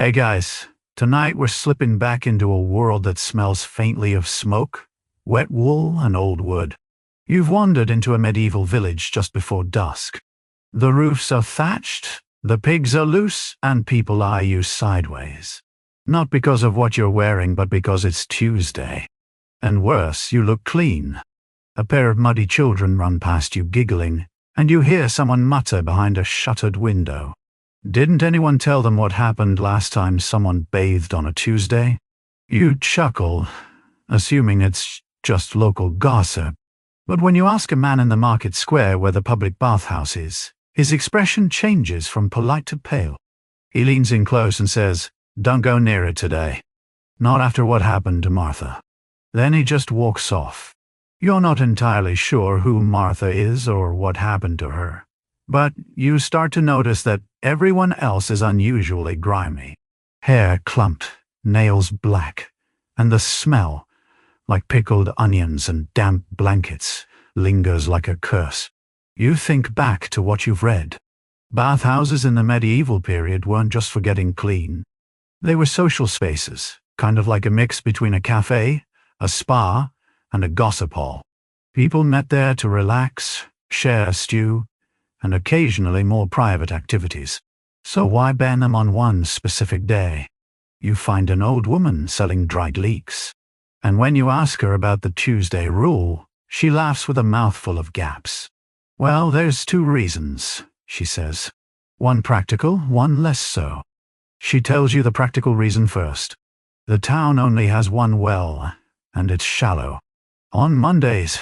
Hey guys, tonight we're slipping back into a world that smells faintly of smoke, wet wool, and old wood. You've wandered into a medieval village just before dusk. The roofs are thatched, the pigs are loose, and people eye you sideways. Not because of what you're wearing, but because it's Tuesday. And worse, you look clean. A pair of muddy children run past you giggling, and you hear someone mutter behind a shuttered window. Didn't anyone tell them what happened last time someone bathed on a Tuesday? You chuckle, assuming it's just local gossip. But when you ask a man in the market square where the public bathhouse is, his expression changes from polite to pale. He leans in close and says, "Don't go near it today. Not after what happened to Martha." Then he just walks off. You're not entirely sure who Martha is or what happened to her. But you start to notice that everyone else is unusually grimy. Hair clumped, nails black, and the smell, like pickled onions and damp blankets, lingers like a curse. You think back to what you've read. Bathhouses in the medieval period weren't just for getting clean. They were social spaces, kind of like a mix between a cafe, a spa, and a gossip hall. People met there to relax, share a stew, and occasionally more private activities. So why ban them on one specific day? You find an old woman selling dried leeks. And when you ask her about the Tuesday rule, she laughs with a mouthful of gaps. Well, there's two reasons, she says. One practical, one less so. She tells you the practical reason first. The town only has one well, and it's shallow. On Mondays,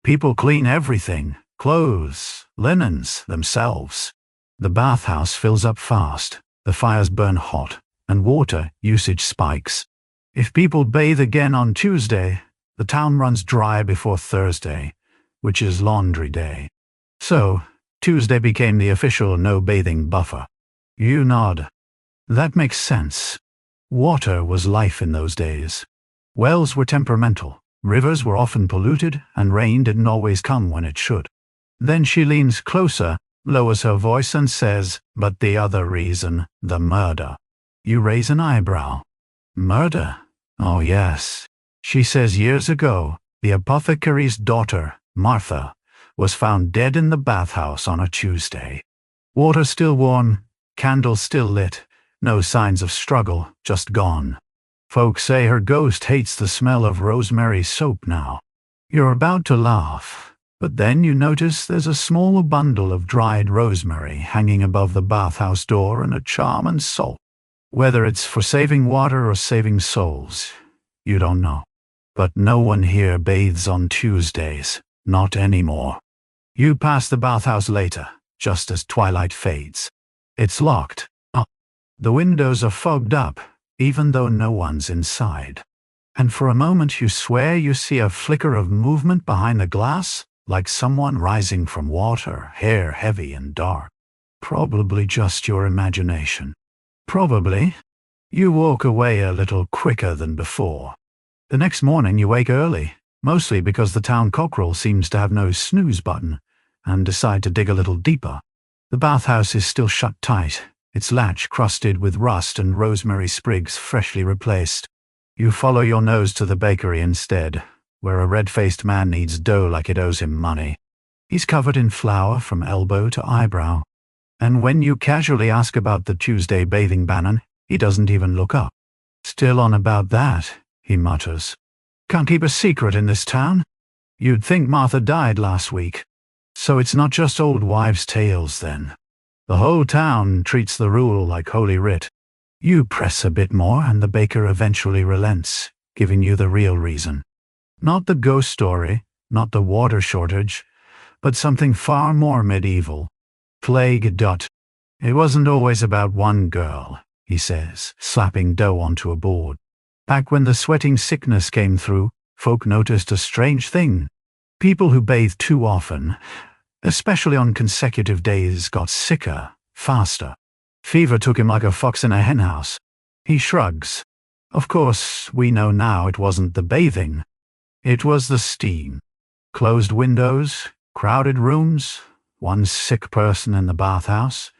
people clean everything. Clothes, linens, themselves. The bathhouse fills up fast, the fires burn hot, and water usage spikes. If people bathe again on Tuesday, the town runs dry before Thursday, which is laundry day. So, Tuesday became the official no-bathing buffer. You nod. That makes sense. Water was life in those days. Wells were temperamental, rivers were often polluted, and rain didn't always come when it should. Then she leans closer, lowers her voice and says, "But the other reason, the murder." You raise an eyebrow. Murder? Oh yes. She says years ago, the apothecary's daughter, Martha, was found dead in the bathhouse on a Tuesday. Water still warm, candles still lit, no signs of struggle, just gone. Folks say her ghost hates the smell of rosemary soap now. You're about to laugh. But then you notice there's a small bundle of dried rosemary hanging above the bathhouse door and a charm and salt. Whether it's for saving water or saving souls, you don't know. But no one here bathes on Tuesdays, not anymore. You pass the bathhouse later, just as twilight fades. It's locked. The windows are fogged up, even though no one's inside. And for a moment you swear you see a flicker of movement behind the glass, like someone rising from water, hair heavy and dark. Probably just your imagination. Probably. You walk away a little quicker than before. The next morning you wake early, mostly because the town cockerel seems to have no snooze button, and decide to dig a little deeper. The bathhouse is still shut tight, its latch crusted with rust and rosemary sprigs freshly replaced. You follow your nose to the bakery instead, where a red-faced man kneads dough like it owes him money. He's covered in flour from elbow to eyebrow. And when you casually ask about the Tuesday bathing ban, he doesn't even look up. "Still on about that," he mutters. "Can't keep a secret in this town? You'd think Martha died last week. So it's not just old wives' tales then. The whole town treats the rule like holy writ." You press a bit more and the baker eventually relents, giving you the real reason. Not the ghost story, not the water shortage, but something far more medieval. Plague. It wasn't always about one girl, he says, slapping dough onto a board. Back when the sweating sickness came through, folk noticed a strange thing. People who bathed too often, especially on consecutive days, got sicker, faster. Fever took him like a fox in a henhouse. He shrugs. Of course, we know now it wasn't the bathing. It was the steam. Closed windows, crowded rooms, one sick person in the bathhouse,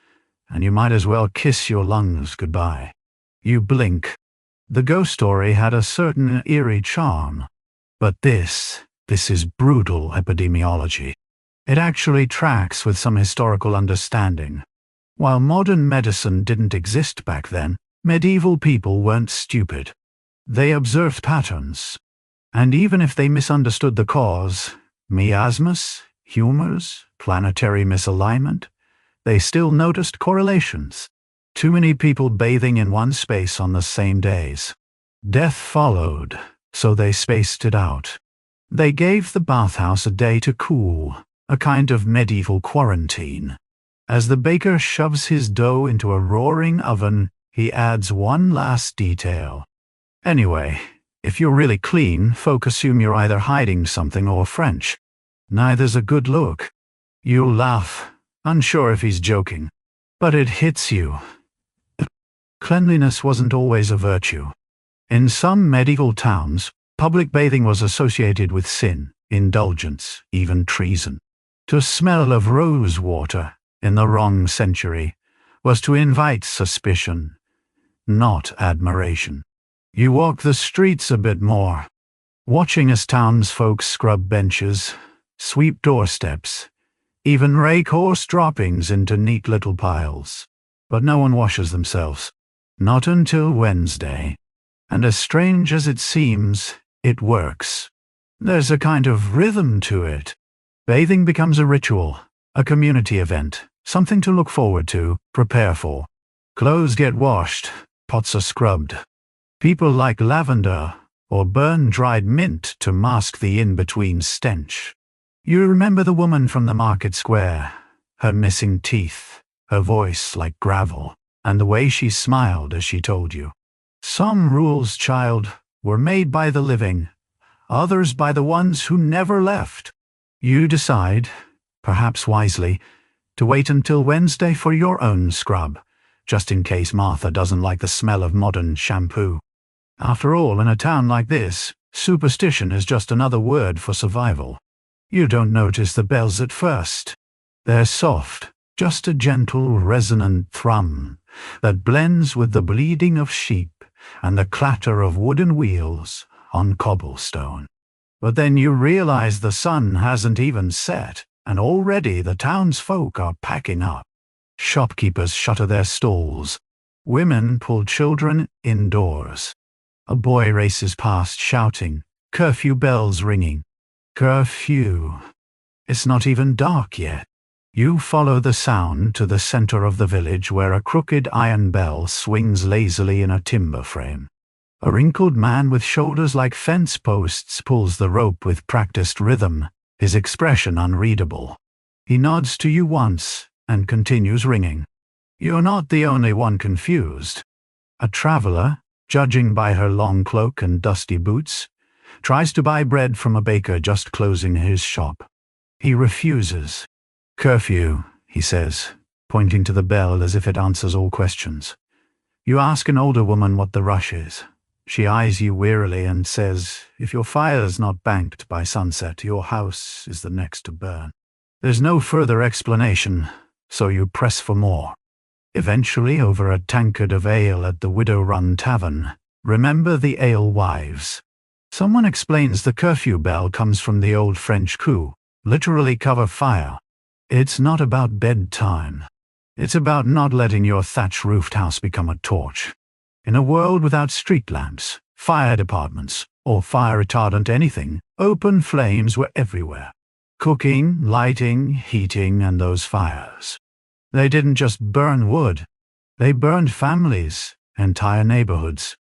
and you might as well kiss your lungs goodbye. You blink. The ghost story had a certain eerie charm. But this is brutal epidemiology. It actually tracks with some historical understanding. While modern medicine didn't exist back then, medieval people weren't stupid. They observed patterns. And even if they misunderstood the cause, miasmas, humors, planetary misalignment, they still noticed correlations. Too many people bathing in one space on the same days. Death followed, so they spaced it out. They gave the bathhouse a day to cool, a kind of medieval quarantine. As the baker shoves his dough into a roaring oven, he adds one last detail. Anyway, if you're really clean, folk assume you're either hiding something or French. Neither's a good look. You'll laugh, unsure if he's joking. But it hits you. Cleanliness wasn't always a virtue. In some medieval towns, public bathing was associated with sin, indulgence, even treason. To smell of rose water in the wrong century was to invite suspicion, not admiration. You walk the streets a bit more, watching as townsfolk scrub benches, sweep doorsteps, even rake horse droppings into neat little piles. But no one washes themselves. Not until Wednesday. And as strange as it seems, it works. There's a kind of rhythm to it. Bathing becomes a ritual, a community event, something to look forward to, prepare for. Clothes get washed, pots are scrubbed. People like lavender or burn dried mint to mask the in-between stench. You remember the woman from the market square, her missing teeth, her voice like gravel, and the way she smiled as she told you. Some rules, child, were made by the living, others by the ones who never left. You decide, perhaps wisely, to wait until Wednesday for your own scrub, just in case Martha doesn't like the smell of modern shampoo. After all, in a town like this, superstition is just another word for survival. You don't notice the bells at first. They're soft, just a gentle, resonant thrum that blends with the bleating of sheep and the clatter of wooden wheels on cobblestone. But then you realize the sun hasn't even set, and already the townsfolk are packing up. Shopkeepers shutter their stalls. Women pull children indoors. A boy races past shouting, curfew bells ringing. Curfew. It's not even dark yet. You follow the sound to the center of the village where a crooked iron bell swings lazily in a timber frame. A wrinkled man with shoulders like fence posts pulls the rope with practiced rhythm, his expression unreadable. He nods to you once and continues ringing. You're not the only one confused. A traveler, judging by her long cloak and dusty boots, tries to buy bread from a baker just closing his shop. He refuses. Curfew, he says, pointing to the bell as if it answers all questions. You ask an older woman what the rush is. She eyes you wearily and says, if your fire's not banked by sunset, your house is the next to burn. There's no further explanation, so you press for more. Eventually, over a tankard of ale at the widow-run tavern, remember the alewives. Someone explains the curfew bell comes from the old French coup, literally cover fire. It's not about bedtime. It's about not letting your thatch-roofed house become a torch. In a world without street lamps, fire departments, or fire-retardant anything, open flames were everywhere. Cooking, lighting, heating, and those fires. They didn't just burn wood. They burned families, entire neighborhoods.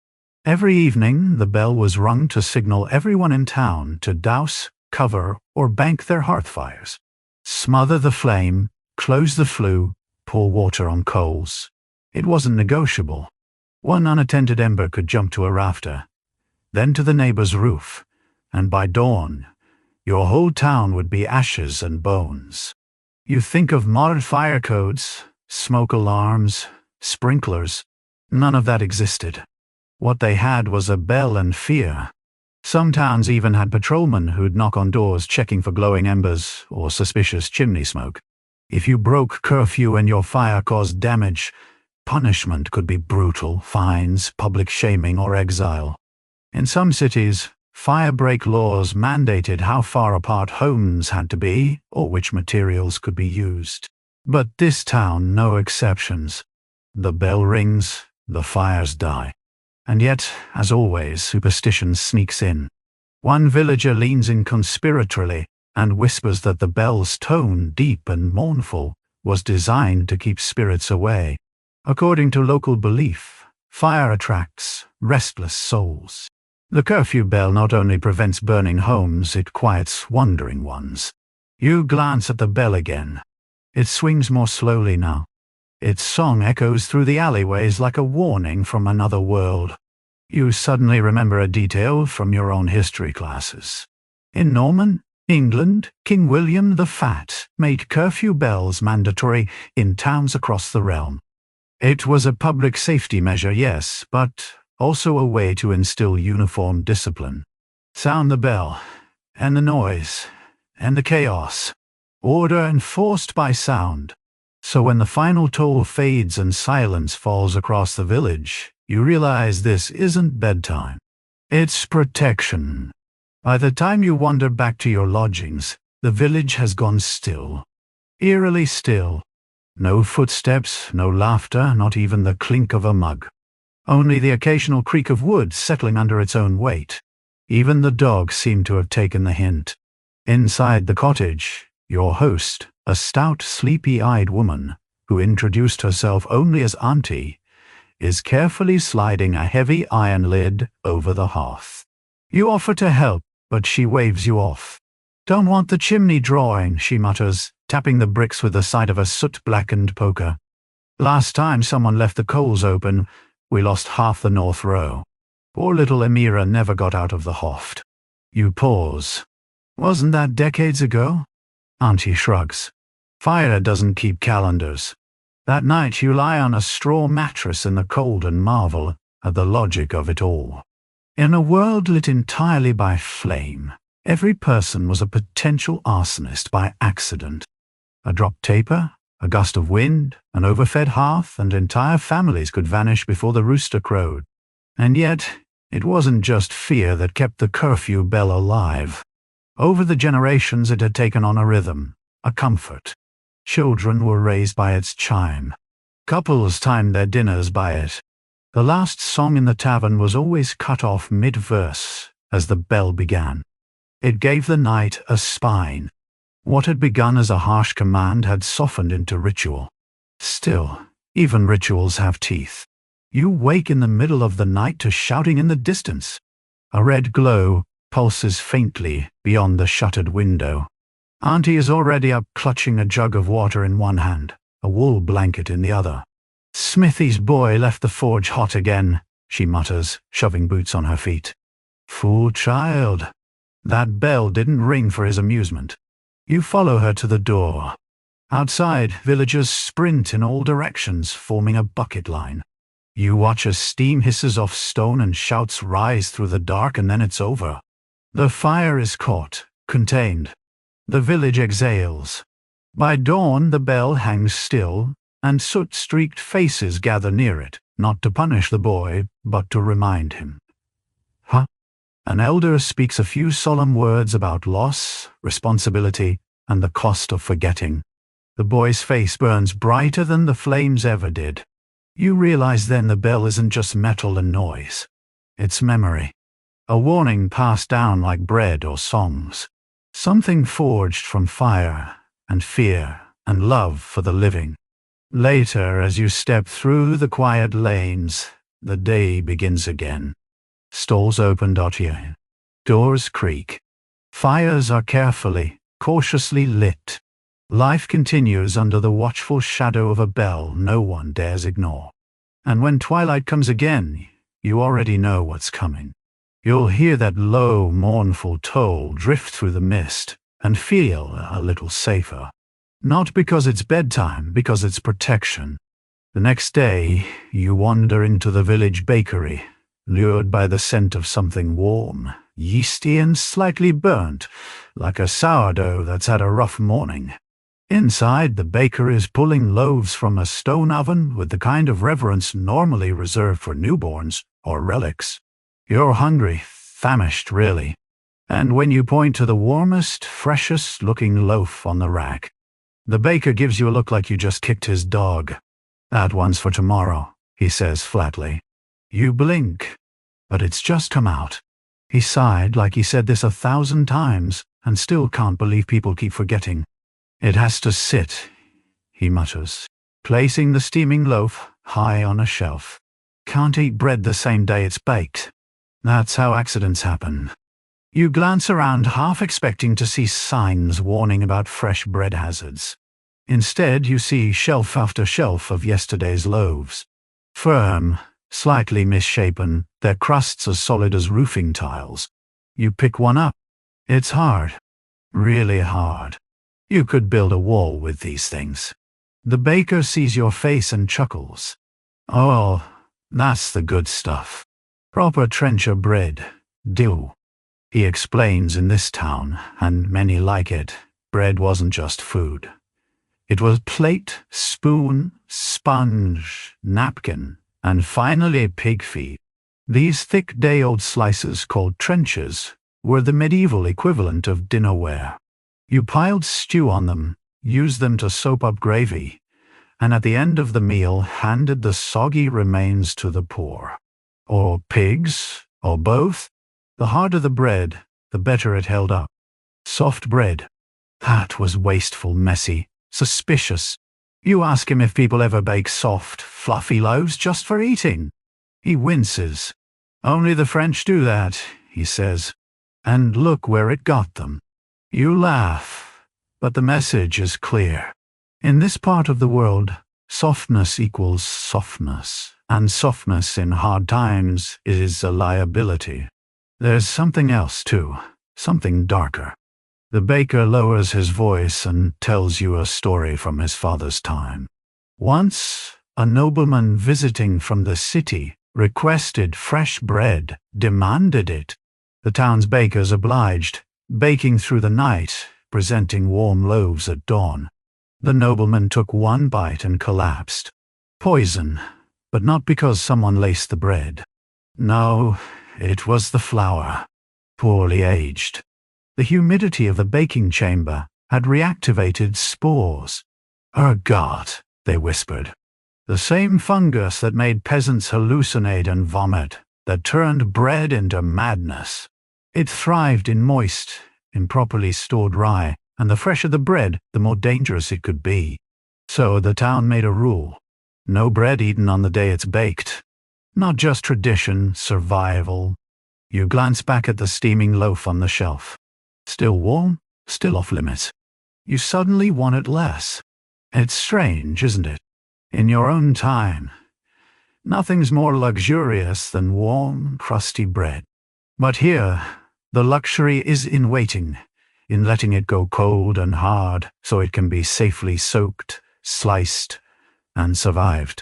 Every evening, the bell was rung to signal everyone in town to douse, cover, or bank their hearth fires. Smother the flame, close the flue, pour water on coals. It wasn't negotiable. One unattended ember could jump to a rafter, then to the neighbor's roof, and by dawn, your whole town would be ashes and bones. You think of modern fire codes, smoke alarms, sprinklers. None of that existed. What they had was a bell and fear. Some towns even had patrolmen who'd knock on doors checking for glowing embers or suspicious chimney smoke. If you broke curfew and your fire caused damage, Punishment could be brutal, fines, public shaming, or exile. In some cities, firebreak laws mandated how far apart homes had to be or which materials could be used. But this town, no exceptions. The bell rings, the fires die. And yet, as always, superstition sneaks in. One villager leans in conspiratorially and whispers that the bell's tone, deep and mournful, was designed to keep spirits away. According to local belief, fire attracts restless souls. The curfew bell not only prevents burning homes, it quiets wandering ones. You glance at the bell again. It swings more slowly now. Its song echoes through the alleyways like a warning from another world. You suddenly remember a detail from your own history classes. In Norman, England, King William the Fat made curfew bells mandatory in towns across the realm. It was a public safety measure, yes, but also a way to instill uniform discipline. Sound the bell, and the noise, and the chaos. Order enforced by sound. So when the final toll fades and silence falls across the village, you realize this isn't bedtime. It's protection. By the time you wander back to your lodgings, the village has gone still. Eerily still. No footsteps, no laughter, not even the clink of a mug. Only the occasional creak of wood settling under its own weight. Even the dogs seem to have taken the hint. Inside the cottage, your host, a stout, sleepy-eyed woman, who introduced herself only as Auntie, is carefully sliding a heavy iron lid over the hearth. You offer to help, but she waves you off. "Don't want the chimney drawing," she mutters, tapping the bricks with the side of a soot-blackened poker. "Last time someone left the coals open, we lost half the north row. Poor little Amira never got out of the hoft." You pause. "Wasn't that decades ago?" Auntie shrugs. "Fire doesn't keep calendars. That night you lie on a straw mattress in the cold and marvel at the logic of it all. In a world lit entirely by flame, every person was a potential arsonist by accident. A dropped taper, a gust of wind, an overfed hearth, and entire families could vanish before the rooster crowed. And yet, it wasn't just fear that kept the curfew bell alive. Over the generations it had taken on a rhythm, a comfort. Children were raised by its chime. Couples timed their dinners by it. The last song in the tavern was always cut off mid-verse as the bell began. It gave the night a spine. What had begun as a harsh command had softened into ritual. Still, even rituals have teeth. You wake in the middle of the night to shouting in the distance. A red glow pulses faintly beyond the shuttered window. Auntie is already up, clutching a jug of water in one hand, a wool blanket in the other. "Smithy's boy left the forge hot again," she mutters, shoving boots on her feet. "Fool child. That bell didn't ring for his amusement." You follow her to the door. Outside, villagers sprint in all directions, forming a bucket line. You watch as steam hisses off stone and shouts rise through the dark, and then it's over. The fire is caught, contained. The village exhales. By dawn, the bell hangs still, and soot-streaked faces gather near it, not to punish the boy, but to remind him. "Huh?" An elder speaks a few solemn words about loss, responsibility, and the cost of forgetting. The boy's face burns brighter than the flames ever did. You realize then the bell isn't just metal and noise. It's memory. A warning passed down like bread or songs. Something forged from fire and fear and love for the living. Later, as you step through the quiet lanes, the day begins again. Stalls open, doors creak. Fires are carefully, cautiously lit. Life continues under the watchful shadow of a bell no one dares ignore. And when twilight comes again, you already know what's coming. You'll hear that low, mournful toll drift through the mist and feel a little safer. Not because it's bedtime, because it's protection. The next day, you wander into the village bakery, lured by the scent of something warm, yeasty and slightly burnt, like a sourdough that's had a rough morning. Inside, the baker is pulling loaves from a stone oven with the kind of reverence normally reserved for newborns or relics. You're hungry, famished really. And when you point to the warmest, freshest-looking loaf on the rack, the baker gives you a look like you just kicked his dog. "That one's for tomorrow," he says flatly. You blink, but it's just come out. He sighed like he said this 1,000 times and still can't believe people keep forgetting. "It has to sit," he mutters, placing the steaming loaf high on a shelf. "Can't eat bread the same day it's baked. That's how accidents happen." You glance around, half expecting to see signs warning about fresh bread hazards. Instead, you see shelf after shelf of yesterday's loaves. Firm, slightly misshapen, their crusts as solid as roofing tiles. You pick one up. It's hard. Really hard. You could build a wall with these things. The baker sees your face and chuckles. "Oh, that's the good stuff. Proper trencher bread. Dew." He explains in this town, and many like it, bread wasn't just food. It was plate, spoon, sponge, napkin, and finally pig feet. These thick day-old slices called trenchers were the medieval equivalent of dinnerware. You piled stew on them, used them to soap up gravy, and at the end of the meal handed the soggy remains to the poor. Or pigs, or both. The harder the bread, the better it held up. Soft bread. That was wasteful, messy, suspicious. You ask him if people ever bake soft, fluffy loaves just for eating. He winces. "Only the French do that," he says. "And look where it got them." You laugh, but the message is clear. In this part of the world, softness equals softness, and softness in hard times is a liability. There's something else, too, something darker. The baker lowers his voice and tells you a story from his father's time. Once, a nobleman visiting from the city requested fresh bread, demanded it. The town's bakers obliged, baking through the night, presenting warm loaves at dawn. The nobleman took one bite and collapsed. Poison, but not because someone laced the bread. No, it was the flour, poorly aged. The humidity of the baking chamber had reactivated spores. "Ergot," they whispered. The same fungus that made peasants hallucinate and vomit, that turned bread into madness. It thrived in moist, improperly stored rye, and the fresher the bread, the more dangerous it could be. So the town made a rule. No bread eaten on the day it's baked. Not just tradition, survival. You glance back at the steaming loaf on the shelf. Still warm, still off limits. You suddenly want it less. It's strange, isn't it? In your own time. Nothing's more luxurious than warm, crusty bread. But here, the luxury is in waiting, in letting it go cold and hard so it can be safely soaked, sliced, and survived.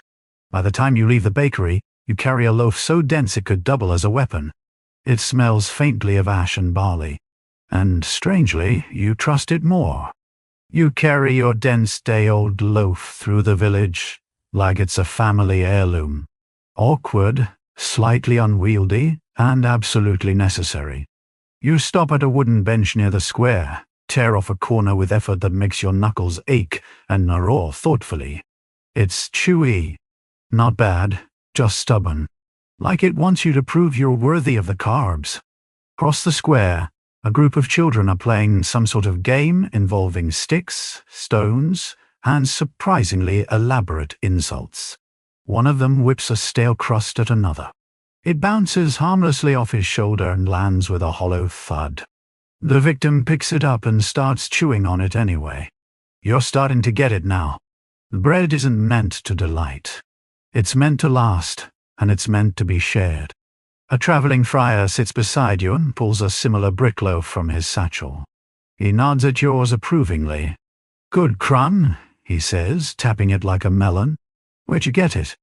By the time you leave the bakery, you carry a loaf so dense it could double as a weapon. It smells faintly of ash and barley, and strangely, you trust it more. You carry your dense day-old loaf through the village like it's a family heirloom. Awkward, slightly unwieldy, and absolutely necessary. You stop at a wooden bench near the square, tear off a corner with effort that makes your knuckles ache, and gnaw thoughtfully. It's chewy. Not bad, just stubborn. Like it wants you to prove you're worthy of the carbs. Across the square, a group of children are playing some sort of game involving sticks, stones, and surprisingly elaborate insults. One of them whips a stale crust at another. It bounces harmlessly off his shoulder and lands with a hollow thud. The victim picks it up and starts chewing on it anyway. You're starting to get it now. The bread isn't meant to delight. It's meant to last, and it's meant to be shared. A traveling friar sits beside you and pulls a similar brick loaf from his satchel. He nods at yours approvingly. "Good crumb," he says, tapping it like a melon. "Where'd you get it?"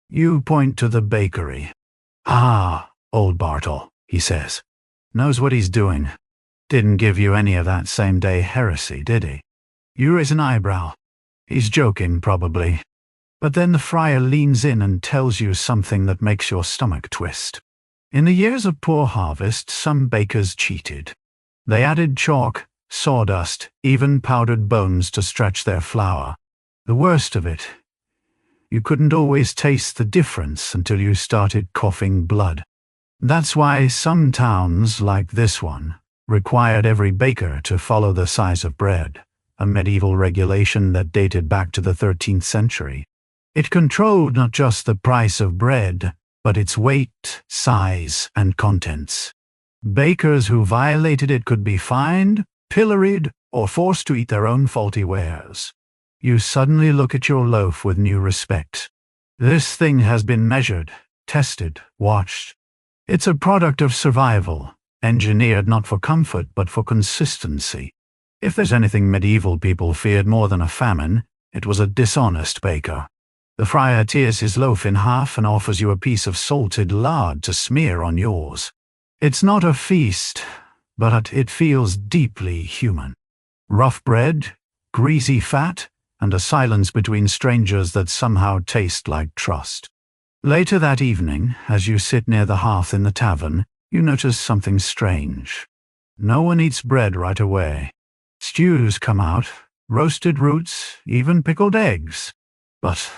You point to the bakery. "Ah, old Bartle," he says. "Knows what he's doing. Didn't give you any of that same-day heresy, did he?" You raise an eyebrow. He's joking, probably. But then the friar leans in and tells you something that makes your stomach twist. In the years of poor harvest, some bakers cheated. They added chalk, sawdust, even powdered bones to stretch their flour. The worst of it, you couldn't always taste the difference until you started coughing blood. That's why some towns, like this one, required every baker to follow the size of bread, a medieval regulation that dated back to the 13th century. It controlled not just the price of bread, but its weight, size, and contents. Bakers who violated it could be fined, pilloried, or forced to eat their own faulty wares. You suddenly look at your loaf with new respect. This thing has been measured, tested, watched. It's a product of survival, engineered not for comfort but for consistency. If there's anything medieval people feared more than a famine, it was a dishonest baker. The friar tears his loaf in half and offers you a piece of salted lard to smear on yours. It's not a feast, but it feels deeply human. Rough bread, greasy fat, and a silence between strangers that somehow taste like trust. Later that evening, as you sit near the hearth in the tavern, you notice something strange. No one eats bread right away. Stews come out, roasted roots, even pickled eggs. But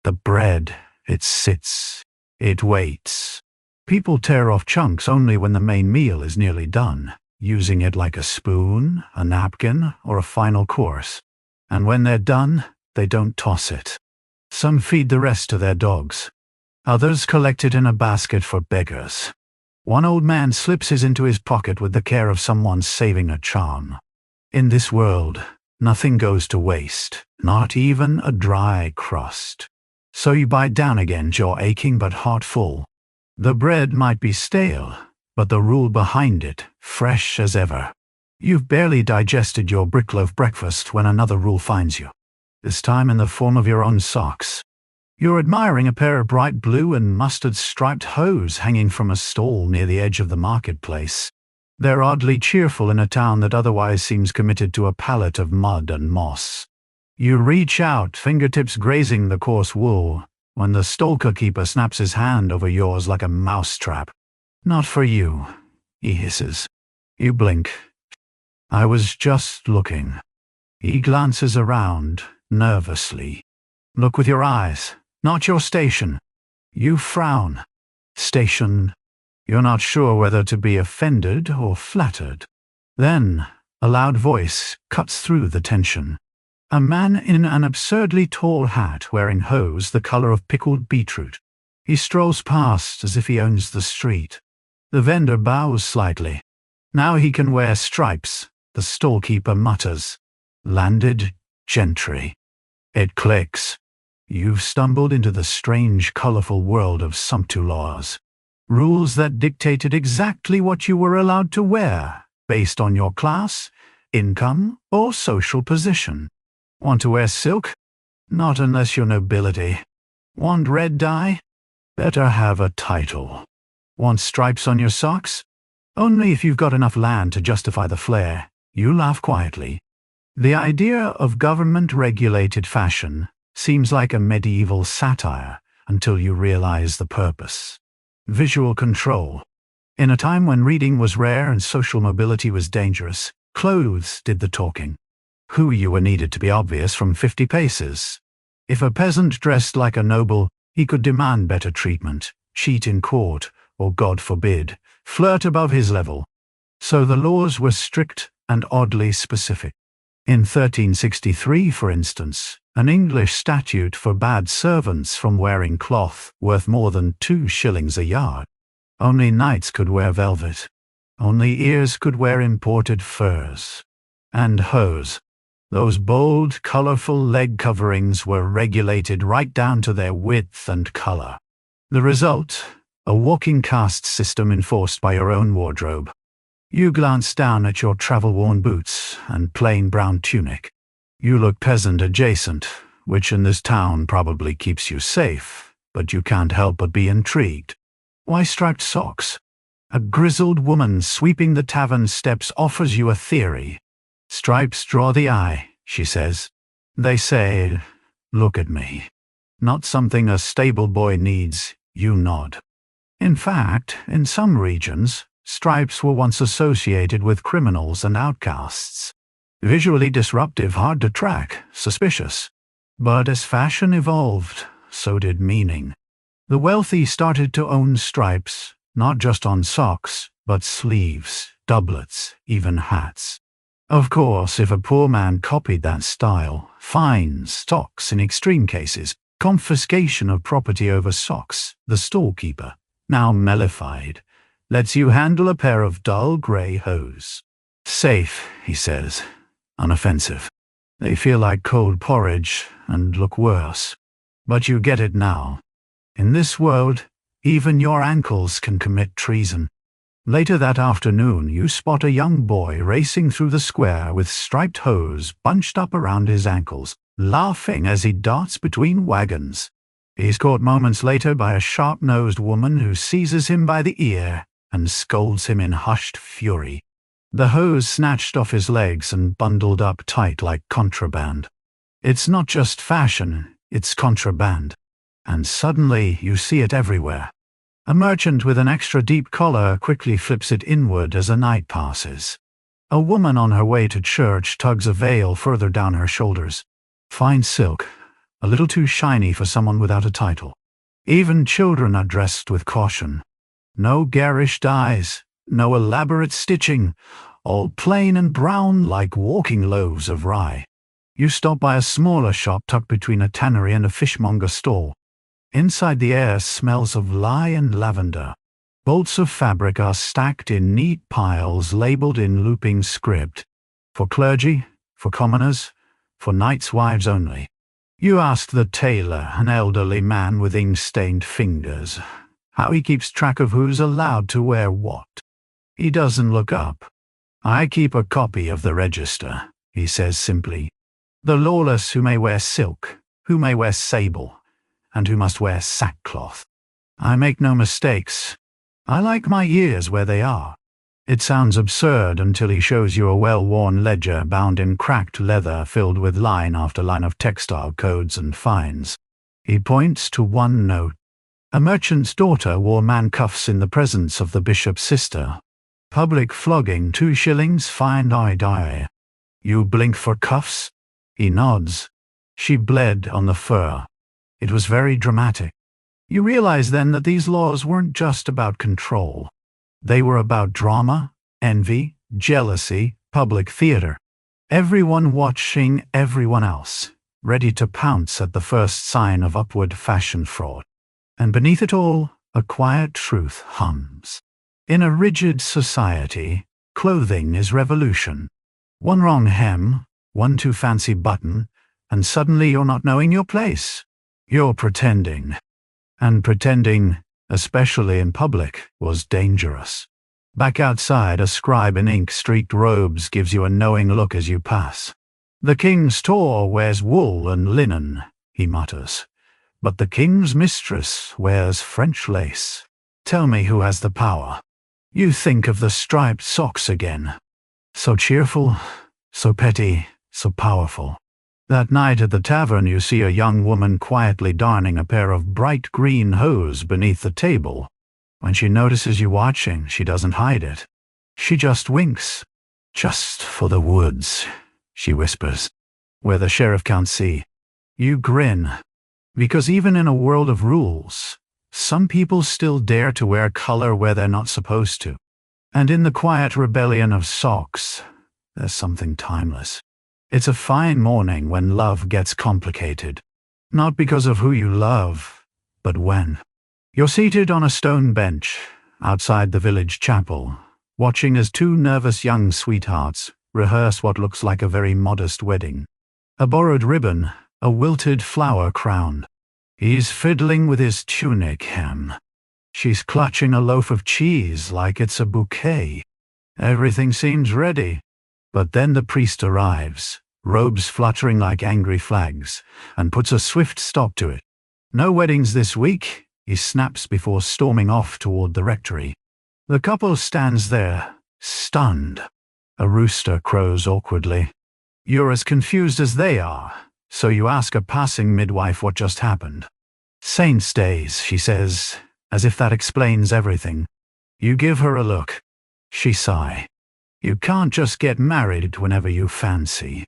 the bread, it sits, it waits. People tear off chunks only when the main meal is nearly done, using it like a spoon, a napkin, or a final course. And when they're done, they don't toss it. Some feed the rest to their dogs. Others collect it in a basket for beggars. One old man slips his into his pocket with the care of someone saving a charm. In this world, nothing goes to waste, not even a dry crust. So you bite down again, jaw aching but heart full. The bread might be stale, but the rule behind it, fresh as ever. You've barely digested your brickloaf breakfast when another rule finds you, this time in the form of your own socks. You're admiring a pair of bright blue and mustard-striped hose hanging from a stall near the edge of the marketplace. They're oddly cheerful in a town that otherwise seems committed to a palette of mud and moss. You reach out, fingertips grazing the coarse wool, when the stall-keeper snaps his hand over yours like a mousetrap. "Not for you," he hisses. You blink. "I was just looking." He glances around, nervously. "Look with your eyes, not your station." You frown. Station. You're not sure whether to be offended or flattered. Then, a loud voice cuts through the tension. A man in an absurdly tall hat wearing hose the color of pickled beetroot. He strolls past as if he owns the street. The vendor bows slightly. Now he can wear stripes, the stallkeeper mutters. Landed gentry. It clicks. You've stumbled into the strange, colorful world of sumptu laws. Rules that dictated exactly what you were allowed to wear, based on your class, income, or social position. Want to wear silk? Not unless you're nobility. Want red dye? Better have a title. Want stripes on your socks? Only if you've got enough land to justify the flair. You laugh quietly. The idea of government-regulated fashion seems like a medieval satire until you realize the purpose. Visual control. In a time when reading was rare and social mobility was dangerous, clothes did the talking. Who you were needed to be obvious from 50 paces. If a peasant dressed like a noble, he could demand better treatment, cheat in court, or, God forbid, flirt above his level. So the laws were strict and oddly specific. In 1363, for instance, an English statute forbade servants from wearing cloth worth more than 2 shillings a yard. Only knights could wear velvet. Only ears could wear imported furs. And hose. Those bold, colorful leg coverings were regulated right down to their width and color. The result? A walking caste system enforced by your own wardrobe. You glance down at your travel-worn boots and plain brown tunic. You look peasant adjacent, which in this town probably keeps you safe, but you can't help but be intrigued. Why striped socks? A grizzled woman sweeping the tavern steps offers you a theory. Stripes draw the eye, she says. They say, look at me. Not something a stable boy needs, you nod. In fact, in some regions, stripes were once associated with criminals and outcasts. Visually disruptive, hard to track, suspicious. But as fashion evolved, so did meaning. The wealthy started to own stripes, not just on socks, but sleeves, doublets, even hats. Of course, if a poor man copied that style, fines, stocks in extreme cases, confiscation of property over socks, the storekeeper, now mellified, lets you handle a pair of dull grey hose. Safe, he says, unoffensive. They feel like cold porridge and look worse. But you get it now. In this world, even your ankles can commit treason. Later that afternoon, you spot a young boy racing through the square with striped hose bunched up around his ankles, laughing as he darts between wagons. He's caught moments later by a sharp-nosed woman who seizes him by the ear and scolds him in hushed fury. The hose snatched off his legs and bundled up tight like contraband. It's not just fashion, it's contraband. And suddenly you see it everywhere. A merchant with an extra deep collar quickly flips it inward as a night passes. A woman on her way to church tugs a veil further down her shoulders. Fine silk, a little too shiny for someone without a title. Even children are dressed with caution. No garish dyes, no elaborate stitching, all plain and brown like walking loaves of rye. You stop by a smaller shop tucked between a tannery and a fishmonger stall. Inside the air smells of lye and lavender. Bolts of fabric are stacked in neat piles labeled in looping script. For clergy, for commoners, for knights' wives only. You ask the tailor, an elderly man with ink-stained fingers, how he keeps track of who's allowed to wear what. He doesn't look up. I keep a copy of the register, he says simply. The lawless who may wear silk, who may wear sable, and who must wear sackcloth. I make no mistakes. I like my ears where they are. It sounds absurd until he shows you a well-worn ledger bound in cracked leather filled with line after line of textile codes and fines. He points to one note. A merchant's daughter wore man-cuffs in the presence of the bishop's sister. Public flogging, 2 shillings, fine die. You blink for cuffs? He nods. She bled on the fur. It was very dramatic. You realize then that these laws weren't just about control. They were about drama, envy, jealousy, public theater. Everyone watching everyone else, ready to pounce at the first sign of upward fashion fraud. And beneath it all, a quiet truth hums. In a rigid society, clothing is revolution. One wrong hem, one too fancy button, and suddenly you're not knowing your place. You're pretending. And pretending, especially in public, was dangerous. Back outside, a scribe in ink-streaked robes gives you a knowing look as you pass. The king's taw wears wool and linen, he mutters. But the king's mistress wears French lace. Tell me who has the power. You think of the striped socks again. So cheerful, so petty, so powerful. That night at the tavern you see a young woman quietly darning a pair of bright green hose beneath the table. When she notices you watching, she doesn't hide it. She just winks. Just for the woods, she whispers, where the sheriff can't see. You grin. Because even in a world of rules, some people still dare to wear color where they're not supposed to. And in the quiet rebellion of socks, there's something timeless. It's a fine morning when love gets complicated. Not because of who you love, but when. You're seated on a stone bench outside the village chapel, watching as 2 nervous young sweethearts rehearse what looks like a very modest wedding. A borrowed ribbon, a wilted flower crown. He's fiddling with his tunic hem. She's clutching a loaf of cheese like it's a bouquet. Everything seems ready. But then the priest arrives, robes fluttering like angry flags, and puts a swift stop to it. No weddings this week, he snaps before storming off toward the rectory. The couple stands there, stunned. A rooster crows awkwardly. You're as confused as they are, so you ask a passing midwife what just happened. Saint's days, she says, as if that explains everything. You give her a look. She sigh. You can't just get married whenever you fancy.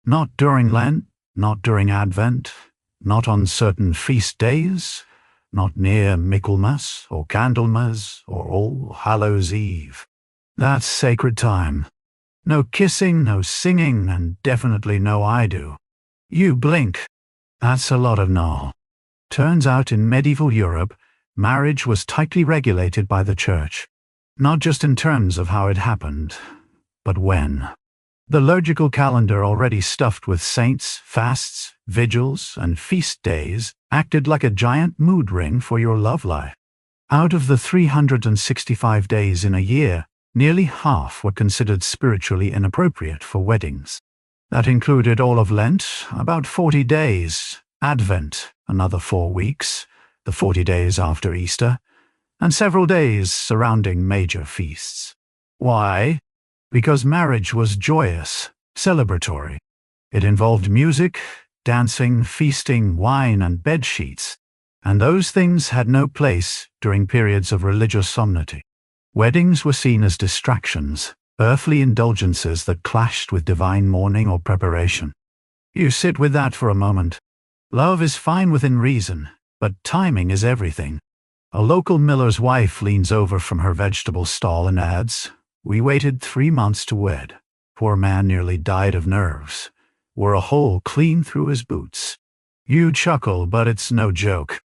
Not during Lent, not during Advent, not on certain feast days, not near Michaelmas or Candlemas or All Hallows Eve. That's sacred time. No kissing, no singing, and definitely no I do. You blink. That's a lot of no. Turns out in medieval Europe, marriage was tightly regulated by the church. Not just in terms of how it happened, but when. The liturgical calendar, already stuffed with saints, fasts, vigils, and feast days, acted like a giant mood ring for your love life. Out of the 365 days in a year, nearly half were considered spiritually inappropriate for weddings. That included all of Lent, about 40 days, Advent, another 4 weeks, the 40 days after Easter, and several days surrounding major feasts. Why? Because marriage was joyous, celebratory. It involved music, dancing, feasting, wine, and bedsheets, and those things had no place during periods of religious solemnity. Weddings were seen as distractions, earthly indulgences that clashed with divine mourning or preparation. You sit with that for a moment. Love is fine within reason, but timing is everything. A local miller's wife leans over from her vegetable stall and adds, "We waited 3 months to wed. Poor man nearly died of nerves. Wore a hole clean through his boots." You chuckle, but it's no joke.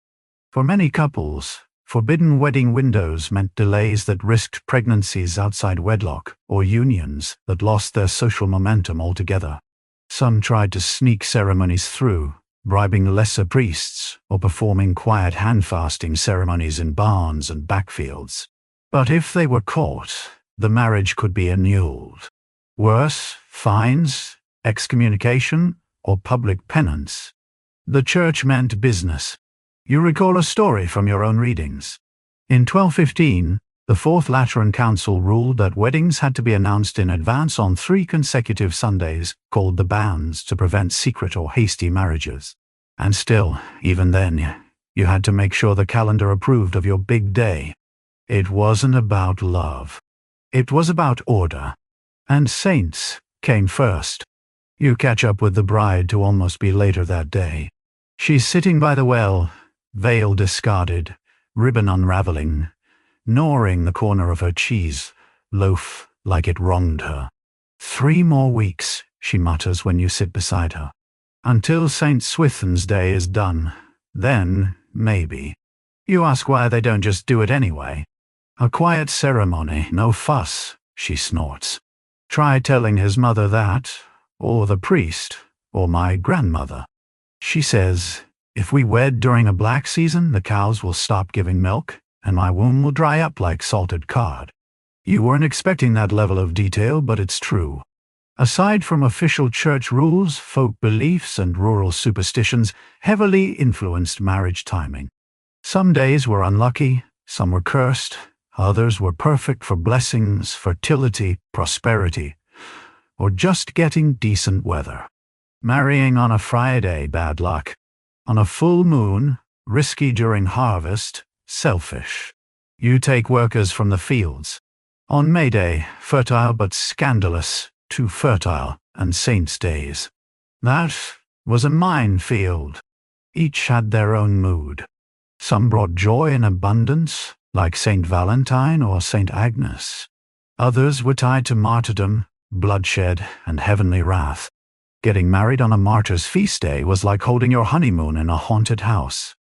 For many couples, forbidden wedding windows meant delays that risked pregnancies outside wedlock or unions that lost their social momentum altogether. Some tried to sneak ceremonies through, bribing lesser priests or performing quiet hand-fasting ceremonies in barns and backfields. But if they were caught, the marriage could be annulled. Worse, fines, excommunication, or public penance. The church meant business. You recall a story from your own readings. In 1215, the Fourth Lateran Council ruled that weddings had to be announced in advance on 3 consecutive Sundays, called the banns, to prevent secret or hasty marriages. And still, even then, you had to make sure the calendar approved of your big day. It wasn't about love. It was about order. And saints came first. You catch up with the bride to almost be later that day. She's sitting by the well, veil discarded, ribbon unraveling, gnawing the corner of her cheese loaf like it wronged her. 3 more weeks, she mutters when you sit beside her. Until St. Swithin's Day is done. Then, maybe. You ask why they don't just do it anyway. A quiet ceremony, no fuss, she snorts. Try telling his mother that, or the priest, or my grandmother. She says, if we wed during a black season, the cows will stop giving milk, and my womb will dry up like salted cod. You weren't expecting that level of detail, but it's true. Aside from official church rules, folk beliefs, and rural superstitions heavily influenced marriage timing. Some days were unlucky, some were cursed, others were perfect for blessings, fertility, prosperity, or just getting decent weather. Marrying on a Friday, bad luck. On a full moon, risky during harvest, selfish. You take workers from the fields. On May Day, fertile but scandalous, too fertile, and saints' days. That was a minefield. Each had their own mood. Some brought joy and abundance, like Saint Valentine or Saint Agnes. Others were tied to martyrdom, bloodshed, and heavenly wrath. Getting married on a martyr's feast day was like holding your honeymoon in a haunted house.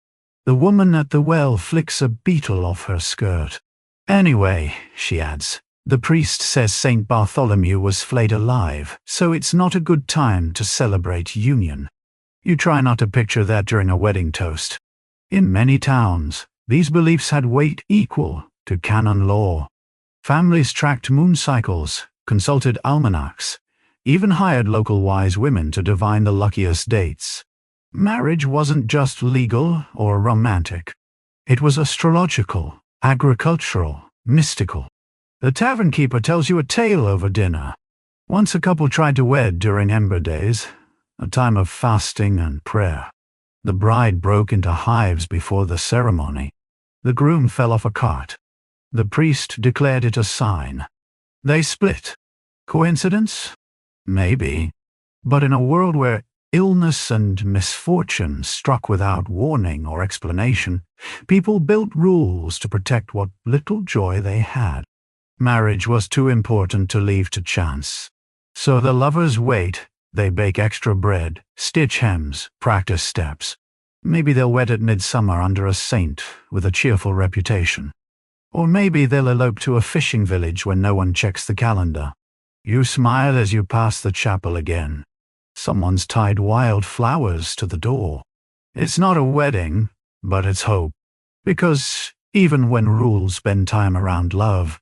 The woman at the well flicks a beetle off her skirt. Anyway, she adds, the priest says Saint Bartholomew was flayed alive, so it's not a good time to celebrate union. You try not to picture that during a wedding toast. In many towns, these beliefs had weight equal to canon law. Families tracked moon cycles, consulted almanacs, even hired local wise women to divine the luckiest dates. Marriage wasn't just legal or romantic. It was astrological, agricultural, mystical. The tavern keeper tells you a tale over dinner. Once a couple tried to wed during Ember Days, a time of fasting and prayer. The bride broke into hives before the ceremony. The groom fell off a cart. The priest declared it a sign. They split. Coincidence? Maybe. But in a world where illness and misfortune struck without warning or explanation, people built rules to protect what little joy they had. Marriage was too important to leave to chance. So the lovers wait, they bake extra bread, stitch hems, practice steps. Maybe they'll wed at midsummer under a saint with a cheerful reputation. Or maybe they'll elope to a fishing village when no one checks the calendar. You smile as you pass the chapel again. Someone's tied wild flowers to the door. It's not a wedding, but it's hope. Because even when rules spend time around love,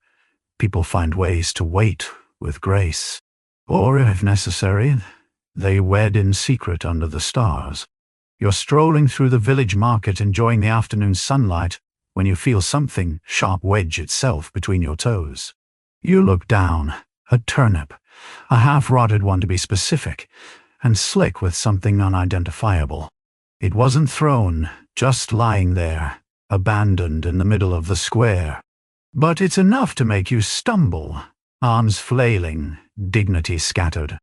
people find ways to wait with grace. Or, if necessary, they wed in secret under the stars. You're strolling through the village market enjoying the afternoon sunlight when you feel something sharp wedge itself between your toes. You look down, a turnip, a half-rotted one to be specific, and slick with something unidentifiable. It wasn't thrown, just lying there, abandoned in the middle of the square. But it's enough to make you stumble, arms flailing, dignity scattered.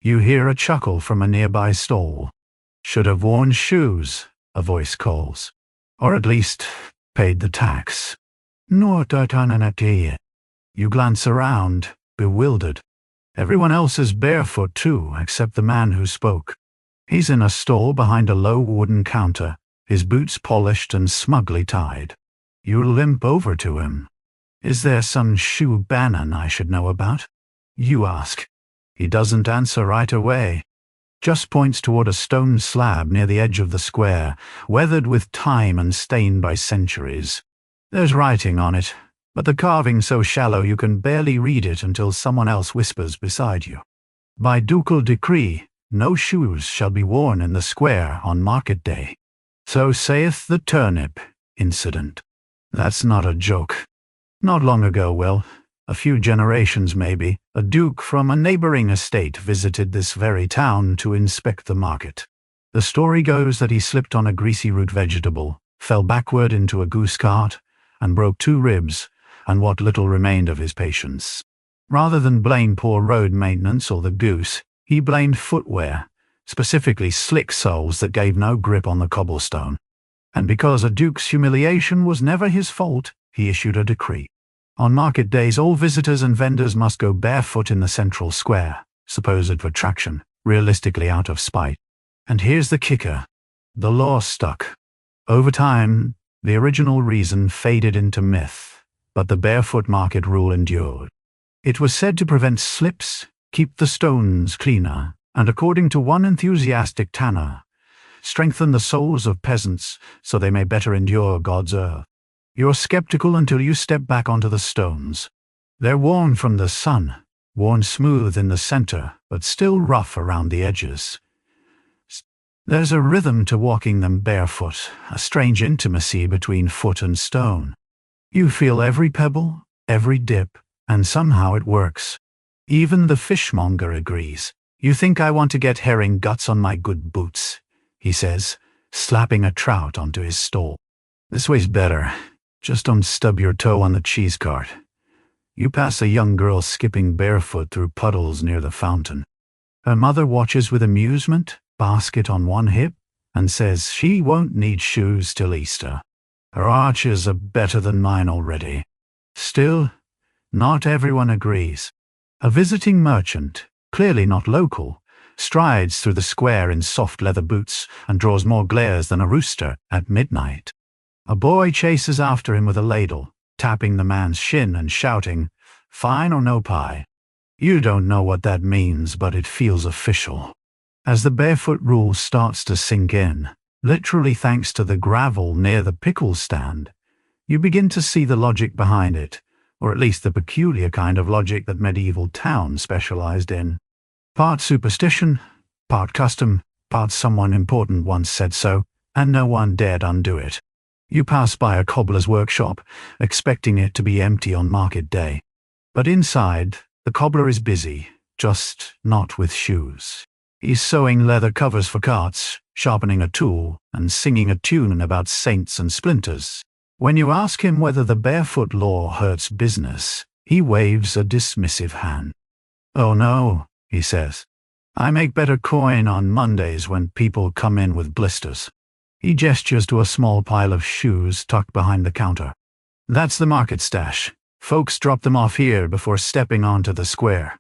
You hear a chuckle from a nearby stall. Should have worn shoes, a voice calls. Or at least paid the tax. No, you glance around, bewildered. Everyone else is barefoot too, except the man who spoke. He's in a stall behind a low wooden counter, his boots polished and smugly tied. You limp over to him. Is there some shoe Bannon I should know about? You ask. He doesn't answer right away. Just points toward a stone slab near the edge of the square, weathered with time and stained by centuries. There's writing on it, but the carving's so shallow you can barely read it until someone else whispers beside you. By ducal decree, no shoes shall be worn in the square on market day. So saith the turnip incident. That's not a joke. Not long ago, well, a few generations maybe, a duke from a neighboring estate visited this very town to inspect the market. The story goes that he slipped on a greasy root vegetable, fell backward into a goose cart, and broke 2 ribs, and what little remained of his patience. Rather than blame poor road maintenance or the goose, he blamed footwear, specifically slick soles that gave no grip on the cobblestone. And because a duke's humiliation was never his fault, he issued a decree. On market days, all visitors and vendors must go barefoot in the central square, supposed for traction, realistically out of spite. And here's the kicker. The law stuck. Over time, the original reason faded into myth, but the barefoot market rule endured. It was said to prevent slips, keep the stones cleaner, and according to one enthusiastic tanner, strengthen the souls of peasants so they may better endure God's earth. You're skeptical until you step back onto the stones. They're worn from the sun, worn smooth in the center, but still rough around the edges. There's a rhythm to walking them barefoot, a strange intimacy between foot and stone. You feel every pebble, every dip, and somehow it works. Even the fishmonger agrees. You think I want to get herring guts on my good boots, he says, slapping a trout onto his stall. This way's better. Just don't stub your toe on the cheese cart. You pass a young girl skipping barefoot through puddles near the fountain. Her mother watches with amusement, basket on one hip, and says she won't need shoes till Easter. Her arches are better than mine already. Still, not everyone agrees. A visiting merchant, clearly not local, strides through the square in soft leather boots and draws more glares than a rooster at midnight. A boy chases after him with a ladle, tapping the man's shin and shouting, "Fine or no pie?" You don't know what that means, but it feels official. As the barefoot rule starts to sink in, literally thanks to the gravel near the pickle stand, you begin to see the logic behind it, or at least the peculiar kind of logic that medieval towns specialized in. Part superstition, part custom, part someone important once said so, and no one dared undo it. You pass by a cobbler's workshop, expecting it to be empty on market day. But inside, the cobbler is busy, just not with shoes. He's sewing leather covers for carts, sharpening a tool, and singing a tune about saints and splinters. When you ask him whether the barefoot law hurts business, he waves a dismissive hand. "Oh no," he says. "I make better coin on Mondays when people come in with blisters." He gestures to a small pile of shoes tucked behind the counter. "That's the market stash. Folks drop them off here before stepping onto the square.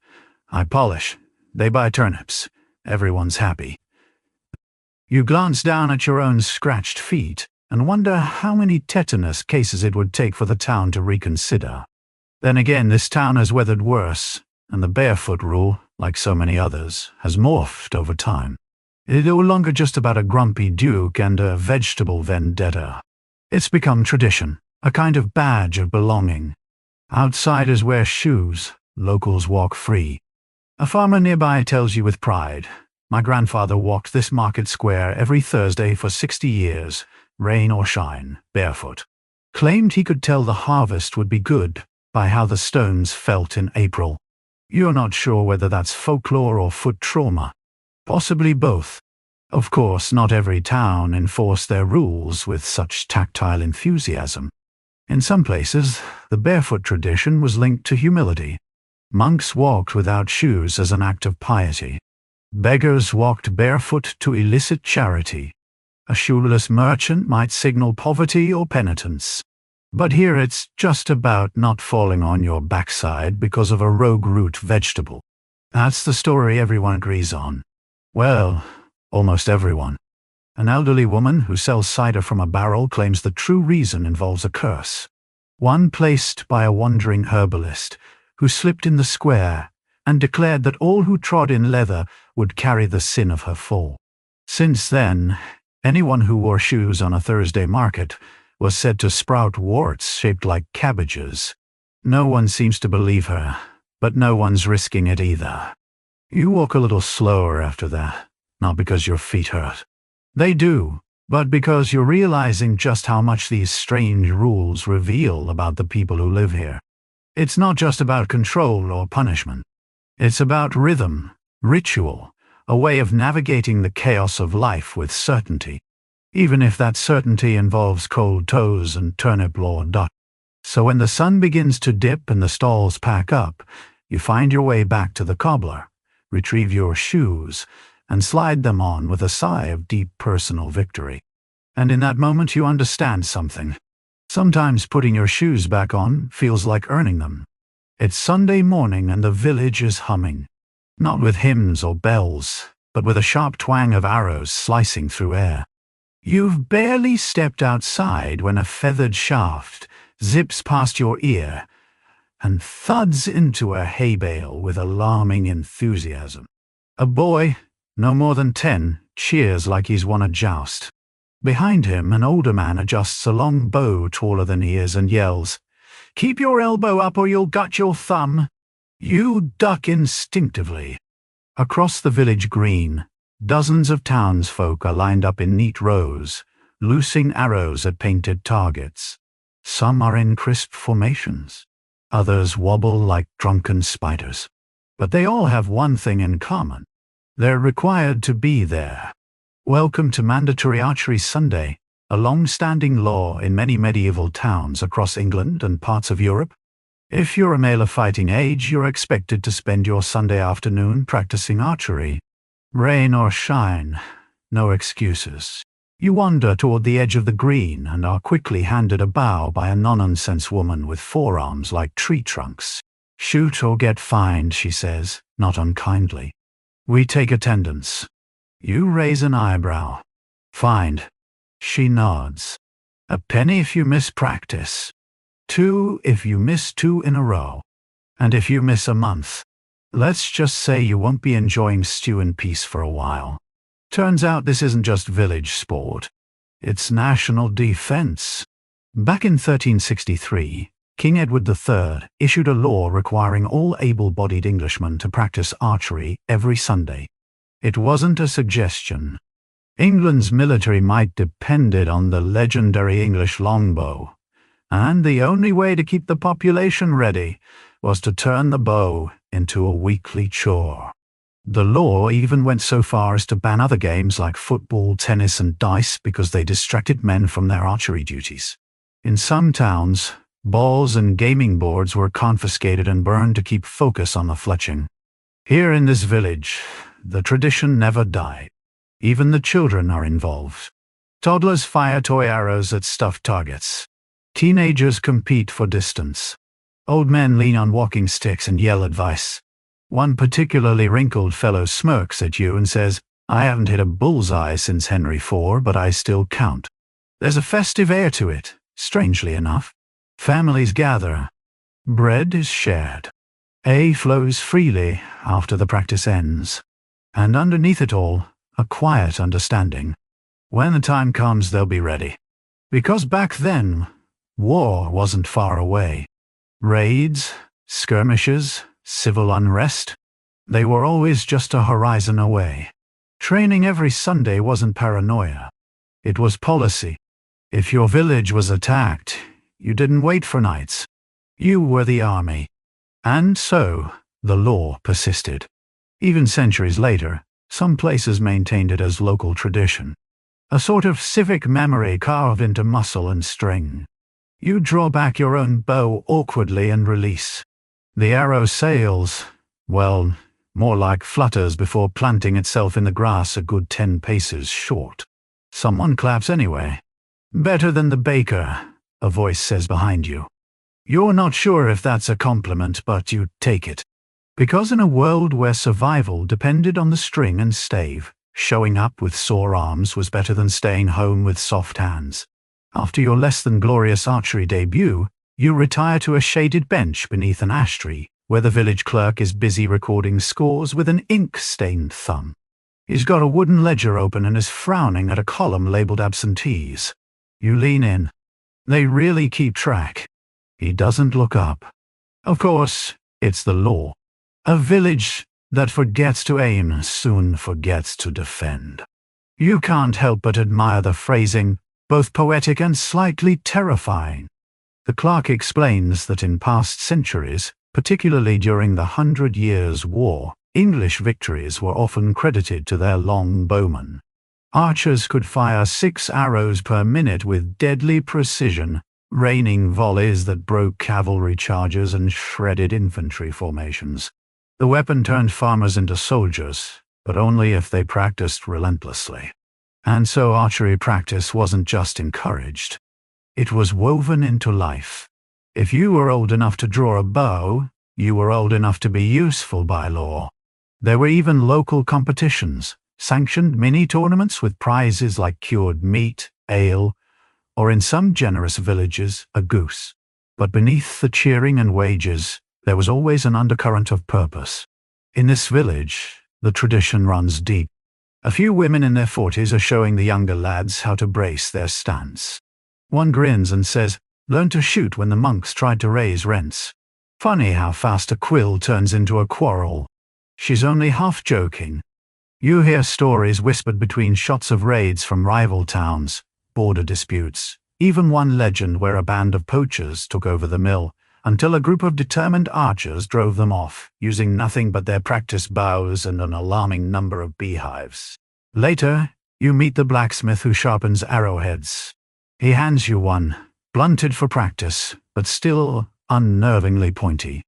I polish. They buy turnips. Everyone's happy." You glance down at your own scratched feet and wonder how many tetanus cases it would take for the town to reconsider. Then again, this town has weathered worse, and the barefoot rule, like so many others, has morphed over time. It's no longer just about a grumpy duke and a vegetable vendetta. It's become tradition, a kind of badge of belonging. Outsiders wear shoes, locals walk free. A farmer nearby tells you with pride, "My grandfather walked this market square every Thursday for 60 years, rain or shine, barefoot. Claimed he could tell the harvest would be good by how the stones felt in April." You're not sure whether that's folklore or foot trauma. Possibly both. Of course, not every town enforced their rules with such tactile enthusiasm. In some places, the barefoot tradition was linked to humility. Monks walked without shoes as an act of piety. Beggars walked barefoot to elicit charity. A shoeless merchant might signal poverty or penitence. But here it's just about not falling on your backside because of a rogue root vegetable. That's the story everyone agrees on. Well, almost everyone. An elderly woman who sells cider from a barrel claims the true reason involves a curse. One placed by a wandering herbalist who slipped in the square and declared that all who trod in leather would carry the sin of her fall. Since then, anyone who wore shoes on a Thursday market was said to sprout warts shaped like cabbages. No one seems to believe her, but no one's risking it either. You walk a little slower after that, not because your feet hurt. They do, but because you're realizing just how much these strange rules reveal about the people who live here. It's not just about control or punishment. It's about rhythm, ritual, a way of navigating the chaos of life with certainty, even if that certainty involves cold toes and turnip law duck. So when the sun begins to dip and the stalls pack up, you find your way back to the cobbler, retrieve your shoes, and slide them on with a sigh of deep personal victory. And in that moment you understand something. Sometimes putting your shoes back on feels like earning them. It's Sunday morning and the village is humming, not with hymns or bells, but with a sharp twang of arrows slicing through air. You've barely stepped outside when a feathered shaft zips past your ear and thuds into a hay bale with alarming enthusiasm. A boy, no more than 10, cheers like he's won a joust. Behind him, an older man adjusts a long bow taller than he is and yells, "Keep your elbow up or you'll gut your thumb." You duck instinctively. Across the village green, dozens of townsfolk are lined up in neat rows, loosing arrows at painted targets. Some are in crisp formations. Others wobble like drunken spiders. But they all have one thing in common. They're required to be there. Welcome to Mandatory Archery Sunday, a long-standing law in many medieval towns across England and parts of Europe. If you're a male of fighting age, you're expected to spend your Sunday afternoon practicing archery. Rain or shine, no excuses. You wander toward the edge of the green and are quickly handed a bow by a nonsense woman with forearms like tree trunks. "Shoot or get fined," she says, not unkindly. "We take attendance." You raise an eyebrow. "Fined." She nods. "A penny if you miss practice. 2 if you miss 2 in a row. And if you miss a month. Let's just say you won't be enjoying stew and peace for a while." Turns out this isn't just village sport. It's national defense. Back in 1363, King Edward III issued a law requiring all able-bodied Englishmen to practice archery every Sunday. It wasn't a suggestion. England's military might depended on the legendary English longbow, and the only way to keep the population ready was to turn the bow into a weekly chore. The law even went so far as to ban other games like football, tennis, and dice because they distracted men from their archery duties. In some towns, balls and gaming boards were confiscated and burned to keep focus on the fletching. Here in this village, the tradition never died. Even the children are involved. Toddlers fire toy arrows at stuffed targets. Teenagers compete for distance. Old men lean on walking sticks and yell advice. One particularly wrinkled fellow smirks at you and says, "I haven't hit a bullseye since Henry IV, but I still count." There's a festive air to it, strangely enough. Families gather. Bread is shared. Ale flows freely after the practice ends. And underneath it all, a quiet understanding. When the time comes, they'll be ready. Because back then, war wasn't far away. Raids, skirmishes, civil unrest, they were always just a horizon away. Training every Sunday wasn't paranoia. It was policy. If your village was attacked, you didn't wait for nights. You were the army. And so, the law persisted. Even centuries later, some places maintained it as local tradition. A sort of civic memory carved into muscle and string. You draw back your own bow awkwardly and release. The arrow sails, well, more like flutters before planting itself in the grass a good 10 paces short. Someone claps anyway. "Better than the baker," a voice says behind you. You're not sure if that's a compliment, but you take it. Because in a world where survival depended on the string and stave, showing up with sore arms was better than staying home with soft hands. After your less-than-glorious archery debut, you retire to a shaded bench beneath an ash tree, where the village clerk is busy recording scores with an ink-stained thumb. He's got a wooden ledger open and is frowning at a column labeled absentees. You lean in. They really keep track. He doesn't look up. Of course, it's the law. A village that forgets to aim soon forgets to defend. You can't help but admire the phrasing, both poetic and slightly terrifying. The clerk explains that in past centuries, particularly during the 100 Years' War, English victories were often credited to their long bowmen. Archers could fire 6 arrows per minute with deadly precision, raining volleys that broke cavalry charges and shredded infantry formations. The weapon turned farmers into soldiers, but only if they practiced relentlessly. And so archery practice wasn't just encouraged. It was woven into life. If you were old enough to draw a bow, you were old enough to be useful by law. There were even local competitions, sanctioned mini-tournaments with prizes like cured meat, ale, or in some generous villages, a goose. But beneath the cheering and wages, there was always an undercurrent of purpose. In this village, the tradition runs deep. A few women in their 40s are showing the younger lads how to brace their stance. One grins and says, "Learn to shoot when the monks tried to raise rents." Funny how fast a quill turns into a quarrel. She's only half joking. You hear stories whispered between shots of raids from rival towns, border disputes, even one legend where a band of poachers took over the mill, until a group of determined archers drove them off, using nothing but their practice bows and an alarming number of beehives. Later, you meet the blacksmith who sharpens arrowheads. He hands you one, blunted for practice, but still unnervingly pointy.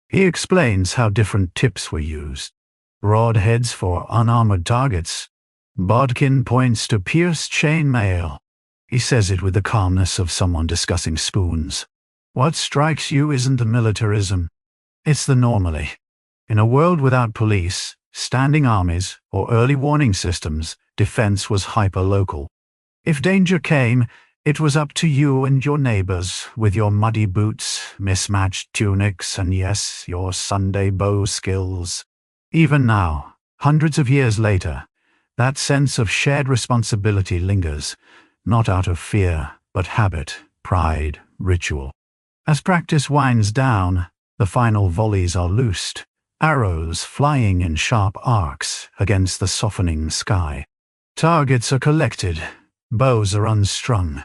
He explains how different tips were used. Broad heads for unarmored targets. Bodkin points to pierced chain mail. He says it with the calmness of someone discussing spoons. What strikes you isn't the militarism. It's the normally. In a world without police, standing armies, or early warning systems, defense was hyper-local. If danger came, it was up to you and your neighbors, with your muddy boots, mismatched tunics, and yes, your Sunday bow skills. Even now, hundreds of years later, that sense of shared responsibility lingers, not out of fear, but habit, pride, ritual. As practice winds down, the final volleys are loosed, arrows flying in sharp arcs against the softening sky. Targets are collected, bows are unstrung.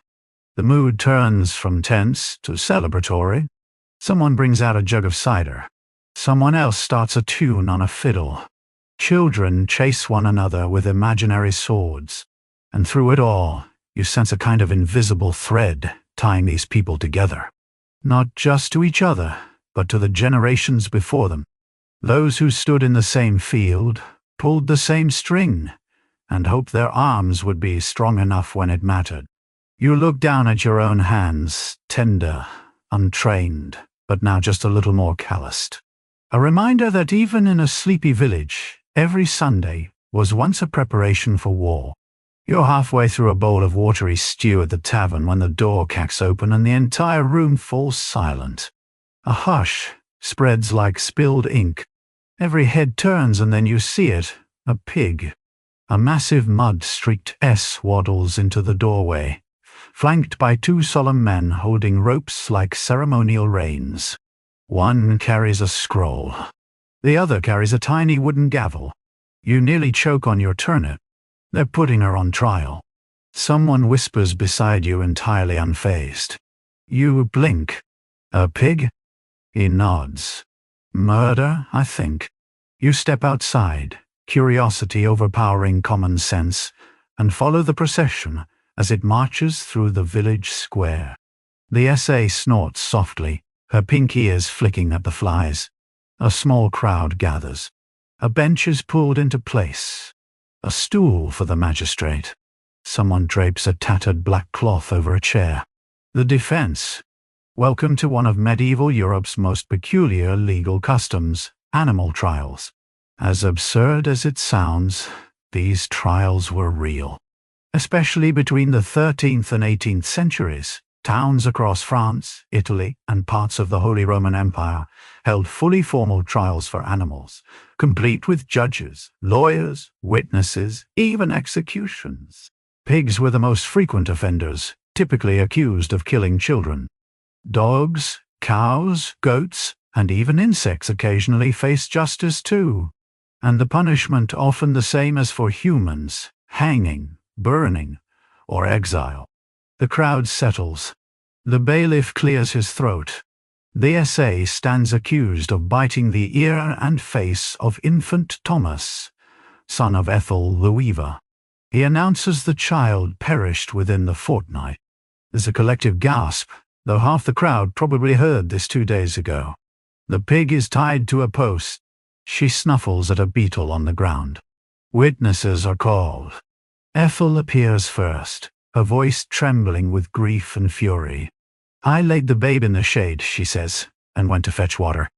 The mood turns from tense to celebratory. Someone brings out a jug of cider. Someone else starts a tune on a fiddle. Children chase one another with imaginary swords. And through it all, you sense a kind of invisible thread tying these people together. Not just to each other, but to the generations before them. Those who stood in the same field, pulled the same string, and hoped their arms would be strong enough when it mattered. You look down at your own hands, tender, untrained, but now just a little more calloused. A reminder that even in a sleepy village, every Sunday was once a preparation for war. You're halfway through a bowl of watery stew at the tavern when the door cracks open and the entire room falls silent. A hush spreads like spilled ink. Every head turns and then you see it, a pig. A massive mud-streaked S waddles into the doorway, flanked by two solemn men holding ropes like ceremonial reins. One carries a scroll. The other carries a tiny wooden gavel. You nearly choke on your turnip. They're putting her on trial. Someone whispers beside you entirely unfazed. You blink. A pig? He nods. Murder, I think. You step outside, curiosity overpowering common sense, and follow the procession as it marches through the village square. The SA snorts softly, her pink ears flicking at the flies. A small crowd gathers. A bench is pulled into place. A stool for the magistrate. Someone drapes a tattered black cloth over a chair. The defense. Welcome to one of medieval Europe's most peculiar legal customs, animal trials. As absurd as it sounds, these trials were real. Especially between the 13th and 18th centuries, towns across France, Italy, and parts of the Holy Roman Empire held fully formal trials for animals, complete with judges, lawyers, witnesses, even executions. Pigs were the most frequent offenders, typically accused of killing children. Dogs, cows, goats, and even insects occasionally faced justice too. And the punishment often the same as for humans: hanging, burning, or exile. The crowd settles. The bailiff clears his throat. The SA stands accused of biting the ear and face of infant Thomas, son of Ethel the Weaver. He announces the child perished within the fortnight. There's a collective gasp, though half the crowd probably heard this 2 days ago. The pig is tied to a post. She snuffles at a beetle on the ground. Witnesses are called. Ethel appears first, her voice trembling with grief and fury. I laid the babe in the shade, she says, and went to fetch water.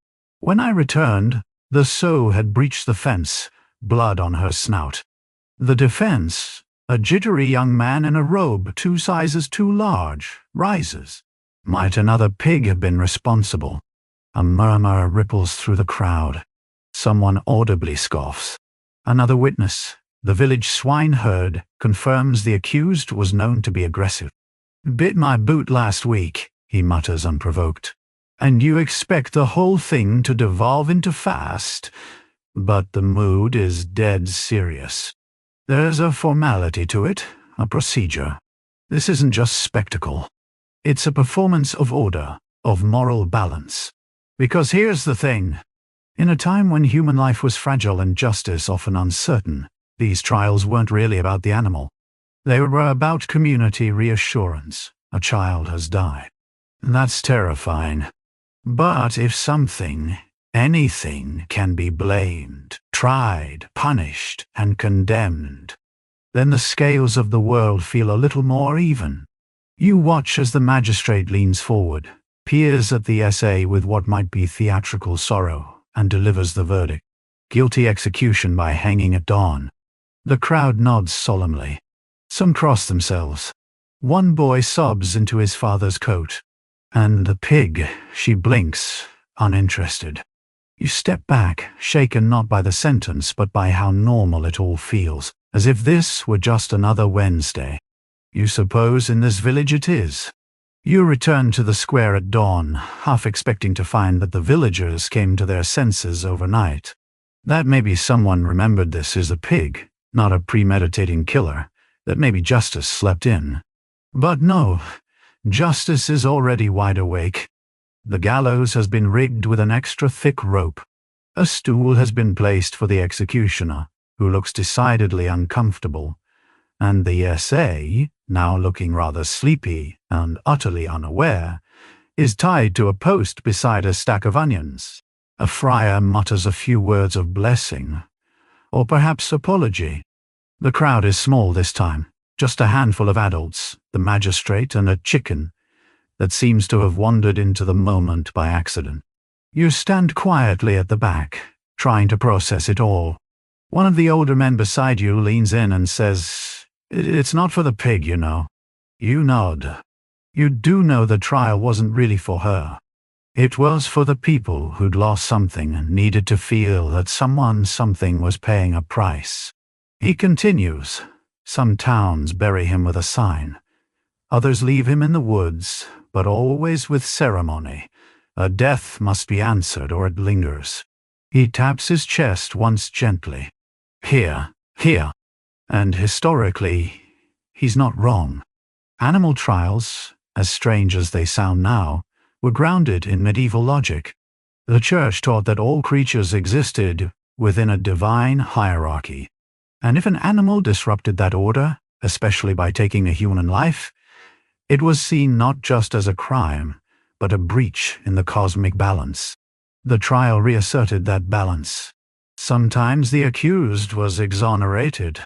When I returned, the sow had breached the fence, blood on her snout. The defense, a jittery young man in a robe 2 sizes too large, rises. Might another pig have been responsible? A murmur ripples through the crowd. Someone audibly scoffs. Another witness, the village swineherd, confirms the accused was known to be aggressive. Bit my boot last week, he mutters unprovoked. And you expect the whole thing to devolve into fast? But the mood is dead serious. There's a formality to it, a procedure. This isn't just spectacle. It's a performance of order, of moral balance. Because here's the thing. In a time when human life was fragile and justice often uncertain, these trials weren't really about the animal. They were about community reassurance. A child has died. That's terrifying. But if something, anything, can be blamed, tried, punished, and condemned, then the scales of the world feel a little more even. You watch as the magistrate leans forward, peers at the SA with what might be theatrical sorrow, and delivers the verdict. Guilty execution by hanging at dawn. The crowd nods solemnly. Some cross themselves. One boy sobs into his father's coat. And the pig, she blinks, uninterested. You step back, shaken not by the sentence but by how normal it all feels, as if this were just another Wednesday. You suppose in this village it is. You return to the square at dawn, half expecting to find that the villagers came to their senses overnight. That maybe someone remembered this as a pig, not a premeditating killer, that maybe justice slept in. But no, justice is already wide awake. The gallows has been rigged with an extra thick rope. A stool has been placed for the executioner, who looks decidedly uncomfortable, and the SA, now looking rather sleepy and utterly unaware, is tied to a post beside a stack of onions. A friar mutters a few words of blessing, or perhaps apology. The crowd is small this time, just a handful of adults, the magistrate and a chicken that seems to have wandered into the moment by accident. You stand quietly at the back, trying to process it all. One of the older men beside you leans in and says, "It's not for the pig, you know." You nod. You do know the trial wasn't really for her. It was for the people who'd lost something and needed to feel that something was paying a price. He continues. Some towns bury him with a sign. Others leave him in the woods, but always with ceremony. A death must be answered or it lingers. He taps his chest once gently. Here. And historically, he's not wrong. Animal trials, as strange as they sound now, were grounded in medieval logic. The church taught that all creatures existed within a divine hierarchy, and if an animal disrupted that order, especially by taking a human life, it was seen not just as a crime, but a breach in the cosmic balance. The trial reasserted that balance. Sometimes the accused was exonerated.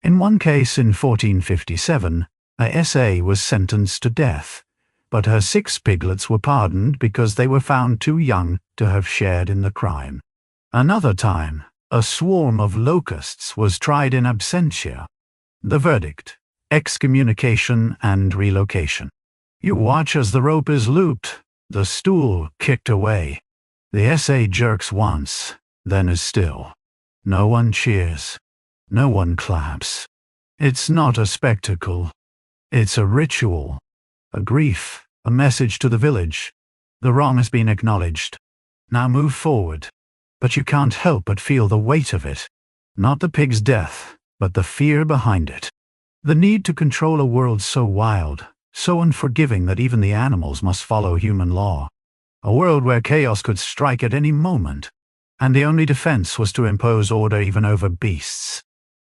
In one case in 1457, a SA was sentenced to death, but her 6 piglets were pardoned because they were found too young to have shared in the crime. Another time, a swarm of locusts was tried in absentia. The verdict: excommunication and relocation. You watch as the rope is looped, the stool kicked away. The SA jerks once, then is still. No one cheers. No one claps. It's not a spectacle. It's a ritual. A grief, a message to the village. The wrong has been acknowledged. Now move forward. But you can't help but feel the weight of it. Not the pig's death, but the fear behind it. The need to control a world so wild, so unforgiving that even the animals must follow human law. A world where chaos could strike at any moment, and the only defense was to impose order even over beasts.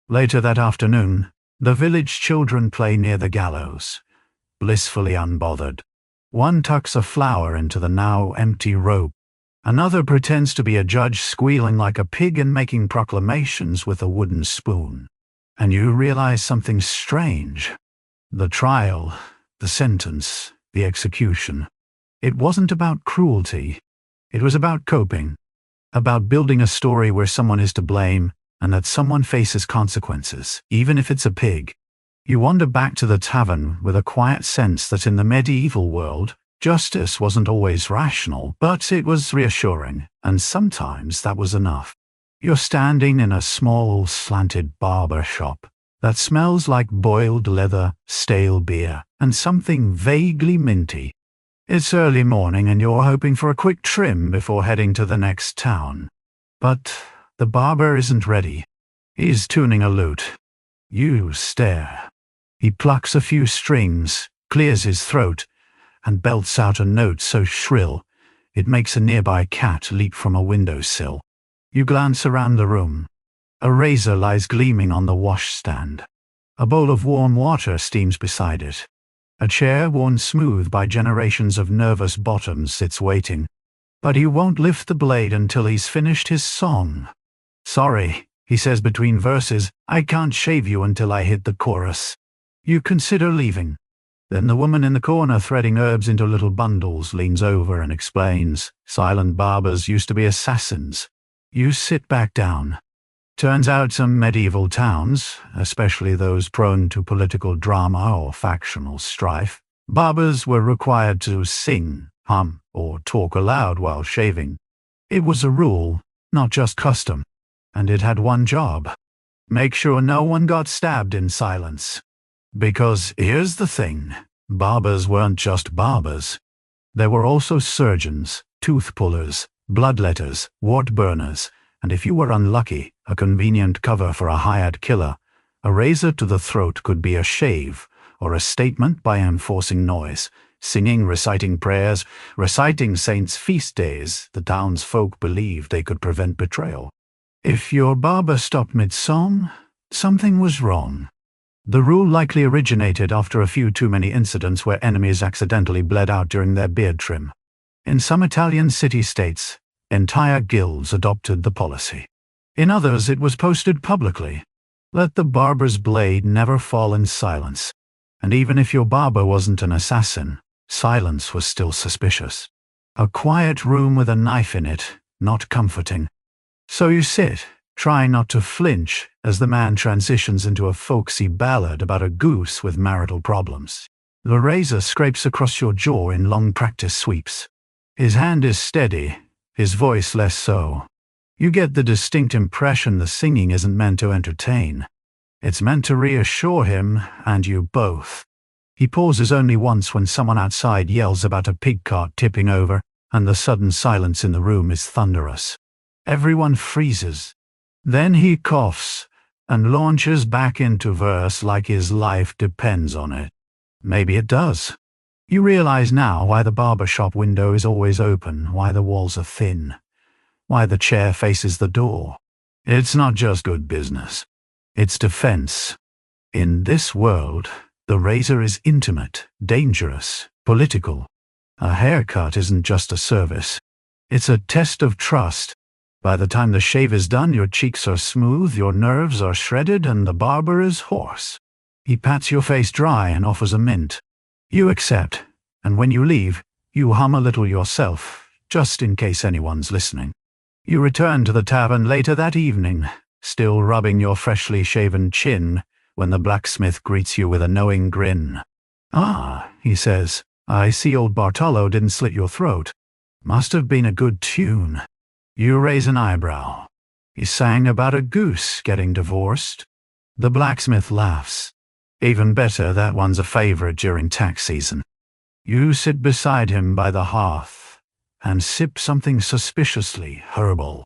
Later that afternoon, the village children play near the gallows, blissfully unbothered. One tucks a flower into the now empty rope. Another pretends to be a judge, squealing like a pig and making proclamations with a wooden spoon. And you realize something strange. The trial, the sentence, the execution. It wasn't about cruelty. It was about coping. About building a story where someone is to blame and that someone faces consequences, even if it's a pig. You wander back to the tavern with a quiet sense that in the medieval world, justice wasn't always rational, but it was reassuring, and sometimes that was enough. You're standing in a small, slanted barber shop that smells like boiled leather, stale beer, and something vaguely minty. It's early morning and you're hoping for a quick trim before heading to the next town. But the barber isn't ready. He's tuning a lute. You stare. He plucks a few strings, clears his throat, and belts out a note so shrill it makes a nearby cat leap from a windowsill. You glance around the room. A razor lies gleaming on the washstand. A bowl of warm water steams beside it. A chair worn smooth by generations of nervous bottoms sits waiting. But he won't lift the blade until he's finished his song. "Sorry," he says between verses, "I can't shave you until I hit the chorus." You consider leaving. Then the woman in the corner threading herbs into little bundles leans over and explains, "Silent barbers used to be assassins." You sit back down. Turns out some medieval towns, especially those prone to political drama or factional strife, barbers were required to sing, hum, or talk aloud while shaving. It was a rule, not just custom, and it had one job: make sure no one got stabbed in silence. Because here's the thing, barbers weren't just barbers. There were also surgeons, tooth pullers, bloodletters, wart burners, and if you were unlucky, a convenient cover for a hired killer. A razor to the throat could be a shave, or a statement by enforcing noise. singing, reciting prayers, reciting saints' feast days. The townsfolk believed they could prevent betrayal. If your barber stopped mid-song, something was wrong. The rule likely originated after a few too many incidents where enemies accidentally bled out during their beard trim. In some Italian city-states, entire guilds adopted the policy. In others, it was posted publicly. Let the barber's blade never fall in silence. And even if your barber wasn't an assassin, silence was still suspicious. A quiet room with a knife in it, not comforting. So you sit, trying not to flinch as the man transitions into a folksy ballad about a goose with marital problems. The razor scrapes across your jaw in long practice sweeps. His hand is steady, his voice less so. You get the distinct impression the singing isn't meant to entertain. It's meant to reassure him and you both. He pauses only once when someone outside yells about a pig cart tipping over, and the sudden silence in the room is thunderous. Everyone freezes. Then he coughs and launches back into verse like his life depends on it. Maybe it does. You realize now why the barber shop window is always open, why the walls are thin, why the chair faces the door. It's not just good business. It's defense. In this world, the razor is intimate, dangerous, political. A haircut isn't just a service. It's a test of trust. By the time the shave is done, your cheeks are smooth, your nerves are shredded, and the barber is hoarse. He pats your face dry and offers a mint. You accept, and when you leave, you hum a little yourself, just in case anyone's listening. You return to the tavern later that evening, still rubbing your freshly shaven chin, when the blacksmith greets you with a knowing grin. "Ah," he says, "I see old Bartolo didn't slit your throat. Must have been a good tune." You raise an eyebrow. "He sang about a goose getting divorced." The blacksmith laughs. "Even better, that one's a favorite during tax season." You sit beside him by the hearth and sip something suspiciously herbal.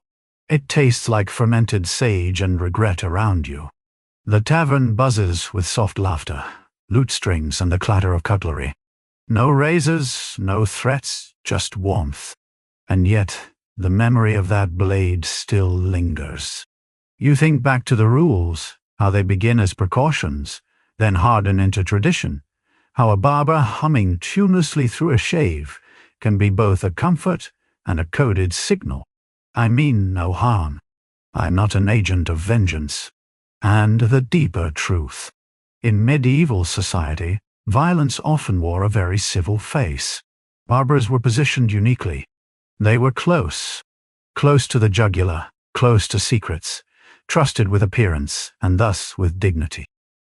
It tastes like fermented sage and regret around you. The tavern buzzes with soft laughter, lute strings, and the clatter of cutlery. No razors, no threats, just warmth. And yet, the memory of that blade still lingers. You think back to the rules, how they begin as precautions, then harden into tradition, how a barber humming tunelessly through a shave can be both a comfort and a coded signal. I mean no harm. I'm not an agent of vengeance. And the deeper truth. In medieval society, violence often wore a very civil face. Barbers were positioned uniquely. They were close to the jugular, close to secrets, trusted with appearance, and thus with dignity.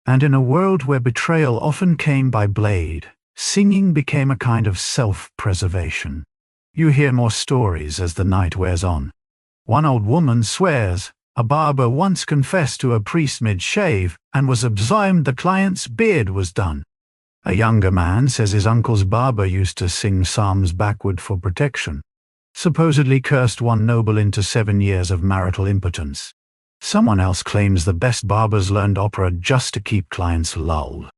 And in a world where betrayal often came by blade, singing became a kind of self-preservation. You hear more stories as the night wears on. One old woman swears a barber once confessed to a priest mid-shave and was absolved the client's beard was done. A younger man says his uncle's barber used to sing psalms backward for protection, supposedly cursed one noble into 7 years of marital impotence. Someone else claims the best barbers learned opera just to keep clients lulled.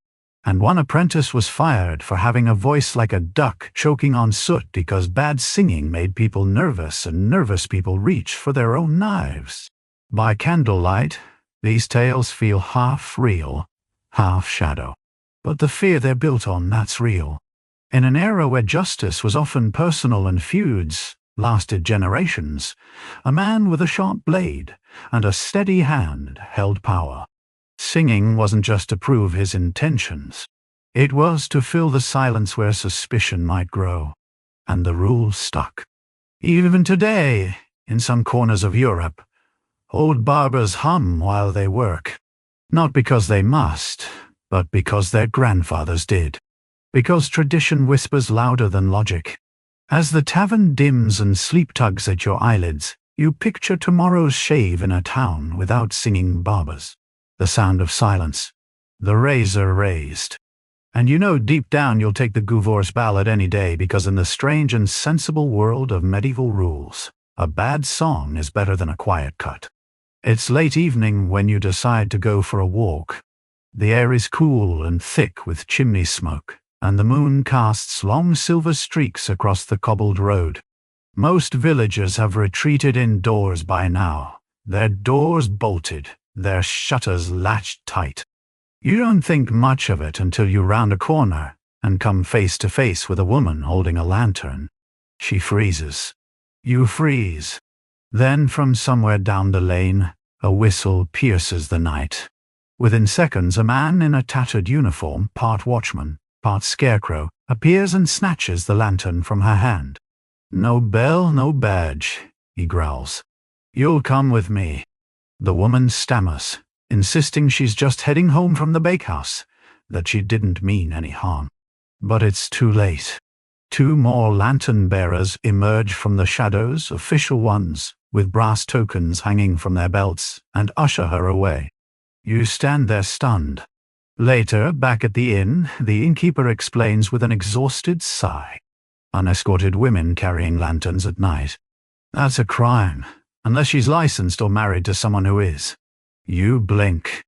And one apprentice was fired for having a voice like a duck choking on soot because bad singing made people nervous and nervous people reach for their own knives. By candlelight, these tales feel half real, half shadow. But the fear they're built on, that's real. In an era where justice was often personal and feuds lasted generations, a man with a sharp blade and a steady hand held power. Singing wasn't just to prove his intentions. It was to fill the silence where suspicion might grow. And the rule stuck. Even today, in some corners of Europe, old barbers hum while they work. Not because they must, but because their grandfathers did. Because tradition whispers louder than logic. As the tavern dims and sleep tugs at your eyelids, you picture tomorrow's shave in a town without singing barbers. The sound of silence. The razor raised. And you know deep down you'll take the Gouvor's ballad any day because in the strange and sensible world of medieval rules, a bad song is better than a quiet cut. It's late evening when you decide to go for a walk. The air is cool and thick with chimney smoke, and the moon casts long silver streaks across the cobbled road. Most villagers have retreated indoors by now, their doors bolted, their shutters latched tight. You don't think much of it until you round a corner and come face to face with a woman holding a lantern. She freezes. You freeze. Then from somewhere down the lane, a whistle pierces the night. Within seconds, a man in a tattered uniform, part watchman, part scarecrow, appears and snatches the lantern from her hand. "No bell, no badge," he growls. "You'll come with me." The woman stammers, insisting she's just heading home from the bakehouse, that she didn't mean any harm. But it's too late. Two more lantern bearers emerge from the shadows, official ones, with brass tokens hanging from their belts, and usher her away. You stand there stunned. Later, back at the inn, the innkeeper explains with an exhausted sigh. Unescorted women carrying lanterns at night. That's a crime, unless she's licensed or married to someone who is. You blink.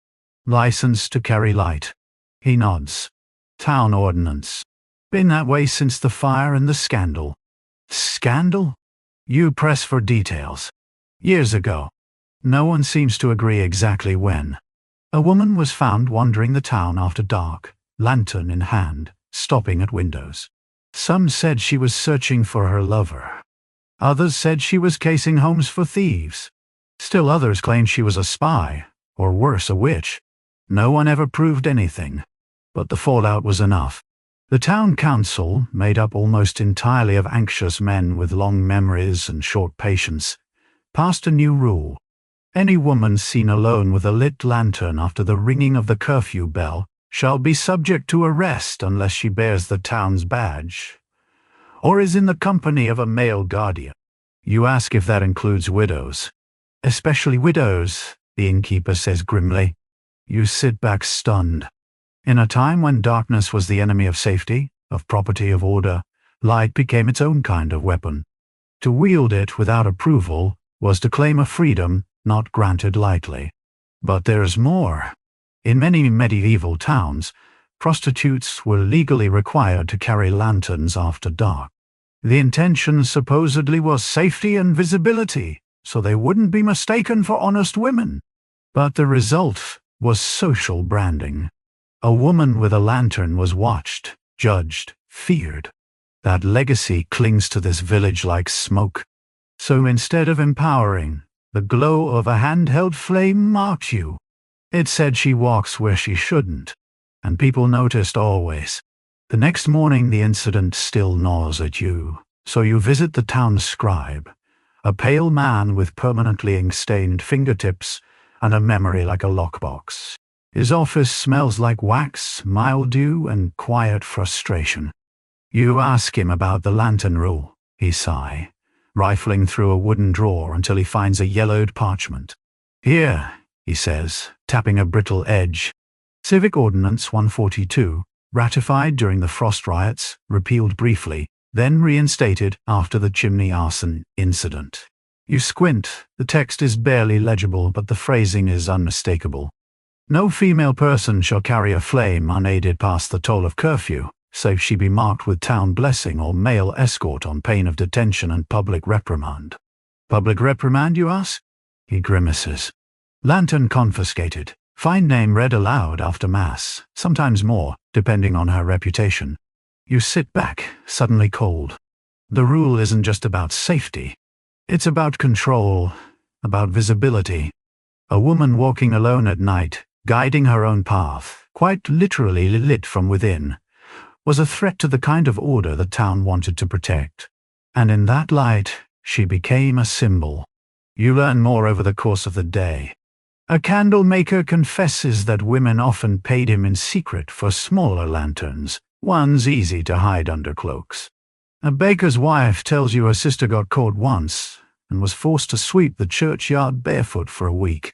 Licensed to carry light. He nods. Town ordinance. Been that way since the fire and the scandal. Scandal? You press for details. Years ago. No one seems to agree exactly when. A woman was found wandering the town after dark, lantern in hand, stopping at windows. Some said she was searching for her lover. Others said she was casing homes for thieves. Still others claimed she was a spy, or worse, a witch. No one ever proved anything. But the fallout was enough. The town council, made up almost entirely of anxious men with long memories and short patience, passed a new rule. Any woman seen alone with a lit lantern after the ringing of the curfew bell shall be subject to arrest unless she bears the town's badge, or is in the company of a male guardian. You ask if that includes widows. Especially widows, the innkeeper says grimly. You sit back stunned. In a time when darkness was the enemy of safety, of property, of order, light became its own kind of weapon. To wield it without approval was to claim a freedom not granted lightly. But there's more. In many medieval towns, prostitutes were legally required to carry lanterns after dark. The intention supposedly was safety and visibility, so they wouldn't be mistaken for honest women. But the result was social branding. A woman with a lantern was watched, judged, feared. That legacy clings to this village like smoke. So instead of empowering, the glow of a handheld flame marked you. It said she walks where she shouldn't, and people noticed always. The next morning the incident still gnaws at you, so you visit the town scribe, a pale man with permanently ink-stained fingertips and a memory like a lockbox. His office smells like wax, mildew, and quiet frustration. You ask him about the lantern rule, he sighs, rifling through a wooden drawer until he finds a yellowed parchment. Here, he says, tapping a brittle edge. Civic Ordinance 142, ratified during the Frost riots, repealed briefly, then reinstated after the chimney arson incident. You squint, the text is barely legible, but the phrasing is unmistakable. No female person shall carry a flame unaided past the toll of curfew, save she be marked with town blessing or male escort on pain of detention and public reprimand. Public reprimand, you ask? He grimaces. Lantern confiscated. Fine name read aloud after Mass, sometimes more, depending on her reputation. You sit back, suddenly cold. The rule isn't just about safety. It's about control, about visibility. A woman walking alone at night, guiding her own path, quite literally lit from within, was a threat to the kind of order the town wanted to protect. And in that light, she became a symbol. You learn more over the course of the day. A candle maker confesses that women often paid him in secret for smaller lanterns, ones easy to hide under cloaks. A baker's wife tells you her sister got caught once and was forced to sweep the churchyard barefoot for a week.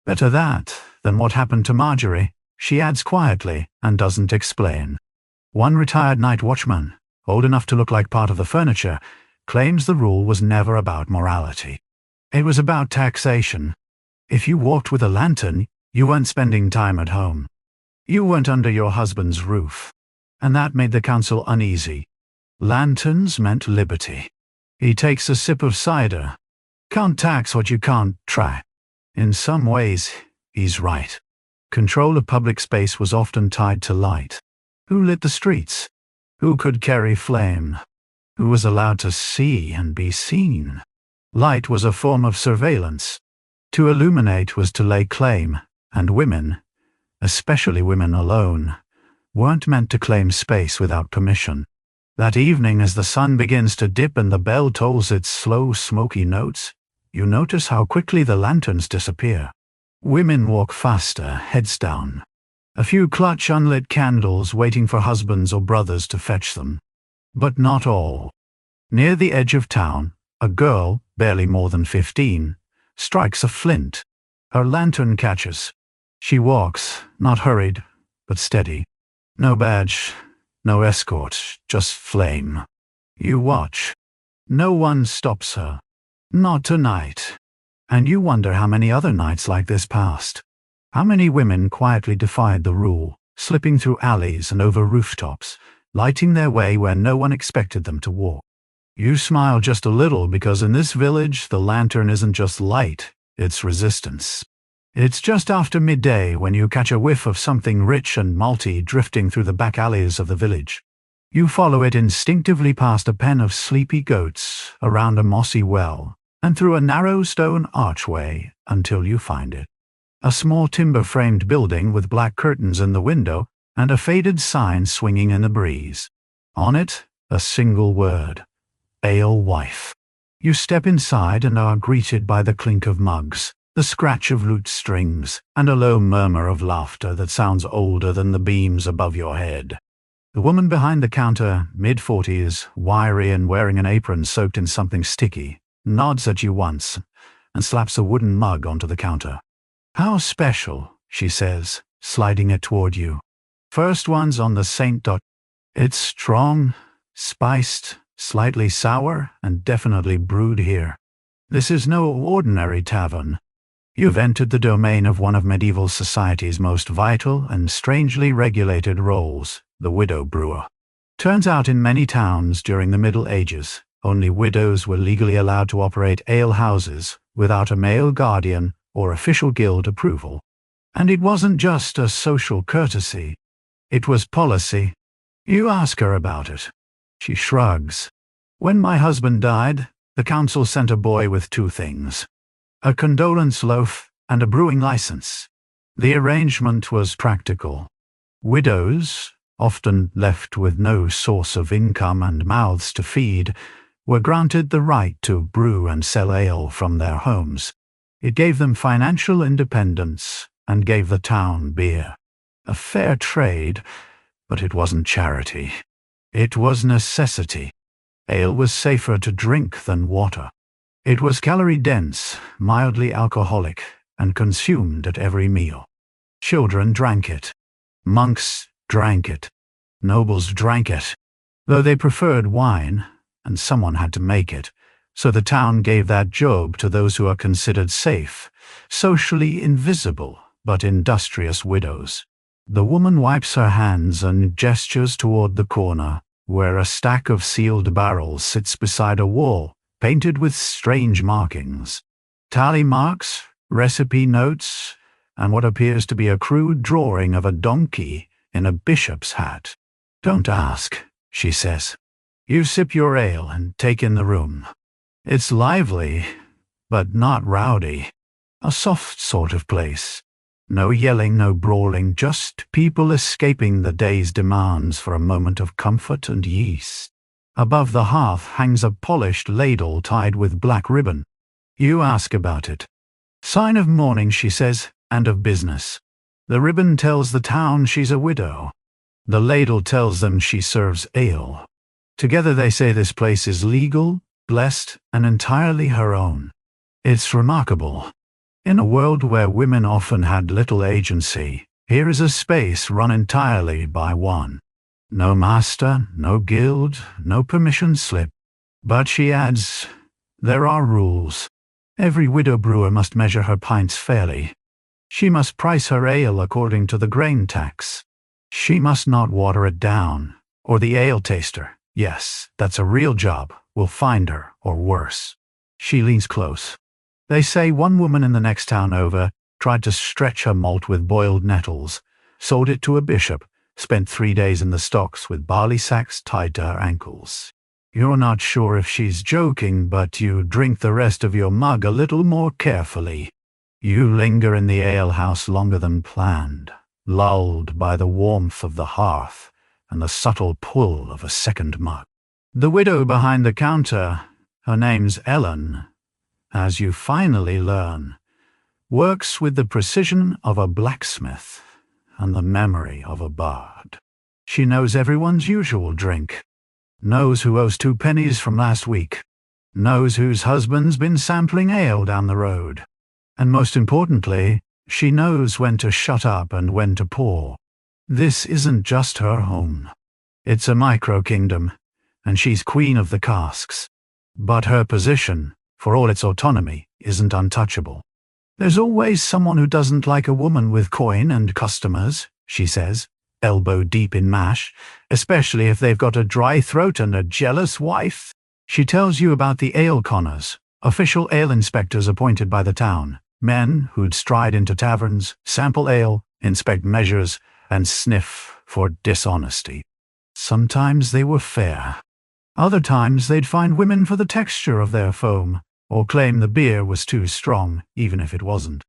Better that than what happened to Marjorie, she adds quietly and doesn't explain. One retired night watchman, old enough to look like part of the furniture, claims the rule was never about morality. It was about taxation. If you walked with a lantern, you weren't spending time at home. You weren't under your husband's roof. and that made the council uneasy. Lanterns meant liberty. He takes a sip of cider. Can't tax what you can't track. In some ways, he's right. Control of public space was often tied to light. Who lit the streets? Who could carry flame? Who was allowed to see and be seen? Light was a form of surveillance. To illuminate was to lay claim, and women, especially women alone, weren't meant to claim space without permission. That evening, as the sun begins to dip and the bell tolls its slow, smoky notes, you notice how quickly the lanterns disappear. Women walk faster, heads down. A few clutch unlit candles, waiting for husbands or brothers to fetch them. But not all. Near the edge of town, a girl, barely more than 15, strikes a flint. Her lantern catches. She walks, not hurried, but steady. No badge, no escort, just flame. You watch. No one stops her. Not tonight. And you wonder how many other nights like this passed. How many women quietly defied the rule, slipping through alleys and over rooftops, lighting their way where no one expected them to walk. You smile just a little because in this village the lantern isn't just light, it's resistance. It's just after midday when you catch a whiff of something rich and malty drifting through the back alleys of the village. You follow it instinctively past a pen of sleepy goats, around a mossy well, and through a narrow stone archway until you find it. A small timber-framed building with black curtains in the window and a faded sign swinging in the breeze. On it, a single word: alewife. You step inside and are greeted by the clink of mugs, the scratch of lute strings, and a low murmur of laughter that sounds older than the beams above your head. The woman behind the counter, mid-40s, wiry and wearing an apron soaked in something sticky, nods at you once and slaps a wooden mug onto the counter. "How special," she says, sliding it toward you. "First one's on the Saint. It's strong, spiced, slightly sour, and definitely brewed here. This is no ordinary tavern. You've entered the domain of one of medieval society's most vital and strangely regulated roles, the widow brewer. Turns out in many towns during the Middle Ages, only widows were legally allowed to operate ale houses without a male guardian or official guild approval. And it wasn't just a social courtesy. It was policy. You ask her about it. She shrugs. "When my husband died, the council sent a boy with two things: a condolence loaf and a brewing license. The arrangement was practical. Widows, often left with no source of income and mouths to feed, were granted the right to brew and sell ale from their homes. It gave them financial independence and gave the town beer. A fair trade, but it wasn't charity. It was necessity. Ale was safer to drink than water. It was calorie-dense, mildly alcoholic, and consumed at every meal. Children drank it. Monks drank it. Nobles drank it, though they preferred wine, and someone had to make it, so the town gave that job to those who are considered safe, socially invisible, but industrious widows. The woman wipes her hands and gestures toward the corner, where a stack of sealed barrels sits beside a wall, painted with strange markings. Tally marks, recipe notes, and what appears to be a crude drawing of a donkey in a bishop's hat. "Don't ask," she says. "You sip your ale and take in the room. It's lively, but not rowdy. A soft sort of place. No yelling, no brawling, just people escaping the day's demands for a moment of comfort and yeast. Above the hearth hangs a polished ladle tied with black ribbon. You ask about it. Sign of mourning, she says, and of business. The ribbon tells the town she's a widow. The ladle tells them she serves ale. Together they say this place is legal, blessed, and entirely her own. It's remarkable. In a world where women often had little agency, here is a space run entirely by one. No master, no guild, no permission slip. But she adds, there are rules. Every widow brewer must measure her pints fairly. She must price her ale according to the grain tax. She must not water it down, or the ale taster, yes, that's a real job, will find her, or worse. She leans close. They say one woman in the next town over tried to stretch her malt with boiled nettles, sold it to a bishop, spent 3 days in the stocks with barley sacks tied to her ankles. You're not sure if she's joking, but you drink the rest of your mug a little more carefully. You linger in the alehouse longer than planned, lulled by the warmth of the hearth and the subtle pull of a second mug. The widow behind the counter, her name's Ellen, as you finally learn, works with the precision of a blacksmith and the memory of a bard. She knows everyone's usual drink, knows who owes 2 pennies from last week, knows whose husband's been sampling ale down the road, and most importantly, she knows when to shut up and when to pour. This isn't just her home. It's a micro-kingdom, and she's queen of the casks. But her position, for all its autonomy, isn't untouchable. There's always someone who doesn't like a woman with coin and customers, she says, elbow deep in mash, especially if they've got a dry throat and a jealous wife. She tells you about the ale conners, official ale inspectors appointed by the town, men who'd stride into taverns, sample ale, inspect measures, and sniff for dishonesty. Sometimes they were fair. Other times they'd find women for the texture of their foam, or claim the beer was too strong, even if it wasn't.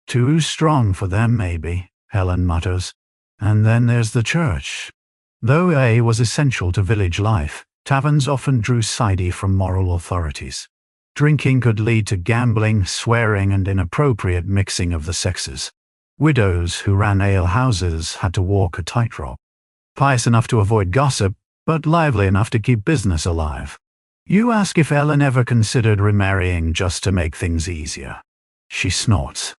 Too strong for them, maybe, Helen mutters. And then there's the church. Though ale was essential to village life, taverns often drew sidey from moral authorities. Drinking could lead to gambling, swearing, and inappropriate mixing of the sexes. Widows who ran ale houses had to walk a tightrope. Pious enough to avoid gossip, but lively enough to keep business alive. You ask if Ellen ever considered remarrying just to make things easier. She snorts.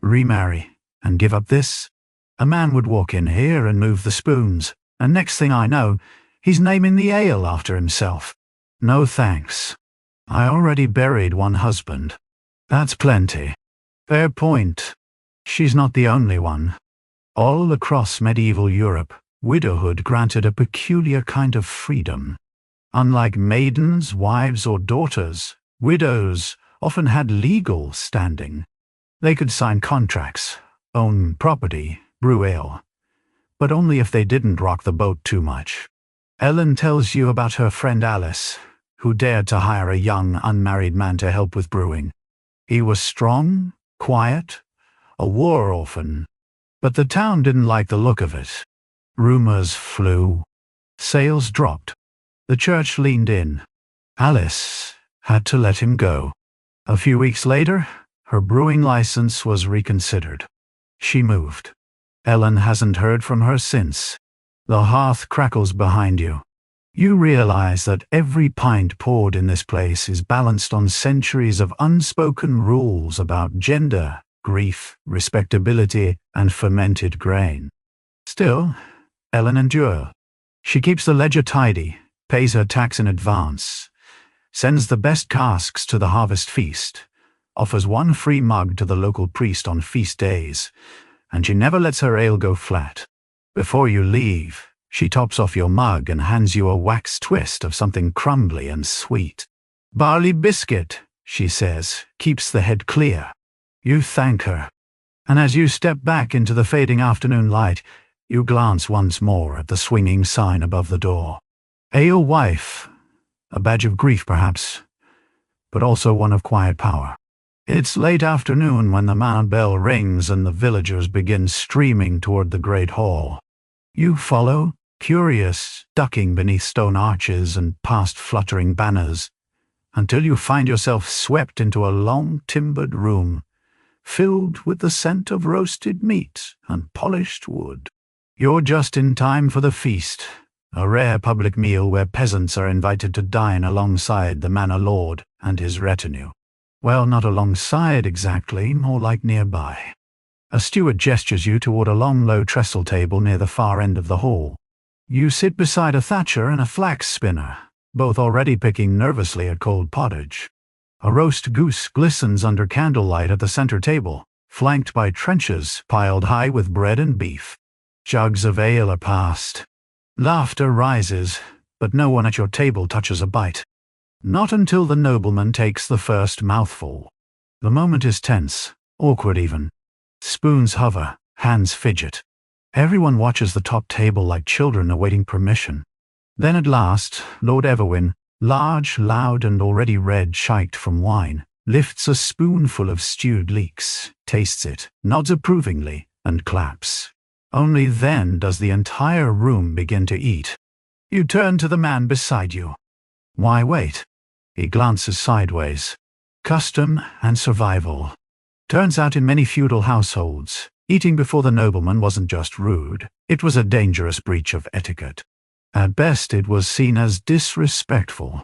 Remarry, and give up this? A man would walk in here and move the spoons, and next thing I know, he's naming the ale after himself. No thanks. I already buried one husband. That's plenty. Fair point. She's not the only one. All across medieval Europe, widowhood granted a peculiar kind of freedom. Unlike maidens, wives, or daughters, widows often had legal standing. They could sign contracts, own property, brew ale, but only if they didn't rock the boat too much. Ellen tells you about her friend Alice, who dared to hire a young, unmarried man to help with brewing. He was strong, quiet, a war orphan, but the town didn't like the look of it. Rumors flew. Sales dropped. The church leaned in. Alice had to let him go. A few weeks later, her brewing license was reconsidered. She moved. Ellen hasn't heard from her since. The hearth crackles behind you. You realize that every pint poured in this place is balanced on centuries of unspoken rules about gender, grief, respectability, and fermented grain. Still, Ellen endures. She keeps the ledger tidy, pays her tax in advance, sends the best casks to the harvest feast, offers 1 free mug to the local priest on feast days, and she never lets her ale go flat. Before you leave, she tops off your mug and hands you a wax twist of something crumbly and sweet. Barley biscuit, she says, keeps the head clear. You thank her, and as you step back into the fading afternoon light, you glance once more at the swinging sign above the door. Ale wife, a badge of grief perhaps, but also one of quiet power. It's late afternoon when the manor bell rings and the villagers begin streaming toward the great hall. You follow, curious, ducking beneath stone arches and past fluttering banners, until you find yourself swept into a long timbered room, filled with the scent of roasted meat and polished wood. You're just in time for the feast, a rare public meal where peasants are invited to dine alongside the manor lord and his retinue. Well, not alongside exactly, more like nearby. A steward gestures you toward a long, low trestle table near the far end of the hall. You sit beside a thatcher and a flax spinner, both already picking nervously at cold pottage. A roast goose glistens under candlelight at the center table, flanked by trenchers piled high with bread and beef. Jugs of ale are passed. Laughter rises, but no one at your table touches a bite. Not until the nobleman takes the first mouthful. The moment is tense, awkward even. Spoons hover, hands fidget. Everyone watches the top table like children awaiting permission. Then at last, Lord Everwin, large, loud, and already red-cheeked from wine, lifts a spoonful of stewed leeks, tastes it, nods approvingly, and claps. Only then does the entire room begin to eat. You turn to the man beside you. Why wait? He glances sideways. Custom and survival. Turns out in many feudal households, eating before the nobleman wasn't just rude, it was a dangerous breach of etiquette. At best it was seen as disrespectful.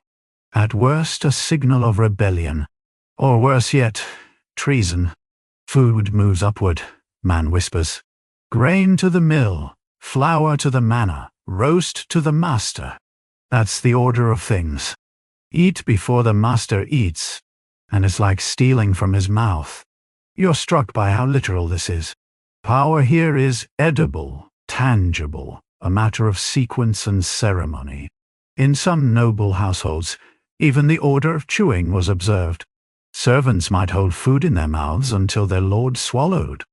At worst a signal of rebellion. Or worse yet, treason. Food moves upward, man whispers. Grain to the mill, flour to the manor, roast to the master. That's the order of things. Eat before the master eats, and it's like stealing from his mouth. You're struck by how literal this is. Power here is edible, tangible, a matter of sequence and ceremony. In some noble households, even the order of chewing was observed. Servants might hold food in their mouths until their lord swallowed.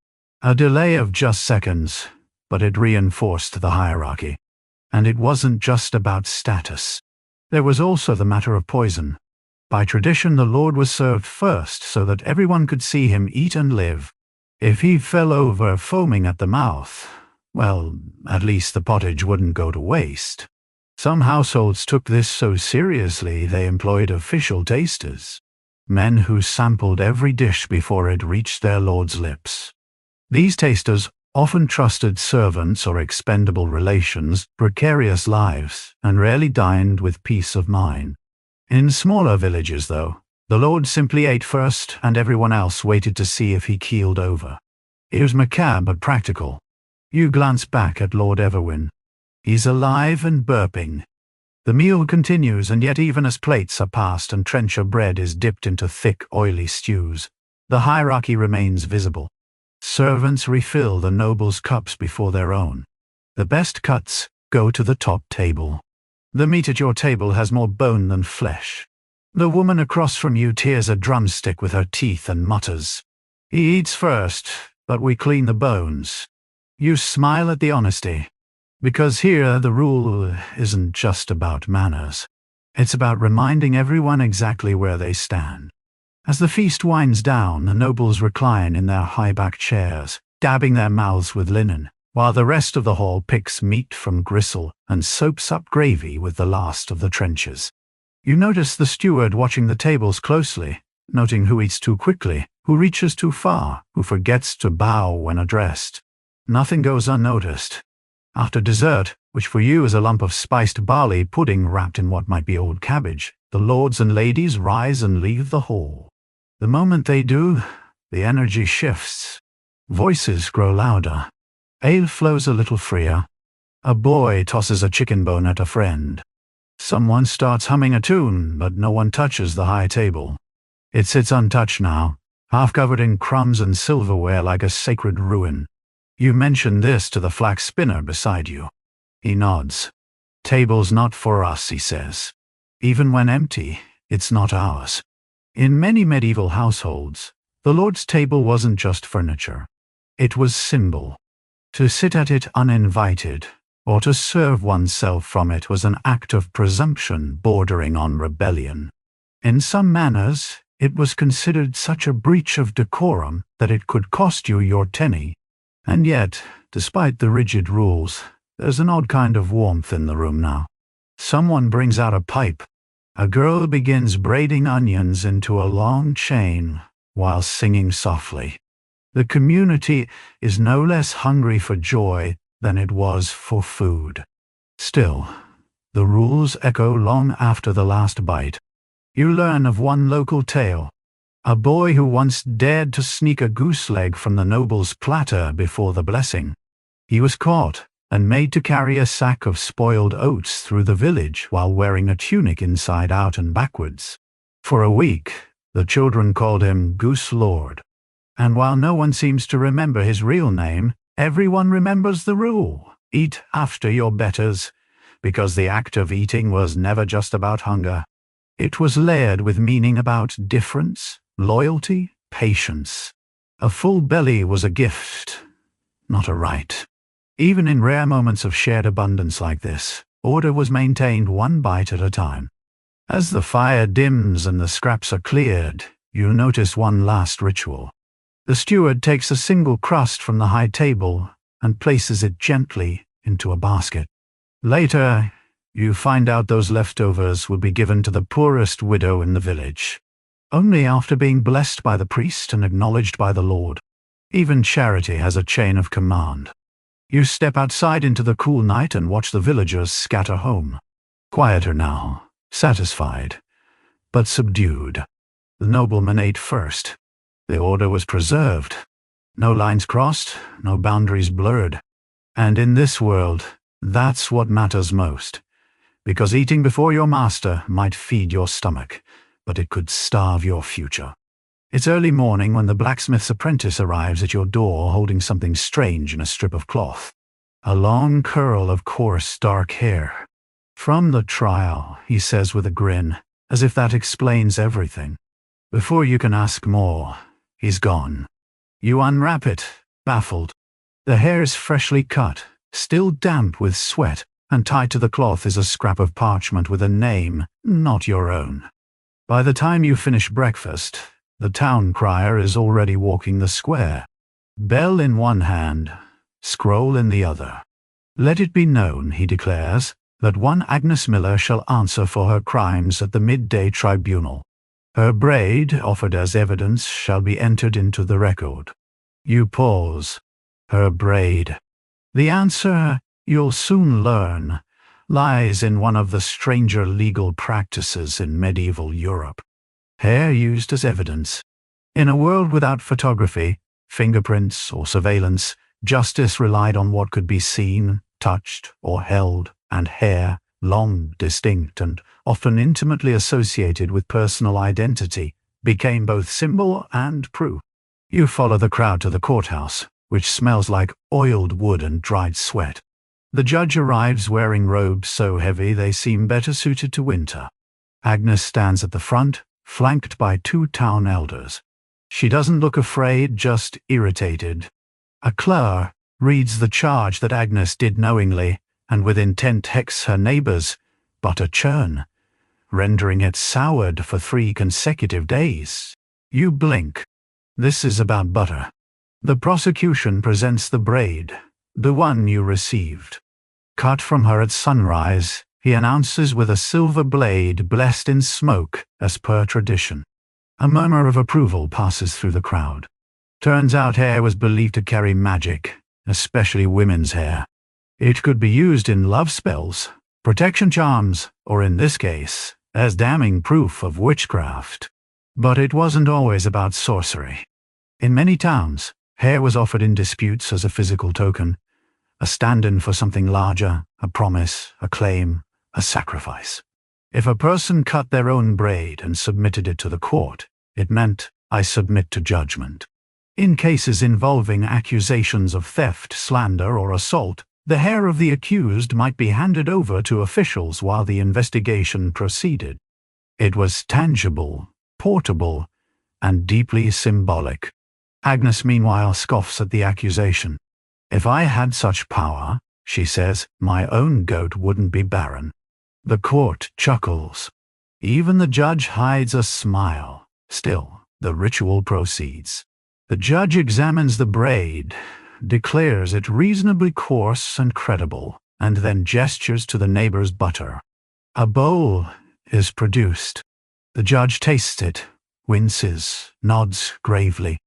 A delay of just seconds, but it reinforced the hierarchy. And it wasn't just about status. There was also the matter of poison. By tradition, the lord was served first so that everyone could see him eat and live. If he fell over foaming at the mouth, well, at least the pottage wouldn't go to waste. Some households took this so seriously they employed official tasters, men who sampled every dish before it reached their lord's lips. These tasters often trusted servants or expendable relations, precarious lives, and rarely dined with peace of mind. In smaller villages, though, the lord simply ate first and everyone else waited to see if he keeled over. It was macabre but practical. You glance back at Lord Everwin. He's alive and burping. The meal continues, and yet even as plates are passed and trencher bread is dipped into thick, oily stews, the hierarchy remains visible. Servants refill the nobles' cups before their own. The best cuts go to the top table. The meat at your table has more bone than flesh. The woman across from you tears a drumstick with her teeth and mutters, "He eats first, but we clean the bones." You smile at the honesty, because here the rule isn't just about manners. It's about reminding everyone exactly where they stand. As the feast winds down, the nobles recline in their high-backed chairs, dabbing their mouths with linen, while the rest of the hall picks meat from gristle and soaps up gravy with the last of the trenchers. You notice the steward watching the tables closely, noting who eats too quickly, who reaches too far, who forgets to bow when addressed. Nothing goes unnoticed. After dessert, which for you is a lump of spiced barley pudding wrapped in what might be old cabbage, the lords and ladies rise and leave the hall. The moment they do, the energy shifts. Voices grow louder. Ale flows a little freer. A boy tosses a chicken bone at a friend. Someone starts humming a tune, but no one touches the high table. It sits untouched now, half covered in crumbs and silverware like a sacred ruin. You mention this to the flax spinner beside you. He nods. "Table's not for us," he says. "Even when empty, it's not ours." In many medieval households, the lord's table wasn't just furniture. It was symbol. To sit at it uninvited, or to serve oneself from it, was an act of presumption bordering on rebellion. In some manners, it was considered such a breach of decorum that it could cost you your tenny. And yet, despite the rigid rules, there's an odd kind of warmth in the room now. Someone brings out a pipe. A girl begins braiding onions into a long chain while singing softly. The community is no less hungry for joy than it was for food. Still, the rules echo long after the last bite. You learn of one local tale. A boy who once dared to sneak a goose leg from the noble's platter before the blessing. He was caught and made to carry a sack of spoiled oats through the village while wearing a tunic inside out and backwards. For a week, the children called him Goose Lord. And while no one seems to remember his real name, Everyone remembers the rule: eat after your betters, because the act of eating was never just about hunger. It was layered with meaning about difference, loyalty, patience. A full belly was a gift, not a right. Even in rare moments of shared abundance like this, order was maintained one bite at a time. As the fire dims and the scraps are cleared, you notice one last ritual. The steward takes a single crust from the high table and places it gently into a basket. Later, you find out those leftovers will be given to the poorest widow in the village, only after being blessed by the priest and acknowledged by the Lord. Even charity has a chain of command. You step outside into the cool night and watch the villagers scatter home. Quieter now, satisfied, but subdued. The nobleman ate first. The order was preserved. No lines crossed, no boundaries blurred. And in this world, that's what matters most. Because eating before your master might feed your stomach, but it could starve your future. It's early morning when the blacksmith's apprentice arrives at your door holding something strange in a strip of cloth. A long curl of coarse, dark hair. From the trial, he says with a grin, as if that explains everything. Before you can ask more, he's gone. You unwrap it, baffled. The hair is freshly cut, still damp with sweat, and tied to the cloth is a scrap of parchment with a name, not your own. By the time you finish breakfast, the town crier is already walking the square. Bell in one hand, scroll in the other. Let it be known, he declares, that one Agnes Miller shall answer for her crimes at the midday tribunal. Her braid, offered as evidence, shall be entered into the record. You pause. Her braid. The answer, you'll soon learn, lies in one of the stranger legal practices in medieval Europe. Hair used as evidence. In a world without photography, fingerprints, or surveillance, justice relied on what could be seen, touched, or held, and hair, long, distinct, and often intimately associated with personal identity, became both symbol and proof. You follow the crowd to the courthouse, which smells like oiled wood and dried sweat. The judge arrives wearing robes so heavy they seem better suited to winter. Agnes stands at the front, flanked by 2 town elders. She doesn't look afraid, just irritated. A clerk reads the charge that Agnes did knowingly, and with intent hex her neighbors, but a churn, rendering it soured for 3 consecutive days. You blink. This is about butter. The prosecution presents the braid, the one you received. Cut from her at sunrise, he announces with a silver blade blessed in smoke as per tradition. A murmur of approval passes through the crowd. Turns out hair was believed to carry magic, especially women's hair. It could be used in love spells, protection charms, or in this case, as damning proof of witchcraft. But it wasn't always about sorcery. In many towns, hair was offered in disputes as a physical token, a stand-in for something larger, a promise, a claim, a sacrifice. If a person cut their own braid and submitted it to the court, it meant, I submit to judgment. In cases involving accusations of theft, slander, or assault, the hair of the accused might be handed over to officials while the investigation proceeded. It was tangible, portable, and deeply symbolic. Agnes, meanwhile, scoffs at the accusation. If I had such power, she says, my own goat wouldn't be barren. The court chuckles. Even the judge hides a smile. Still, the ritual proceeds. The judge examines the braid, declares it reasonably coarse and credible, and then gestures to the neighbor's butter. A bowl is produced. The judge tastes it, winces, nods gravely.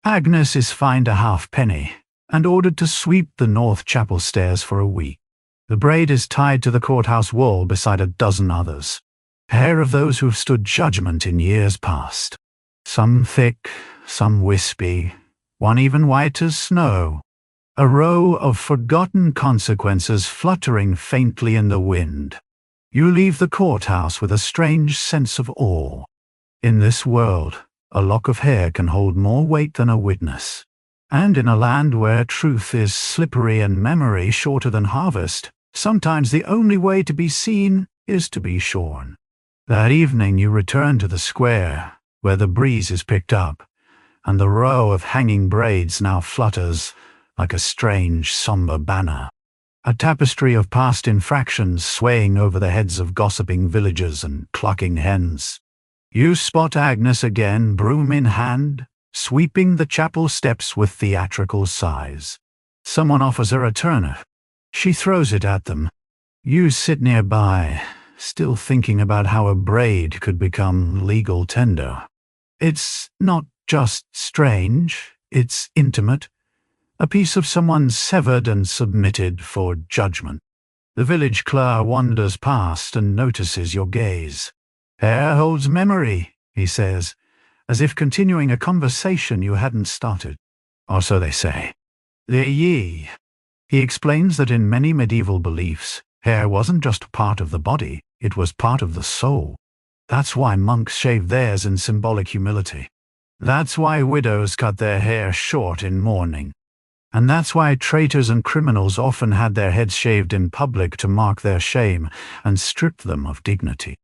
Agnes is fined a halfpenny and ordered to sweep the North Chapel stairs for a week. The braid is tied to the courthouse wall beside a dozen others, hair of those who've stood judgment in years past. Some thick, some wispy, one even white as snow. A row of forgotten consequences fluttering faintly in the wind. You leave the courthouse with a strange sense of awe. In this world, a lock of hair can hold more weight than a witness. And in a land where truth is slippery and memory shorter than harvest, sometimes the only way to be seen is to be shorn. That evening you return to the square, where the breeze is picked up, and the row of hanging braids now flutters like a strange, somber banner. A tapestry of past infractions swaying over the heads of gossiping villagers and clucking hens. You spot Agnes again, broom in hand, sweeping the chapel steps with theatrical sighs. Someone offers her a turnip. She throws it at them. You sit nearby, still thinking about how a braid could become legal tender. It's not just strange, it's intimate. A piece of someone severed and submitted for judgment. The village clerk wanders past and notices your gaze. Hair holds memory, he says, as if continuing a conversation you hadn't started. Or so they say. The eerie. He explains that in many medieval beliefs, hair wasn't just part of the body, it was part of the soul. That's why monks shave theirs in symbolic humility. That's why widows cut their hair short in mourning. And that's why traitors and criminals often had their heads shaved in public to mark their shame and strip them of dignity.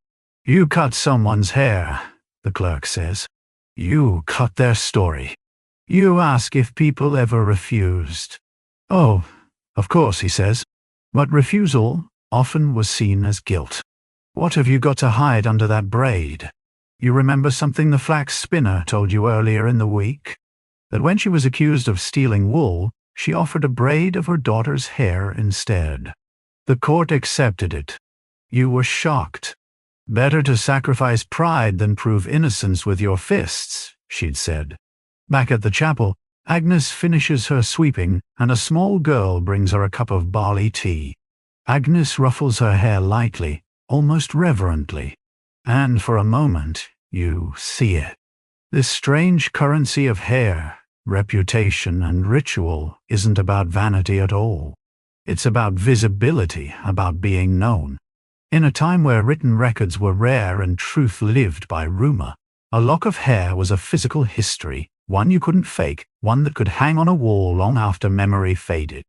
You cut someone's hair, the clerk says. You cut their story. You ask if people ever refused. Oh, of course, he says. But refusal often was seen as guilt. What have you got to hide under that braid? You remember something the flax spinner told you earlier in the week? That when she was accused of stealing wool, she offered a braid of her daughter's hair instead. The court accepted it. You were shocked. Better to sacrifice pride than prove innocence with your fists, she'd said. Back at the chapel, Agnes finishes her sweeping, and a small girl brings her a cup of barley tea. Agnes ruffles her hair lightly, almost reverently, and for a moment you see it. This strange currency of hair, reputation, and ritual isn't about vanity at all. It's about visibility, about being known. In a time where written records were rare and truth lived by rumor, a lock of hair was a physical history, one you couldn't fake, one that could hang on a wall long after memory faded.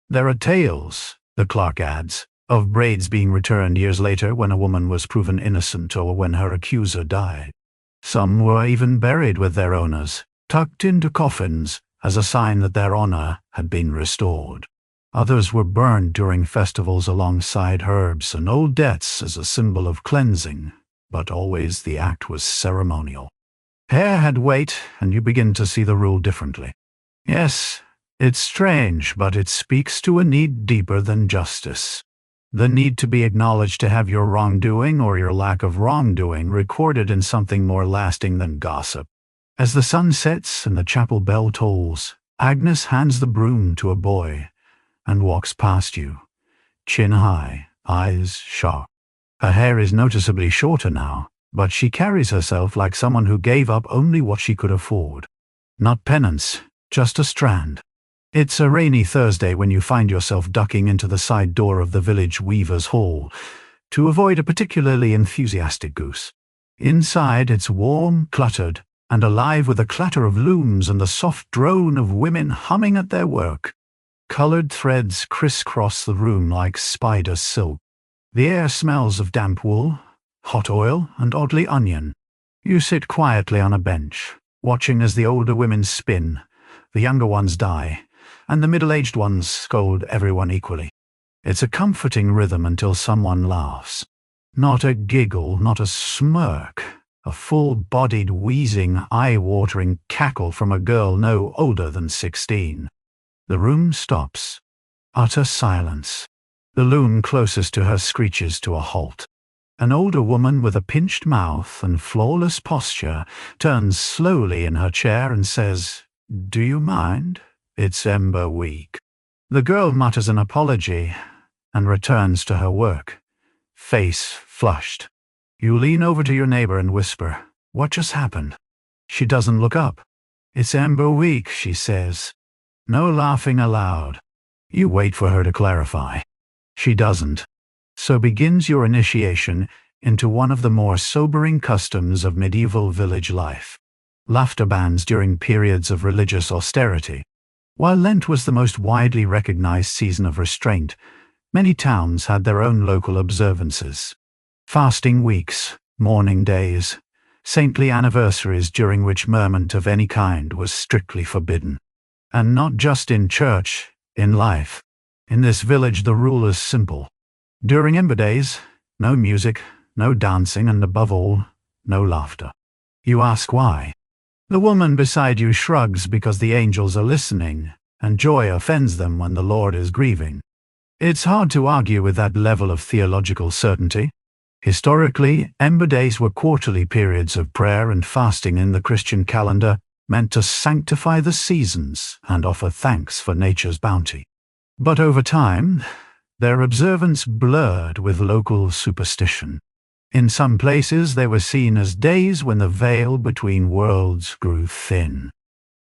There are tales, the clerk adds, of braids being returned years later when a woman was proven innocent or when her accuser died. Some were even buried with their owners, tucked into coffins as a sign that their honor had been restored. Others were burned during festivals alongside herbs and old debts as a symbol of cleansing, but always the act was ceremonial. Hair had weight, and you begin to see the rule differently. Yes, it's strange, but it speaks to a need deeper than justice. The need to be acknowledged, to have your wrongdoing or your lack of wrongdoing recorded in something more lasting than gossip. As the sun sets and the chapel bell tolls, Agnes hands the broom to a boy and walks past you, chin high, eyes sharp. Her hair is noticeably shorter now, but she carries herself like someone who gave up only what she could afford. Not penance, just a strand. It's a rainy Thursday when you find yourself ducking into the side door of the village weaver's hall to avoid a particularly enthusiastic goose. Inside it's warm, cluttered, and alive with a clatter of looms and the soft drone of women humming at their work. Colored threads crisscross the room like spider silk. The air smells of damp wool, hot oil, and oddly onion. You sit quietly on a bench, watching as the older women spin, the younger ones dye, and the middle-aged ones scold everyone equally. It's a comforting rhythm until someone laughs. Not a giggle, not a smirk, a full-bodied, wheezing, eye-watering cackle from a girl no older than 16. The room stops. Utter silence. The loom closest to her screeches to a halt. An older woman with a pinched mouth and flawless posture turns slowly in her chair and says, "Do you mind? It's Ember Week." The girl mutters an apology and returns to her work, face flushed. You lean over to your neighbor and whisper, "What just happened?" She doesn't look up. "It's Ember Week," she says. No laughing aloud. You wait for her to clarify. She doesn't. So begins your initiation into one of the more sobering customs of medieval village life. Laughter bans during periods of religious austerity. While Lent was the most widely recognized season of restraint, many towns had their own local observances. Fasting weeks, mourning days, saintly anniversaries during which merriment of any kind was strictly forbidden. And not just in church, in life. In this village the rule is simple. During Ember Days, no music, no dancing, and above all, no laughter. You ask why. The woman beside you shrugs because the angels are listening, and joy offends them when the Lord is grieving. It's hard to argue with that level of theological certainty. Historically, Ember Days were quarterly periods of prayer and fasting in the Christian calendar, meant to sanctify the seasons and offer thanks for nature's bounty. But over time, their observance blurred with local superstition. In some places they were seen as days when the veil between worlds grew thin.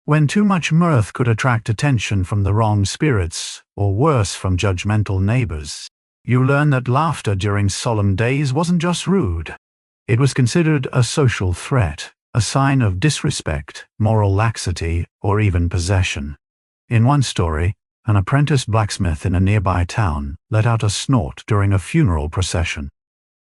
When too much mirth could attract attention from the wrong spirits, or worse, from judgmental neighbors. You learn that laughter during solemn days wasn't just rude. It was considered a social threat, a sign of disrespect, moral laxity, or even possession. In one story, an apprentice blacksmith in a nearby town let out a snort during a funeral procession.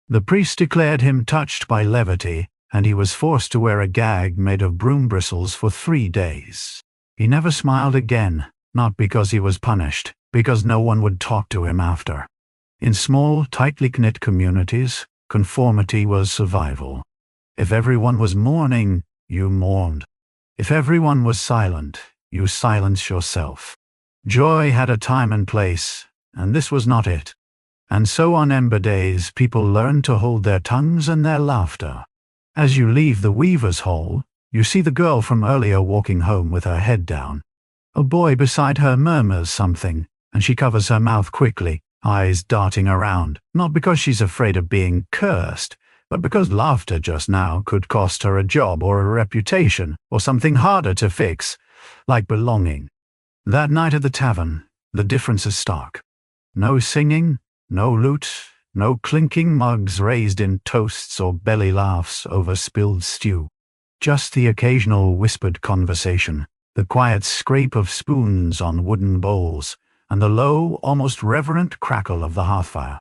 The priest declared him touched by levity, and he was forced to wear a gag made of broom bristles for 3 days. He never smiled again, not because he was punished, because no one would talk to him after. In small, tightly knit communities, conformity was survival. If everyone was mourning, you mourned. If everyone was silent, you silenced yourself. Joy had a time and place, and this was not it. And so on Ember Days, people learned to hold their tongues and their laughter. As you leave the weaver's hall, you see the girl from earlier walking home with her head down. A boy beside her murmurs something, and she covers her mouth quickly, eyes darting around, not because she's afraid of being cursed, but because laughter just now could cost her a job or a reputation, or something harder to fix, like belonging. That night at the tavern, the difference is stark. No singing, no lute, no clinking mugs raised in toasts or belly laughs over spilled stew. Just the occasional whispered conversation, the quiet scrape of spoons on wooden bowls, and the low, almost reverent crackle of the hearthfire.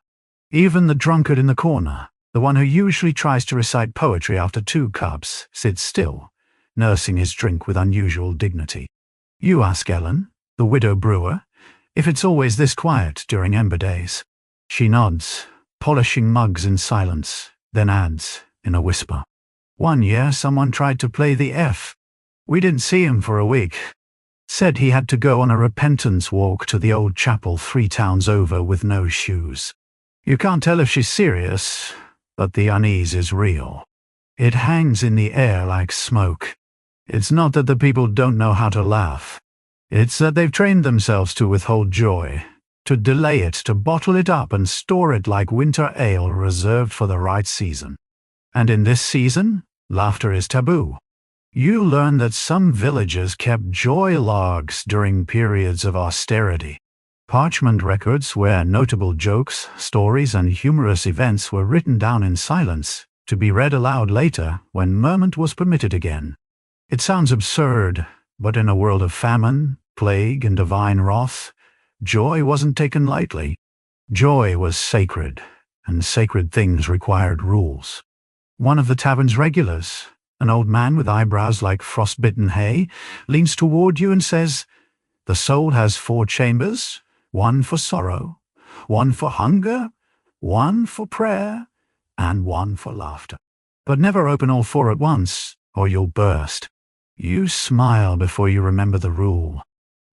Even the drunkard in the corner, the one who usually tries to recite poetry after 2 cups, sits still, nursing his drink with unusual dignity. You ask Ellen, the widow brewer, if it's always this quiet during Ember Days. She nods, polishing mugs in silence, then adds, in a whisper, "One year someone tried to play the F. We didn't see him for a week. Said he had to go on a repentance walk to the old chapel 3 towns over with no shoes. You can't tell if she's serious, but the unease is real. It hangs in the air like smoke. It's not that the people don't know how to laugh. It's that they've trained themselves to withhold joy, to delay it, to bottle it up and store it like winter ale reserved for the right season. And in this season, laughter is taboo. You learn that some villagers kept joy logs during periods of austerity. Parchment records where notable jokes, stories, and humorous events were written down in silence, to be read aloud later when merriment was permitted again. It sounds absurd, but in a world of famine, plague, and divine wrath, joy wasn't taken lightly. Joy was sacred, and sacred things required rules. One of the tavern's regulars, an old man with eyebrows like frostbitten hay, leans toward you and says, "The soul has 4 chambers, 1 for sorrow, 1 for hunger, 1 for prayer, and 1 for laughter. But never open all 4 at once, or you'll burst." You smile before you remember the rule.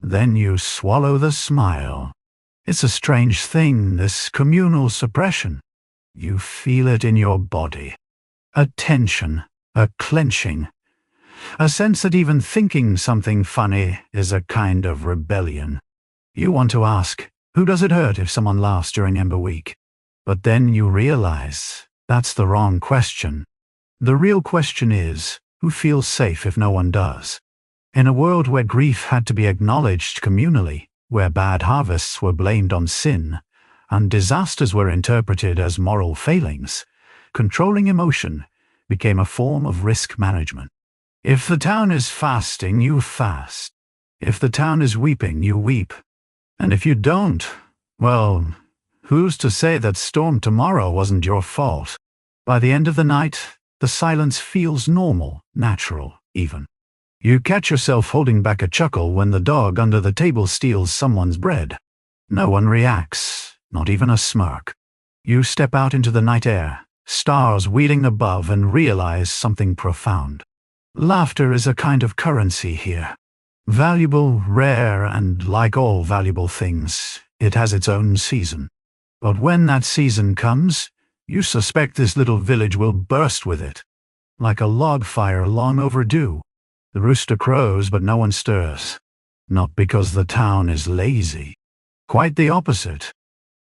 Then you swallow the smile. It's a strange thing, this communal suppression. You feel it in your body. A tension, a clenching, a sense that even thinking something funny is a kind of rebellion. You want to ask, who does it hurt if someone laughs during Ember Week? But then you realize that's the wrong question. The real question is, who feels safe if no one does? In a world where grief had to be acknowledged communally, where bad harvests were blamed on sin, and disasters were interpreted as moral failings, controlling emotion became a form of risk management. If the town is fasting, you fast. If the town is weeping, you weep. And if you don't, well, who's to say that storm tomorrow wasn't your fault? By the end of the night, the silence feels normal, natural, even. You catch yourself holding back a chuckle when the dog under the table steals someone's bread. No one reacts, not even a smirk. You step out into the night air, stars wheeling above, and realize something profound. Laughter is a kind of currency here. Valuable, rare, and like all valuable things, it has its own season. But when that season comes, you suspect this little village will burst with it. Like a log fire long overdue. The rooster crows, but no one stirs. Not because the town is lazy. Quite the opposite.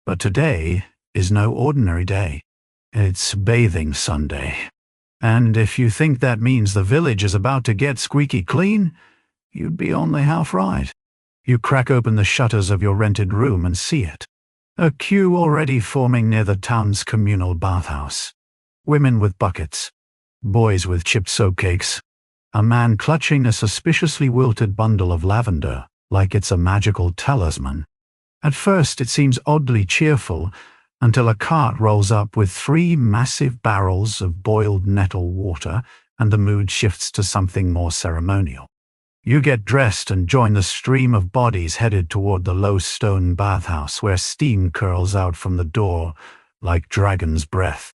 But today is no ordinary day. It's bathing Sunday. And if you think that means the village is about to get squeaky clean, you'd be only half right. You crack open the shutters of your rented room and see it. A queue already forming near the town's communal bathhouse. Women with buckets. Boys with chipped soap cakes. A man clutching a suspiciously wilted bundle of lavender, like it's a magical talisman. At first it seems oddly cheerful, until a cart rolls up with 3 massive barrels of boiled nettle water, and the mood shifts to something more ceremonial. You get dressed and join the stream of bodies headed toward the low stone bathhouse where steam curls out from the door like dragon's breath.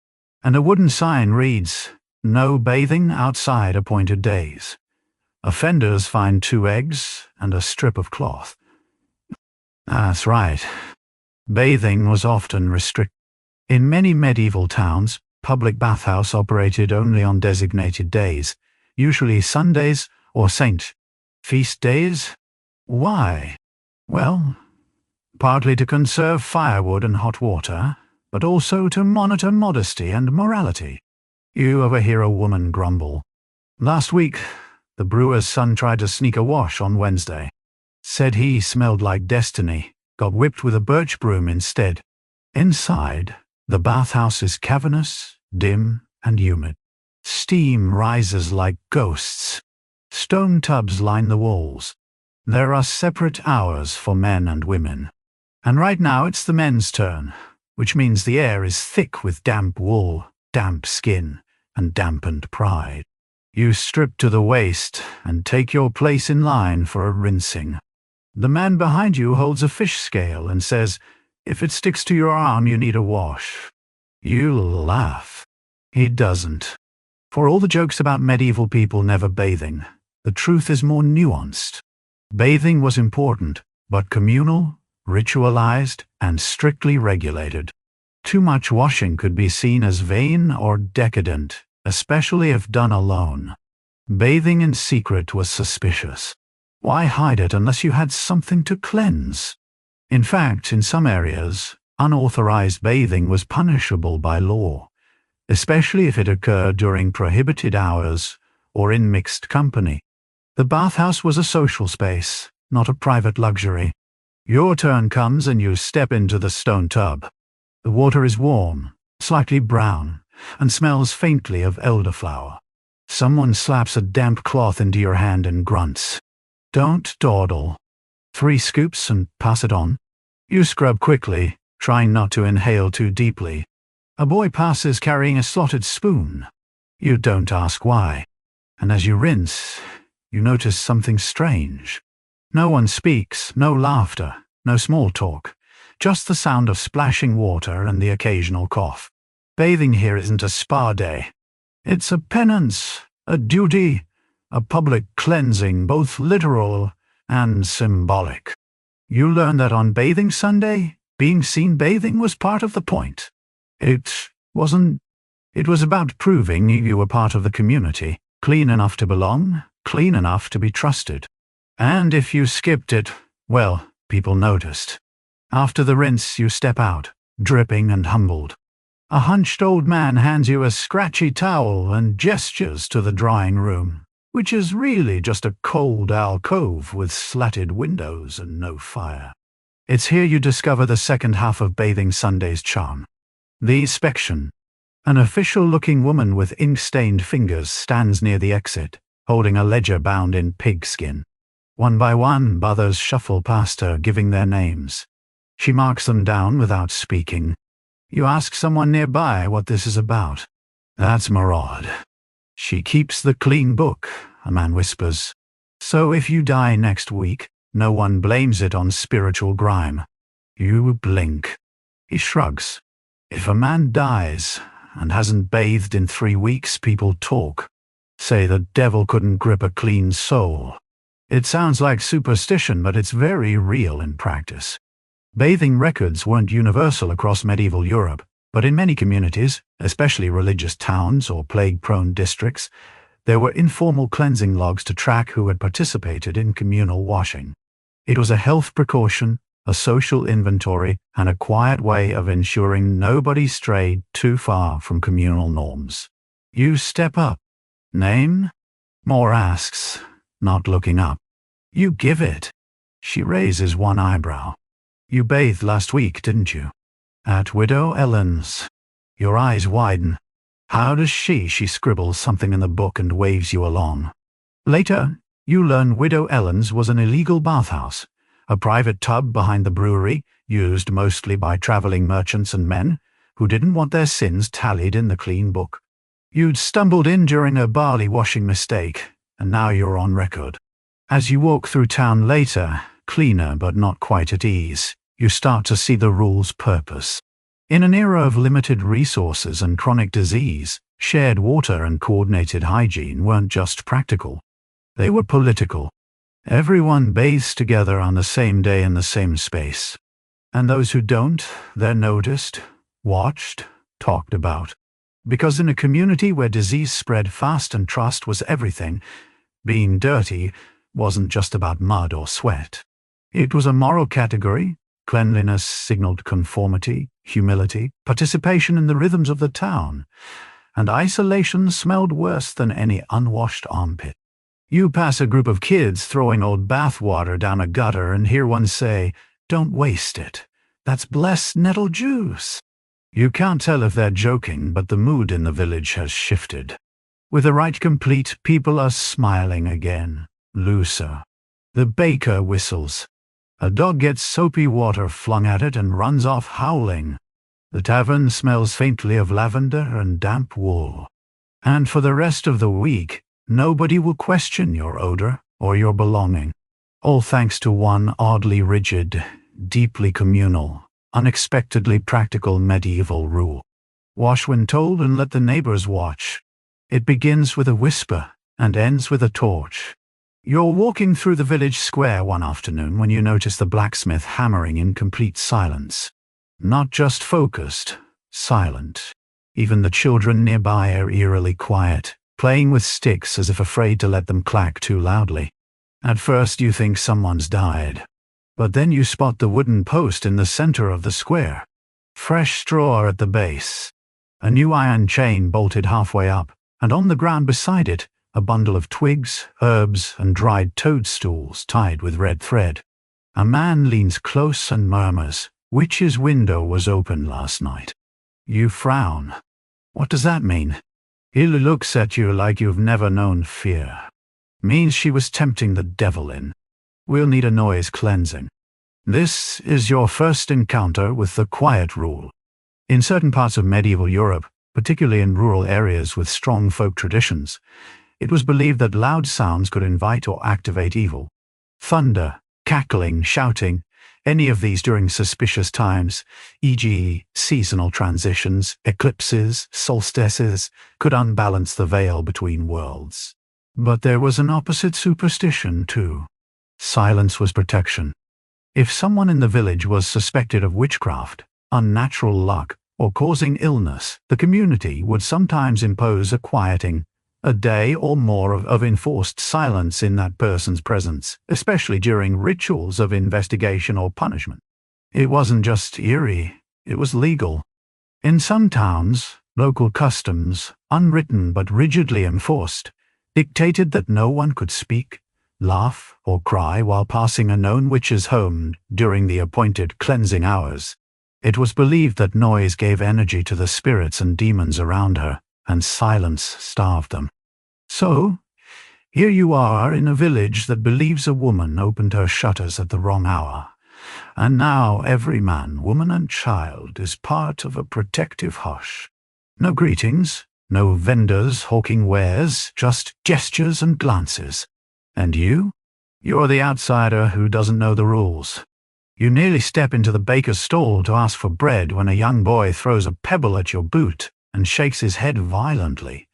And a wooden sign reads, "No bathing outside appointed days. Offenders fined 2 eggs and a strip of cloth." That's right. Bathing was often restricted. In many medieval towns, public bathhouse operated only on designated days, usually Sundays or saint feast days. Why? Well, partly to conserve firewood and hot water, but also to monitor modesty and morality. You overhear a woman grumble. Last week, the brewer's son tried to sneak a wash on Wednesday. Said he smelled like destiny, got whipped with a birch broom instead. Inside, the bathhouse is cavernous, dim, and humid. Steam rises like ghosts. Stone tubs line the walls. There are separate hours for men and women. And right now it's the men's turn, which means the air is thick with damp wool, damp skin, and dampened pride. You strip to the waist and take your place in line for a rinsing. The man behind you holds a fish scale and says, "If it sticks to your arm, you need a wash." You laugh. He doesn't. For all the jokes about medieval people never bathing, the truth is more nuanced. Bathing was important, but communal, ritualized, and strictly regulated. Too much washing could be seen as vain or decadent, especially if done alone. Bathing in secret was suspicious. Why hide it unless you had something to cleanse? In fact, in some areas, unauthorized bathing was punishable by law, especially if it occurred during prohibited hours or in mixed company. The bathhouse was a social space, not a private luxury. Your turn comes and you step into the stone tub. The water is warm, slightly brown, and smells faintly of elderflower. Someone slaps a damp cloth into your hand and grunts. Don't dawdle. 3 scoops and pass it on. You scrub quickly, trying not to inhale too deeply. A boy passes carrying a slotted spoon. You don't ask why. And as you rinse, you notice something strange. No one speaks, no laughter, no small talk, just the sound of splashing water and the occasional cough. Bathing here isn't a spa day. It's a penance, a duty, a public cleansing, both literal and symbolic. You learn that on bathing Sunday, being seen bathing was part of the point. It was about proving you were part of the community, clean enough to belong, clean enough to be trusted. And if you skipped it, well, people noticed. After the rinse, you step out, dripping and humbled. A hunched old man hands you a scratchy towel and gestures to the drying room, which is really just a cold alcove with slatted windows and no fire. It's here you discover the second half of Bathing Sunday's charm. The inspection. An official-looking woman with ink-stained fingers stands near the exit, holding a ledger bound in pigskin. One by one, others shuffle past her, giving their names. She marks them down without speaking. You ask someone nearby what this is about. That's Maraud. She keeps the clean book, a man whispers. So if you die next week, no one blames it on spiritual grime. You blink. He shrugs. If a man dies and hasn't bathed in 3 weeks, people talk. Say the devil couldn't grip a clean soul. It sounds like superstition, but it's very real in practice. Bathing records weren't universal across medieval Europe, but in many communities, especially religious towns or plague-prone districts, there were informal cleansing logs to track who had participated in communal washing. It was a health precaution, a social inventory, and a quiet way of ensuring nobody strayed too far from communal norms. You step up. Name? Moore asks, not looking up. You give it. She raises one eyebrow. You bathed last week, didn't you? At Widow Ellen's. Your eyes widen. How does she scribbles something in the book and waves you along. Later, you learn Widow Ellen's was an illegal bathhouse, a private tub behind the brewery, used mostly by traveling merchants and men who didn't want their sins tallied in the clean book. You'd stumbled in during a barley washing mistake, and now you're on record. As you walk through town later, cleaner but not quite at ease, you start to see the rule's purpose. In an era of limited resources and chronic disease, shared water and coordinated hygiene weren't just practical. They were political. Everyone bathes together on the same day in the same space. And those who don't, they're noticed, watched, talked about. Because in a community where disease spread fast and trust was everything, being dirty wasn't just about mud or sweat. It was a moral category. Cleanliness signaled conformity, humility, participation in the rhythms of the town, and isolation smelled worse than any unwashed armpit. You pass a group of kids throwing old bath water down a gutter and hear one say, "Don't waste it. That's blessed nettle juice." You can't tell if they're joking, but the mood in the village has shifted. With the rite complete, people are smiling again, looser. The baker whistles. A dog gets soapy water flung at it and runs off howling. The tavern smells faintly of lavender and damp wool. And for the rest of the week, nobody will question your odor or your belonging. All thanks to one oddly rigid, deeply communal, unexpectedly practical medieval rule. Wash when told and let the neighbors watch. It begins with a whisper and ends with a torch. You're walking through the village square one afternoon when you notice the blacksmith hammering in complete silence. Not just focused, silent. Even the children nearby are eerily quiet, playing with sticks as if afraid to let them clack too loudly. At first you think someone's died. But then you spot the wooden post in the center of the square. Fresh straw at the base. A new iron chain bolted halfway up, and on the ground beside it, a bundle of twigs, herbs, and dried toadstools tied with red thread. A man leans close and murmurs, "Witch's window was open last night." You frown. What does that mean? He looks at you like you've never known fear. Means she was tempting the devil in. We'll need a noise cleansing. This is your first encounter with the quiet rule. In certain parts of medieval Europe, particularly in rural areas with strong folk traditions, it was believed that loud sounds could invite or activate evil. Thunder, cackling, shouting, any of these during suspicious times, e.g. seasonal transitions, eclipses, solstices, could unbalance the veil between worlds. But there was an opposite superstition, too. Silence was protection. If someone in the village was suspected of witchcraft, unnatural luck, or causing illness, the community would sometimes impose a quieting, a day or more of enforced silence in that person's presence, especially during rituals of investigation or punishment. It wasn't just eerie, it was legal. In some towns, local customs, unwritten but rigidly enforced, dictated that no one could speak, laugh, or cry while passing a known witch's home during the appointed cleansing hours. It was believed that noise gave energy to the spirits and demons around her, and silence starved them. So, Here you are in a village that believes a woman opened her shutters at the wrong hour, and now every man, woman, and child is part of a protective hush. No greetings, no vendors hawking wares, just gestures and glances. And you? You're the outsider who doesn't know the rules. You nearly step into the baker's stall to ask for bread when a young boy throws a pebble at your boot and shakes his head violently,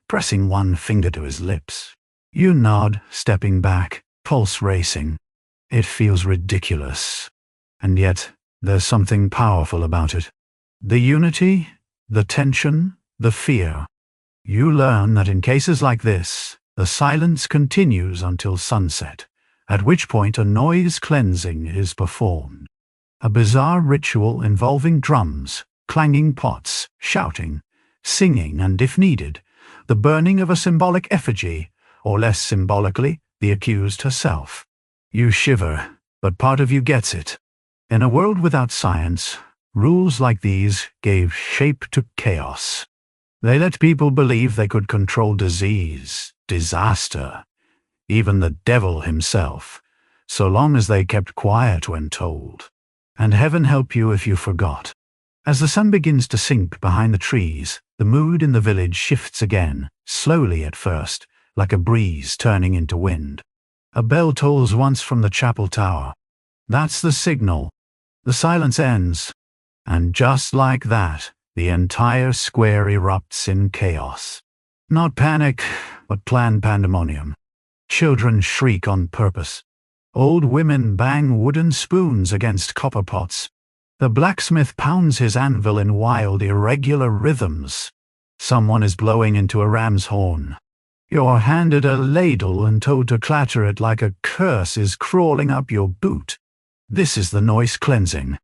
pressing one finger to his lips. You nod, stepping back, pulse racing. It feels ridiculous. And yet, there's something powerful about it. The unity, the tension, the fear. You learn that in cases like this, the silence continues until sunset, at which point a noise cleansing is performed. A bizarre ritual involving drums, clanging pots, shouting, singing, and if needed, the burning of a symbolic effigy, or less symbolically, the accused herself. You shiver, but part of you gets it. In a world without science, rules like these gave shape to chaos. They let people believe they could control disease, disaster, even the devil himself, so long as they kept quiet when told. And heaven help you if you forgot. As the sun begins to sink behind the trees, the mood in the village shifts again, slowly at first, like a breeze turning into wind. A bell tolls once from the chapel tower. That's the signal. The silence ends, and just like that, the entire square erupts in chaos. Not panic, but planned pandemonium. Children shriek on purpose. Old women bang wooden spoons against copper pots. The blacksmith pounds his anvil in wild, irregular rhythms. Someone is blowing into a ram's horn. You're handed a ladle and told to clatter it like a curse is crawling up your boot. This is the noise cleansing.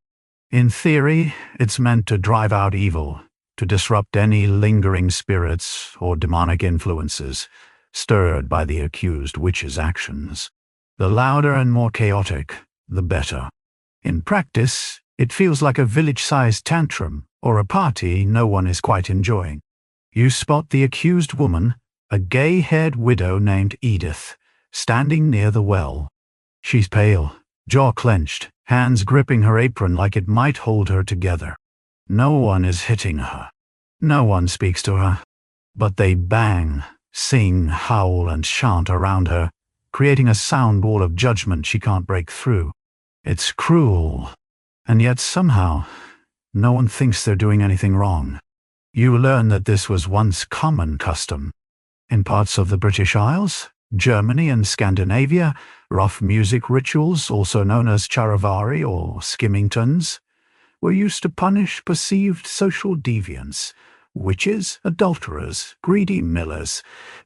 In theory, it's meant to drive out evil, to disrupt any lingering spirits or demonic influences stirred by the accused witch's actions. The louder and more chaotic, the better. In practice, it feels like a village-sized tantrum or a party no one is quite enjoying. You spot the accused woman, a gay-haired widow named Edith, standing near the well. She's pale, jaw clenched, hands gripping her apron like it might hold her together. No one is hitting her. No one speaks to her. But they bang, sing, howl, and chant around her, creating a sound wall of judgment she can't break through. It's cruel, and yet somehow, no one thinks they're doing anything wrong. You learn that this was once common custom. In parts of the British Isles, Germany and Scandinavia, rough music rituals, also known as charivari or skimmingtons, were used to punish perceived social deviants, witches, adulterers, greedy millers,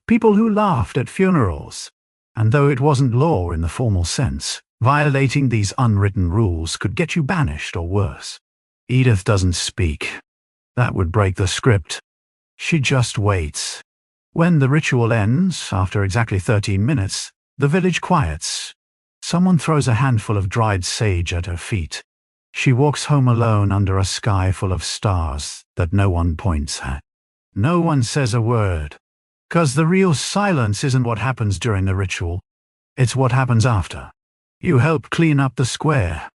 people who laughed at funerals. And though it wasn't law in the formal sense, violating these unwritten rules could get you banished or worse. Edith doesn't speak. That would break the script. She just waits. When the ritual ends, after exactly 13 minutes, the village quiets. Someone throws a handful of dried sage at her feet. She walks home alone under a sky full of stars that no one points at. No one says a word, 'cause the real silence isn't what happens during the ritual. It's what happens after. You help clean up the square.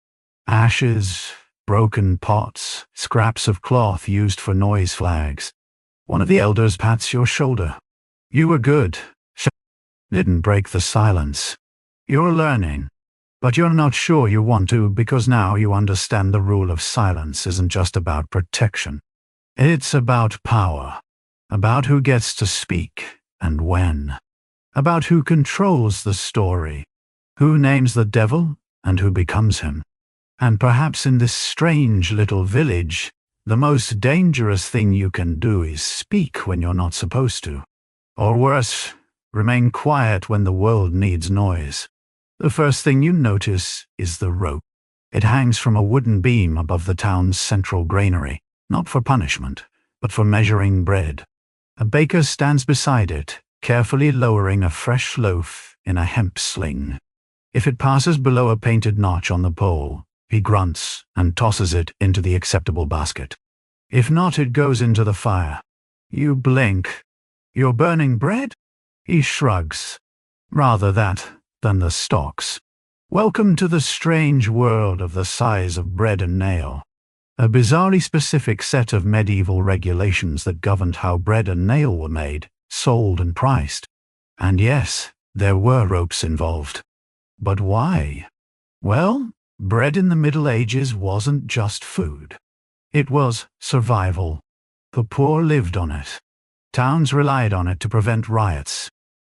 Ashes, broken pots, scraps of cloth used for noise flags. One of the elders pats your shoulder. You were good. Didn't break the silence. You're learning, but you're not sure you want to because now you understand the rule of silence isn't just about protection. It's about power, about who gets to speak and when, about who controls the story, who names the devil and who becomes him. And perhaps in this strange little village, the most dangerous thing you can do is speak when you're not supposed to. Or worse, remain quiet when the world needs noise. The first thing you notice is the rope. It hangs from a wooden beam above the town's central granary, not for punishment, but for measuring bread. A baker stands beside it, carefully lowering a fresh loaf in a hemp sling. If it passes below a painted notch on the pole, he grunts and tosses it into the acceptable basket. If not, it goes into the fire. You blink. You're burning bread? He shrugs. Rather that than the stocks. Welcome to the strange world of the size of bread and nail. A bizarrely specific set of medieval regulations that governed how bread and nail were made, sold and priced. And yes, there were ropes involved. But why? Well, bread in the Middle Ages wasn't just food. It was survival. The poor lived on it. Towns relied on it to prevent riots.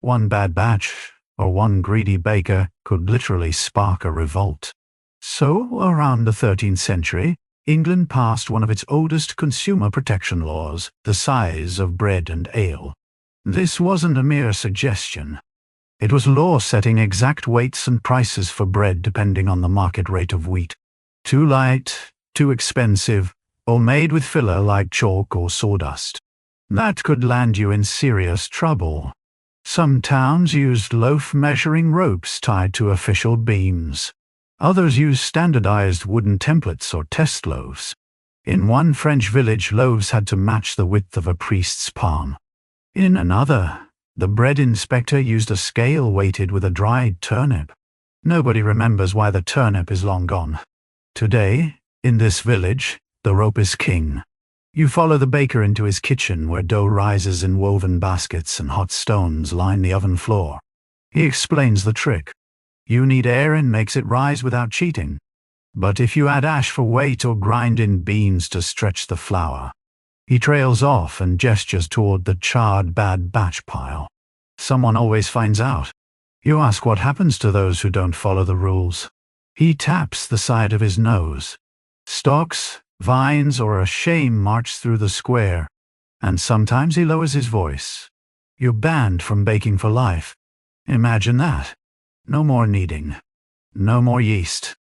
One bad batch, or one greedy baker, could literally spark a revolt. So, around the 13th century, England passed one of its oldest consumer protection laws, the size of bread and ale. This wasn't a mere suggestion. It was law setting exact weights and prices for bread depending on the market rate of wheat. Too light, too expensive, or made with filler like chalk or sawdust. That could land you in serious trouble. Some towns used loaf measuring ropes tied to official beams. Others used standardized wooden templates or test loaves. In one French village, loaves had to match the width of a priest's palm. In another, the bread inspector used a scale weighted with a dried turnip. Nobody remembers why the turnip is long gone. Today, in this village, the rope is king. You follow the baker into his kitchen where dough rises in woven baskets and hot stones line the oven floor. He explains the trick. You need air and makes it rise without cheating. But if you add ash for weight or grind in beans to stretch the flour. He trails off and gestures toward the charred bad batch pile. Someone always finds out. You ask what happens to those who don't follow the rules. He taps the side of his nose. Stalks, vines, or a shame march through the square, and sometimes he lowers his voice. You're banned from baking for life. Imagine that. No more kneading. No more yeast.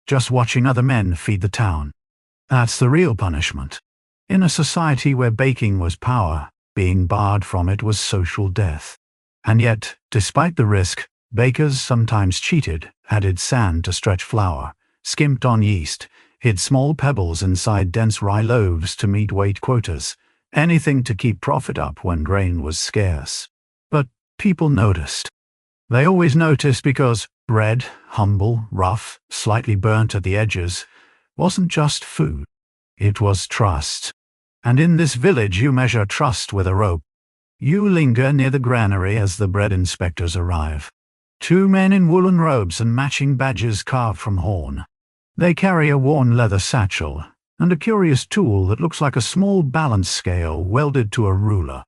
Just watching other men feed the town. That's the real punishment. In a society where baking was power, being barred from it was social death. And yet, despite the risk, bakers sometimes cheated, added sand to stretch flour, skimped on yeast, hid small pebbles inside dense rye loaves to meet weight quotas, anything to keep profit up when grain was scarce. But people noticed. They always noticed because bread, humble, rough, slightly burnt at the edges, wasn't just food. It was trust. And in this village you measure trust with a rope. You linger near the granary as the bread inspectors arrive. Two men in woolen robes and matching badges carved from horn. They carry a worn leather satchel and a curious tool that looks like a small balance scale welded to a ruler.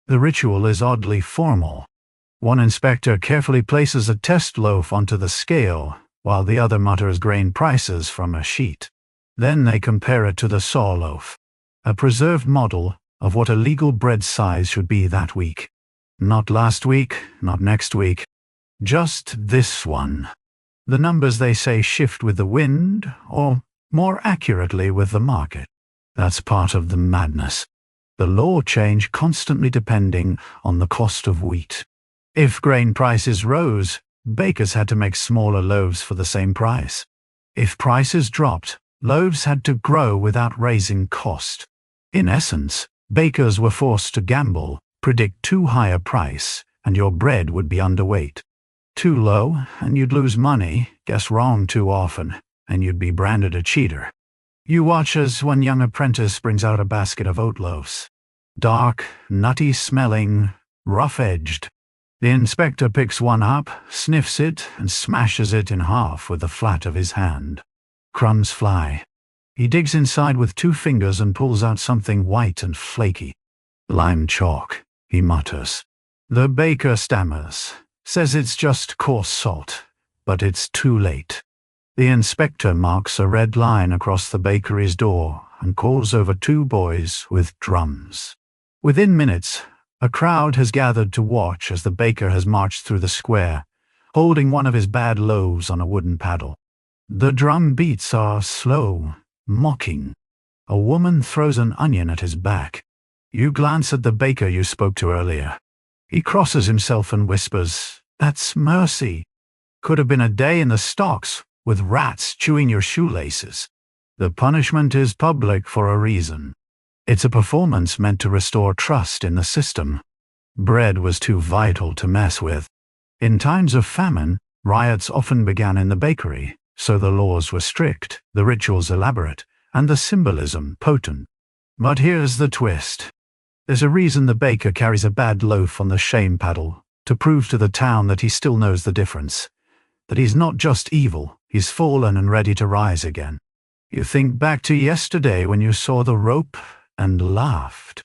The ritual is oddly formal. One inspector carefully places a test loaf onto the scale, while the other mutters grain prices from a sheet. Then they compare it to the saw loaf, a preserved model of what a legal bread size should be that week. Not last week, not next week, just this one. The numbers, they say, shift with the wind, or more accurately with the market. That's part of the madness. The law changed constantly depending on the cost of wheat. If grain prices rose, bakers had to make smaller loaves for the same price. If prices dropped, loaves had to grow without raising cost. In essence, bakers were forced to gamble, predict too high a price, and your bread would be underweight. Too low, and you'd lose money, guess wrong too often, and you'd be branded a cheater. You watch as one young apprentice brings out a basket of oat loaves. Dark, nutty smelling, rough-edged. The inspector picks one up, sniffs it, and smashes it in half with the flat of his hand. Crumbs fly. He digs inside with 2 fingers and pulls out something white and flaky. Lime chalk, he mutters. The baker stammers, says it's just coarse salt, but it's too late. The inspector marks a red line across the bakery's door and calls over 2 boys with drums. Within minutes, a crowd has gathered to watch as the baker has marched through the square, holding one of his bad loaves on a wooden paddle. The drum beats are slow, mocking. A woman throws an onion at his back. You glance at the baker you spoke to earlier. He crosses himself and whispers, "That's mercy. Could have been a day in the stocks, with rats chewing your shoelaces." The punishment is public for a reason. It's a performance meant to restore trust in the system. Bread was too vital to mess with. In times of famine, riots often began in the bakery, so the laws were strict, the rituals elaborate, and the symbolism potent. But here's the twist. There's a reason the baker carries a bad loaf on the shame paddle, to prove to the town that he still knows the difference. That he's not just evil, he's fallen and ready to rise again. You think back to yesterday when you saw the rope and laughed.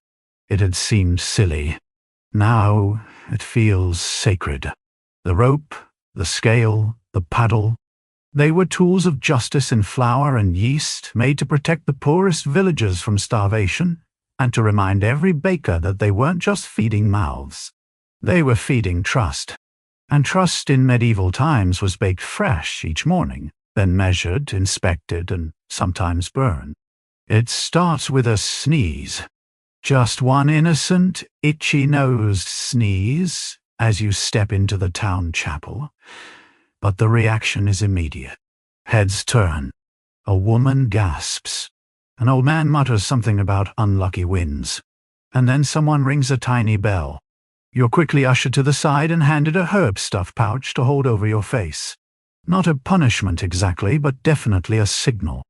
It had seemed silly. Now it feels sacred. The rope, the scale, the paddle, they were tools of justice in flour and yeast, made to protect the poorest villagers from starvation, and to remind every baker that they weren't just feeding mouths. They were feeding trust. And trust in medieval times was baked fresh each morning, then measured, inspected, and sometimes burned. It starts with a sneeze. Just one innocent, itchy-nosed sneeze as you step into the town chapel. But the reaction is immediate. Heads turn. A woman gasps. An old man mutters something about unlucky winds. And then someone rings a tiny bell. You're quickly ushered to the side and handed a herb stuff pouch to hold over your face. Not a punishment exactly, but definitely a signal.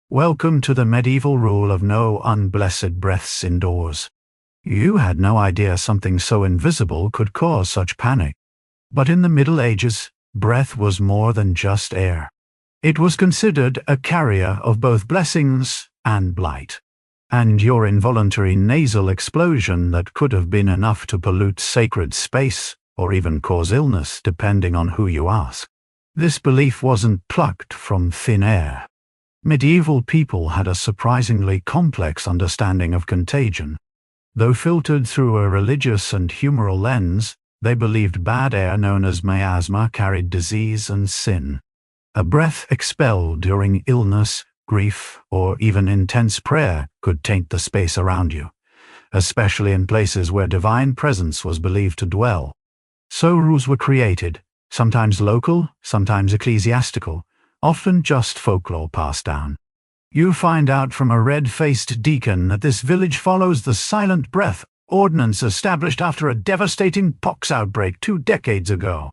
Welcome to the medieval rule of no unblessed breaths indoors. You had no idea something so invisible could cause such panic. But in the Middle Ages, breath was more than just air. It was considered a carrier of both blessings and blight. And your involuntary nasal explosion that could have been enough to pollute sacred space or even cause illness, depending on who you ask. This belief wasn't plucked from thin air. Medieval people had a surprisingly complex understanding of contagion. Though filtered through a religious and humoral lens, they believed bad air known as miasma carried disease and sin. A breath expelled during illness, grief, or even intense prayer could taint the space around you, especially in places where divine presence was believed to dwell. So rules were created, sometimes local, sometimes ecclesiastical, often just folklore passed down. You find out from a red-faced deacon that this village follows the silent breath ordinance established after a devastating pox outbreak 2 decades ago.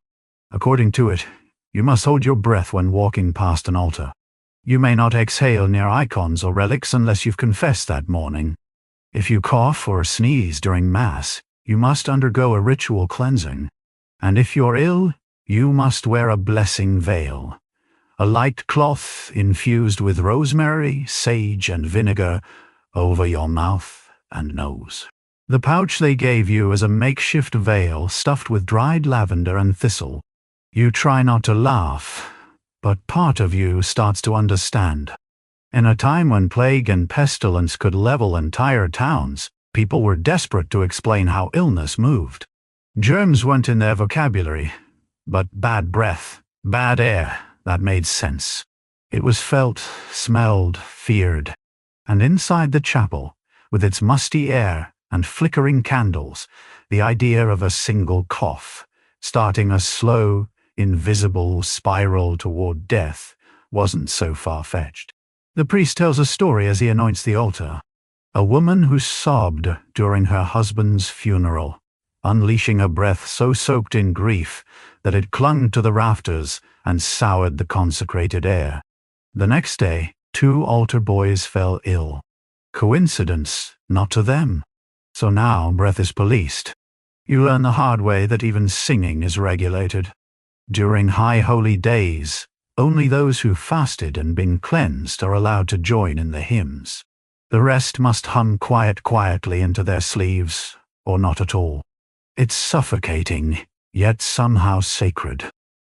According to it, you must hold your breath when walking past an altar. You may not exhale near icons or relics unless you've confessed that morning. If you cough or sneeze during Mass, you must undergo a ritual cleansing. And if you're ill, you must wear a blessing veil. A light cloth infused with rosemary, sage, and vinegar over your mouth and nose. The pouch they gave you is a makeshift veil stuffed with dried lavender and thistle. You try not to laugh, but part of you starts to understand. In a time when plague and pestilence could level entire towns, people were desperate to explain how illness moved. Germs weren't in their vocabulary, but bad breath, bad air, that made sense. It was felt, smelled, feared. And inside the chapel, with its musty air and flickering candles, the idea of a single cough, starting a slow, invisible spiral toward death, wasn't so far-fetched. The priest tells a story as he anoints the altar. A woman who sobbed during her husband's funeral, unleashing a breath so soaked in grief that it clung to the rafters and soured the consecrated air. The next day, 2 altar boys fell ill. Coincidence? Not to them. So now breath is policed. You learn the hard way that even singing is regulated. During high holy days, only those who fasted and been cleansed are allowed to join in the hymns. The rest must hum quietly into their sleeves, or not at all. It's suffocating, yet somehow sacred.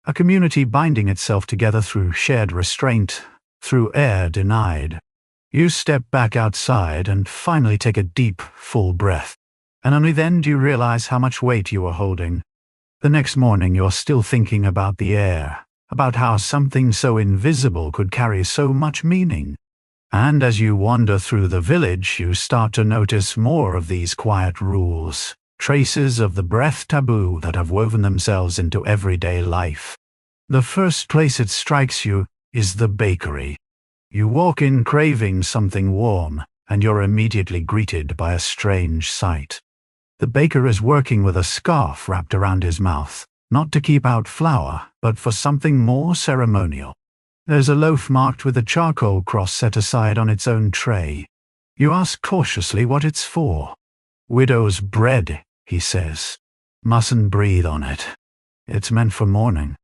A community binding itself together through shared restraint, through air denied. You step back outside and finally take a deep, full breath. And only then do you realize how much weight you are holding. The next morning you're still thinking about the air, about how something so invisible could carry so much meaning. And as you wander through the village, you start to notice more of these quiet rules, traces of the breath taboo that have woven themselves into everyday life. The first place it strikes you is the bakery. You walk in craving something warm, and you're immediately greeted by a strange sight. The baker is working with a scarf wrapped around his mouth, not to keep out flour, but for something more ceremonial. There's a loaf marked with a charcoal cross set aside on its own tray. You ask cautiously what it's for. "Widow's bread," he says. "Mustn't breathe on it. It's meant for mourning."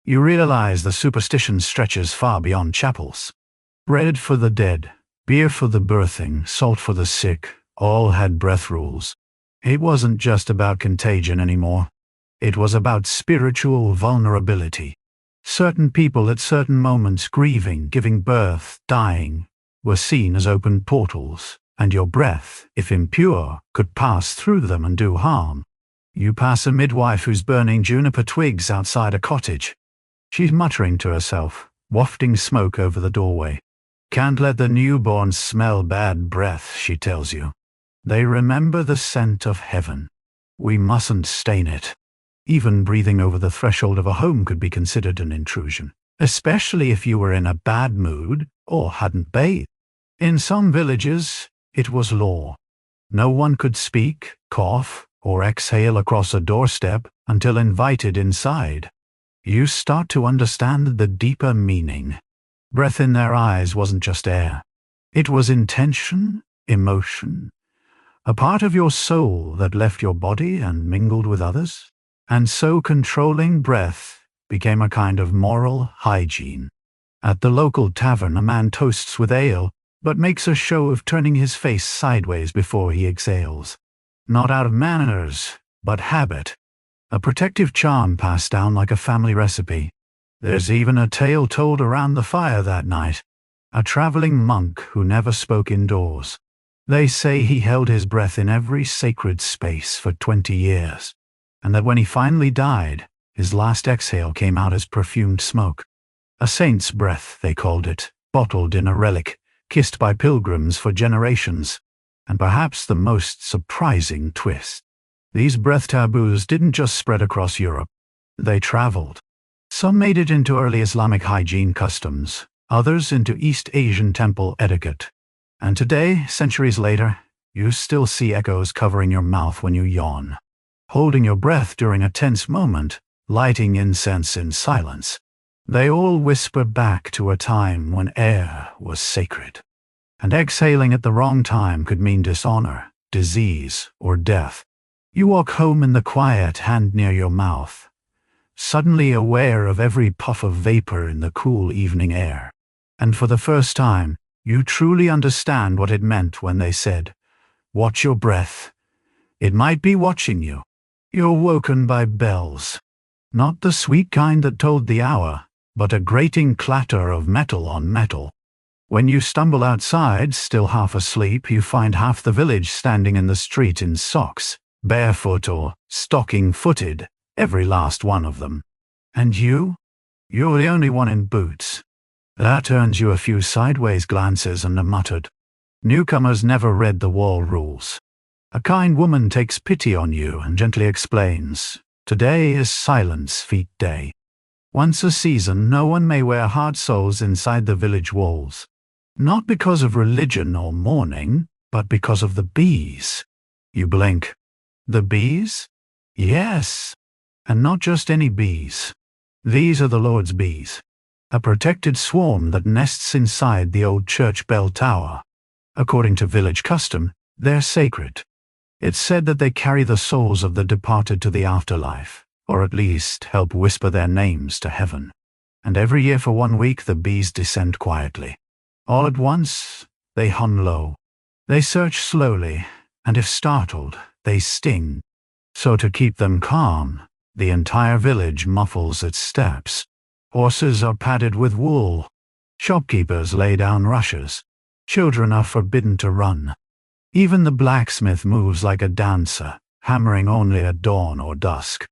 You realize the superstition stretches far beyond chapels. Bread for the dead, beer for the birthing, salt for the sick, all had breath rules. It wasn't just about contagion anymore. It was about spiritual vulnerability. Certain people at certain moments, grieving, giving birth, dying, were seen as open portals, and your breath, if impure, could pass through them and do harm. You pass a midwife who's burning juniper twigs outside a cottage. She's muttering to herself, wafting smoke over the doorway. "Can't let the newborns smell bad breath," she tells you. They remember the scent of heaven. We mustn't stain it. Even breathing over the threshold of a home could be considered an intrusion, especially if you were in a bad mood or hadn't bathed. In some villages, it was law. No one could speak, cough, or exhale across a doorstep until invited inside. You start to understand the deeper meaning. Breath in their eyes wasn't just air. It was intention, emotion, a part of your soul that left your body and mingled with others. And so controlling breath became a kind of moral hygiene. At the local tavern, a man toasts with ale, but makes a show of turning his face sideways before he exhales. Not out of manners, but habit. A protective charm passed down like a family recipe. There's even a tale told around the fire that night. A traveling monk who never spoke indoors. They say he held his breath in every sacred space for 20 years, and that when he finally died, his last exhale came out as perfumed smoke. A saint's breath, they called it, bottled in a relic, kissed by pilgrims for generations. And perhaps the most surprising twist: these breath taboos didn't just spread across Europe. They traveled. Some made it into early Islamic hygiene customs, others into East Asian temple etiquette. And today, centuries later, you still see echoes covering your mouth when you yawn, holding your breath during a tense moment, lighting incense in silence. They all whisper back to a time when air was sacred. And exhaling at the wrong time could mean dishonor, disease, or death. You walk home in the quiet, hand near your mouth, suddenly aware of every puff of vapor in the cool evening air. And for the first time, you truly understand what it meant when they said, "Watch your breath. It might be watching you." You're woken by bells. Not the sweet kind that told the hour, but a grating clatter of metal on metal. When you stumble outside, still half asleep, you find half the village standing in the street in socks, barefoot or stocking-footed, every last one of them. And you're the only one in boots. That earns you a few sideways glances and a muttered, "Newcomers never read the wall rules." A kind woman takes pity on you and gently explains, "Today is Silence Feet Day. Once a season, no one may wear hard soles inside the village walls. Not because of religion or mourning, but because of the bees." You blink. The bees? Yes. And not just any bees. These are the Lord's bees. A protected swarm that nests inside the old church bell tower. According to village custom, they're sacred. It's said that they carry the souls of the departed to the afterlife, or at least help whisper their names to heaven. And every year for 1 week the bees descend quietly. All at once, they hum low. They search slowly, and if startled, they sting. So to keep them calm, the entire village muffles its steps. Horses are padded with wool. Shopkeepers lay down rushes. Children are forbidden to run. Even the blacksmith moves like a dancer, hammering only at dawn or dusk.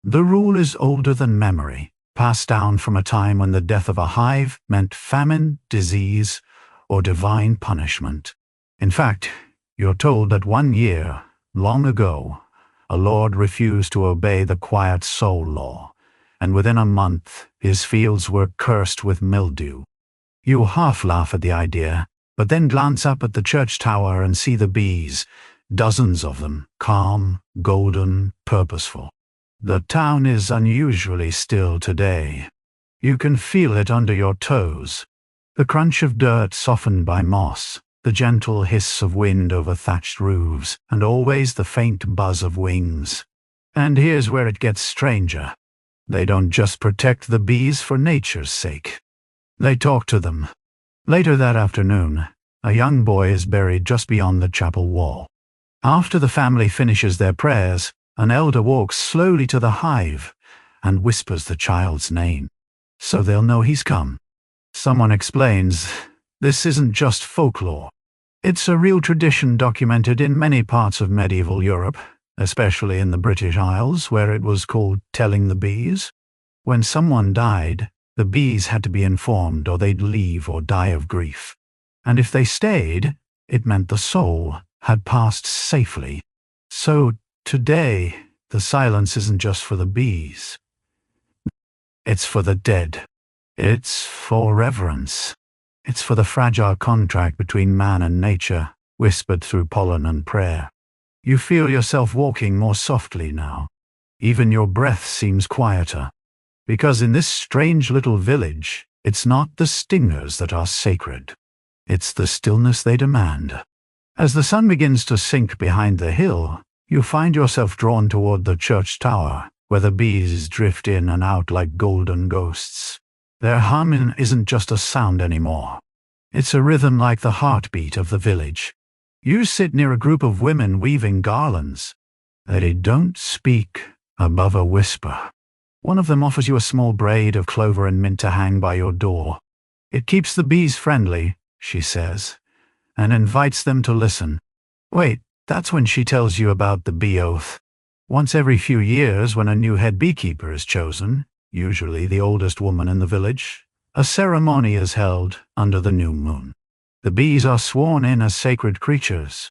The rule is older than memory, passed down from a time when the death of a hive meant famine, disease, or divine punishment. In fact, you're told that 1 year, long ago, a lord refused to obey the quiet soul law, and within a month his fields were cursed with mildew. You half laugh at the idea, but then glance up at the church tower and see the bees, dozens of them, calm, golden, purposeful. The town is unusually still today. You can feel it under your toes. The crunch of dirt softened by moss, the gentle hiss of wind over thatched roofs, and always the faint buzz of wings. And here's where it gets stranger. They don't just protect the bees for nature's sake. They talk to them. Later that afternoon, a young boy is buried just beyond the chapel wall. After the family finishes their prayers, an elder walks slowly to the hive and whispers the child's name, so they'll know he's come. Someone explains, this isn't just folklore. It's a real tradition documented in many parts of medieval Europe, especially in the British Isles, where it was called telling the bees. When someone died, the bees had to be informed or they'd leave or die of grief. And if they stayed, it meant the soul had passed safely. So today, the silence isn't just for the bees. It's for the dead. It's for reverence. It's for the fragile contract between man and nature, whispered through pollen and prayer. You feel yourself walking more softly now. Even your breath seems quieter. Because in this strange little village, it's not the stingers that are sacred. It's the stillness they demand. As the sun begins to sink behind the hill, you find yourself drawn toward the church tower, where the bees drift in and out like golden ghosts. Their humming isn't just a sound anymore. It's a rhythm like the heartbeat of the village. You sit near a group of women weaving garlands. They don't speak above a whisper. One of them offers you a small braid of clover and mint to hang by your door. It keeps the bees friendly, she says, and invites them to listen. Wait, that's when she tells you about the bee oath. Once every few years, when a new head beekeeper is chosen, usually the oldest woman in the village, a ceremony is held under the new moon. The bees are sworn in as sacred creatures.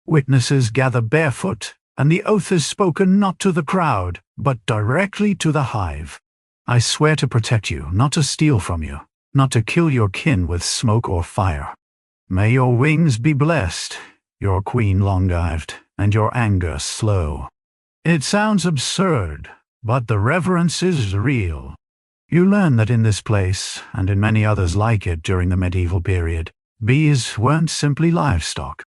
Witnesses gather barefoot, and the oath is spoken not to the crowd, but directly to the hive. I swear to protect you, not to steal from you, not to kill your kin with smoke or fire. May your wings be blessed, your queen long-lived, and your anger slow. It sounds absurd, but the reverence is real. You learn that in this place, and in many others like it during the medieval period, bees weren't simply livestock.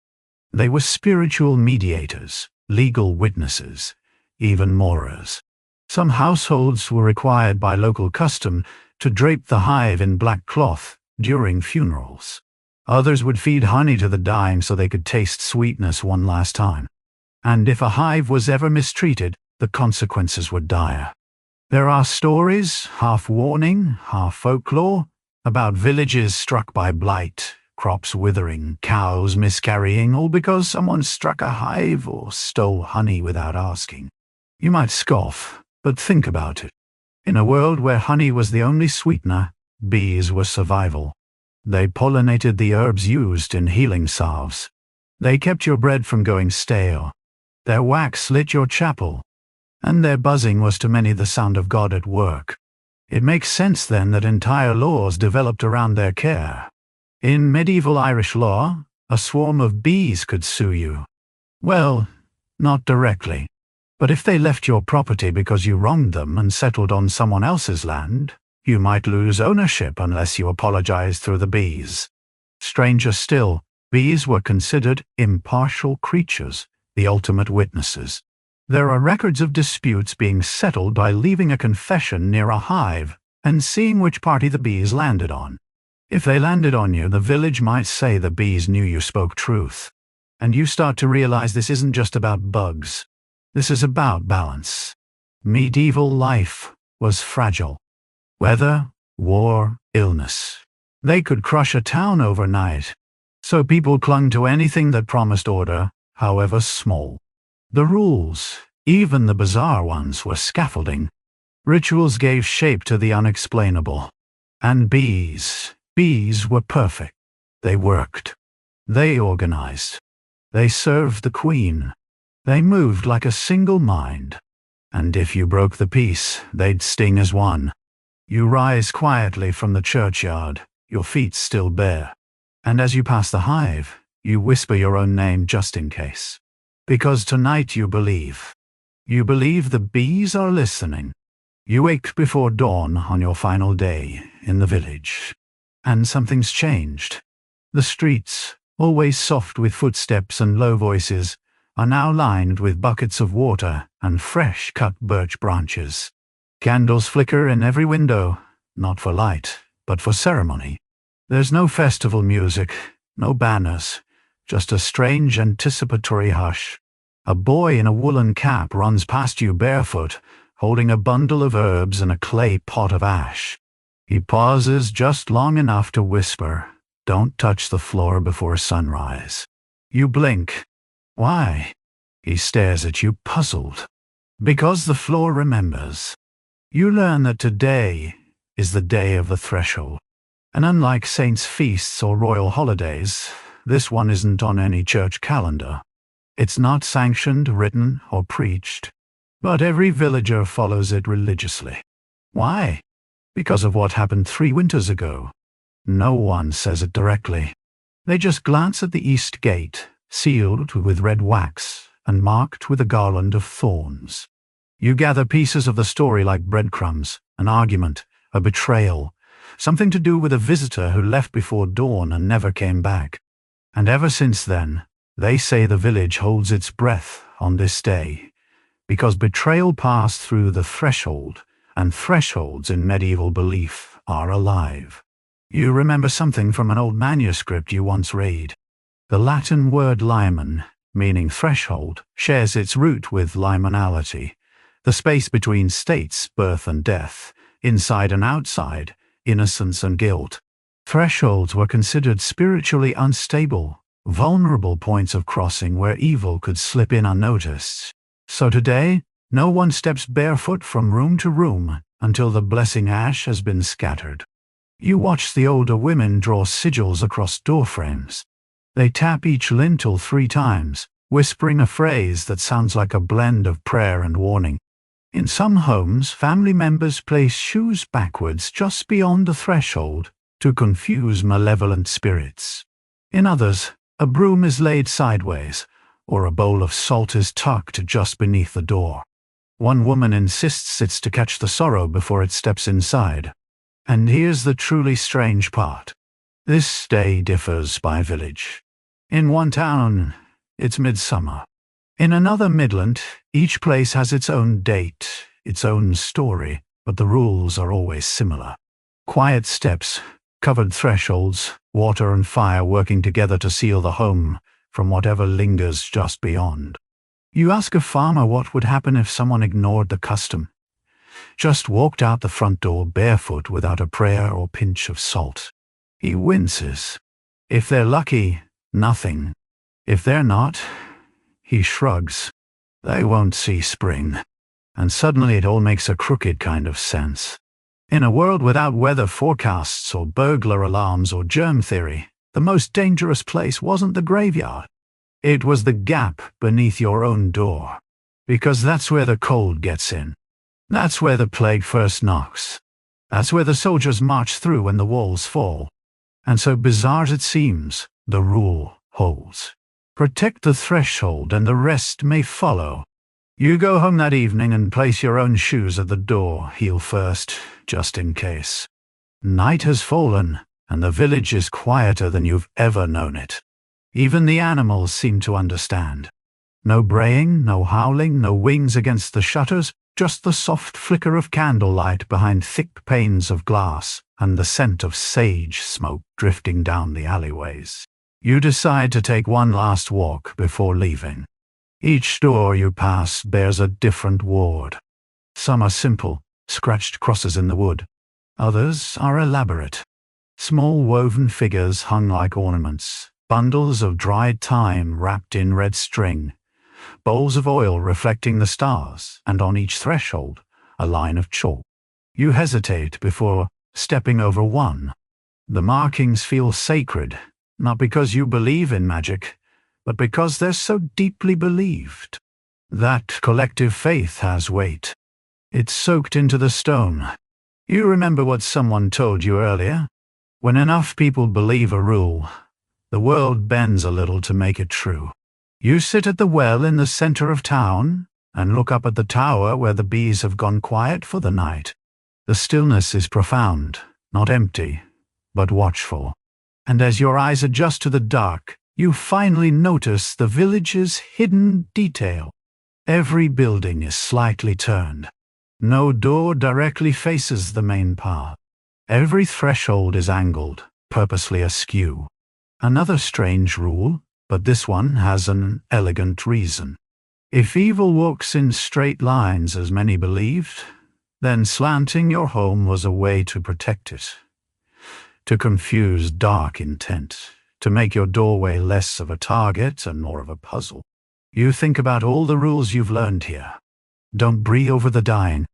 They were spiritual mediators, legal witnesses, even mourers. Some households were required by local custom to drape the hive in black cloth during funerals. Others would feed honey to the dying so they could taste sweetness one last time. And if a hive was ever mistreated, the consequences were dire. There are stories, half warning, half folklore, about villages struck by blight, crops withering, cows miscarrying, all because someone struck a hive or stole honey without asking. You might scoff, but think about it. In a world where honey was the only sweetener, bees were survival. They pollinated the herbs used in healing salves. They kept your bread from going stale. Their wax lit your chapel, and their buzzing was to many the sound of God at work. It makes sense then that entire laws developed around their care. In medieval Irish law, a swarm of bees could sue you. Well, not directly. But if they left your property because you wronged them and settled on someone else's land, you might lose ownership unless you apologized through the bees. Stranger still, bees were considered impartial creatures, the ultimate witnesses. There are records of disputes being settled by leaving a confession near a hive and seeing which party the bees landed on. If they landed on you, the village might say the bees knew you spoke truth. And you start to realize this isn't just about bugs. This is about balance. Medieval life was fragile. Weather, war, illness. They could crush a town overnight. So people clung to anything that promised order, however small. The rules, even the bizarre ones, were scaffolding. Rituals gave shape to the unexplainable. And bees were perfect. They worked. They organized. They served the queen. They moved like a single mind. And if you broke the peace, they'd sting as one. You rise quietly from the churchyard, your feet still bare. And as you pass the hive, you whisper your own name just in case. Because tonight you believe. You believe the bees are listening. You wake before dawn on your final day in the village. And something's changed. The streets, always soft with footsteps and low voices, are now lined with buckets of water and fresh cut birch branches. Candles flicker in every window, not for light, but for ceremony. There's no festival music, no banners, just a strange anticipatory hush. A boy in a woolen cap runs past you barefoot, holding a bundle of herbs and a clay pot of ash. He pauses just long enough to whisper, "Don't touch the floor before sunrise." You blink. Why? He stares at you, puzzled. Because the floor remembers. You learn that today is the day of the threshold. And unlike saints' feasts or royal holidays, this one isn't on any church calendar. It's not sanctioned, written, or preached, but every villager follows it religiously. Why? Because of what happened 3 winters ago. No one says it directly. They just glance at the east gate, sealed with red wax and marked with a garland of thorns. You gather pieces of the story like breadcrumbs, an argument, a betrayal, something to do with a visitor who left before dawn and never came back. And ever since then, they say the village holds its breath on this day, because betrayal passed through the threshold, and thresholds in medieval belief are alive. You remember something from an old manuscript you once read. The Latin word limen, meaning threshold, shares its root with liminality, the space between states, birth and death, inside and outside, innocence and guilt. Thresholds were considered spiritually unstable, vulnerable points of crossing where evil could slip in unnoticed. So today, no one steps barefoot from room to room until the blessing ash has been scattered. You watch the older women draw sigils across doorframes. They tap each lintel 3 times, whispering a phrase that sounds like a blend of prayer and warning. In some homes, family members place shoes backwards just beyond the threshold to confuse malevolent spirits. In others, a broom is laid sideways, or a bowl of salt is tucked just beneath the door. One woman insists it's to catch the sorrow before it steps inside. And here's the truly strange part. This day differs by village. In one town, it's midsummer. In another Midland, each place has its own date, its own story, but the rules are always similar. Quiet steps, covered thresholds, water and fire working together to seal the home from whatever lingers just beyond. You ask a farmer what would happen if someone ignored the custom. Just walked out the front door barefoot without a prayer or pinch of salt. He winces. If they're lucky, nothing. If they're not, he shrugs. They won't see spring. And suddenly it all makes a crooked kind of sense. In a world without weather forecasts or burglar alarms or germ theory, the most dangerous place wasn't the graveyard. It was the gap beneath your own door. Because that's where the cold gets in. That's where the plague first knocks. That's where the soldiers march through when the walls fall. And so bizarre as it seems, the rule holds. Protect the threshold and the rest may follow. You go home that evening and place your own shoes at the door, heel first, just in case. Night has fallen, and the village is quieter than you've ever known it. Even the animals seem to understand. No braying, no howling, no wings against the shutters, just the soft flicker of candlelight behind thick panes of glass and the scent of sage smoke drifting down the alleyways. You decide to take one last walk before leaving. Each door you pass bears a different ward. Some are simple, scratched crosses in the wood. Others are elaborate. Small woven figures hung like ornaments, bundles of dried thyme wrapped in red string, bowls of oil reflecting the stars, and on each threshold, a line of chalk. You hesitate before stepping over one. The markings feel sacred, not because you believe in magic, but because they're so deeply believed. That collective faith has weight. It's soaked into the stone. You remember what someone told you earlier? When enough people believe a rule, the world bends a little to make it true. You sit at the well in the center of town, and look up at the tower where the bees have gone quiet for the night. The stillness is profound, not empty, but watchful. And as your eyes adjust to the dark, you finally notice the village's hidden detail. Every building is slightly turned. No door directly faces the main path. Every threshold is angled, purposely askew. Another strange rule, but this one has an elegant reason. If evil walks in straight lines, as many believed, then slanting your home was a way to protect it, to confuse dark intent, to make your doorway less of a target and more of a puzzle. You think about all the rules you've learned here. Don't breathe over the dying.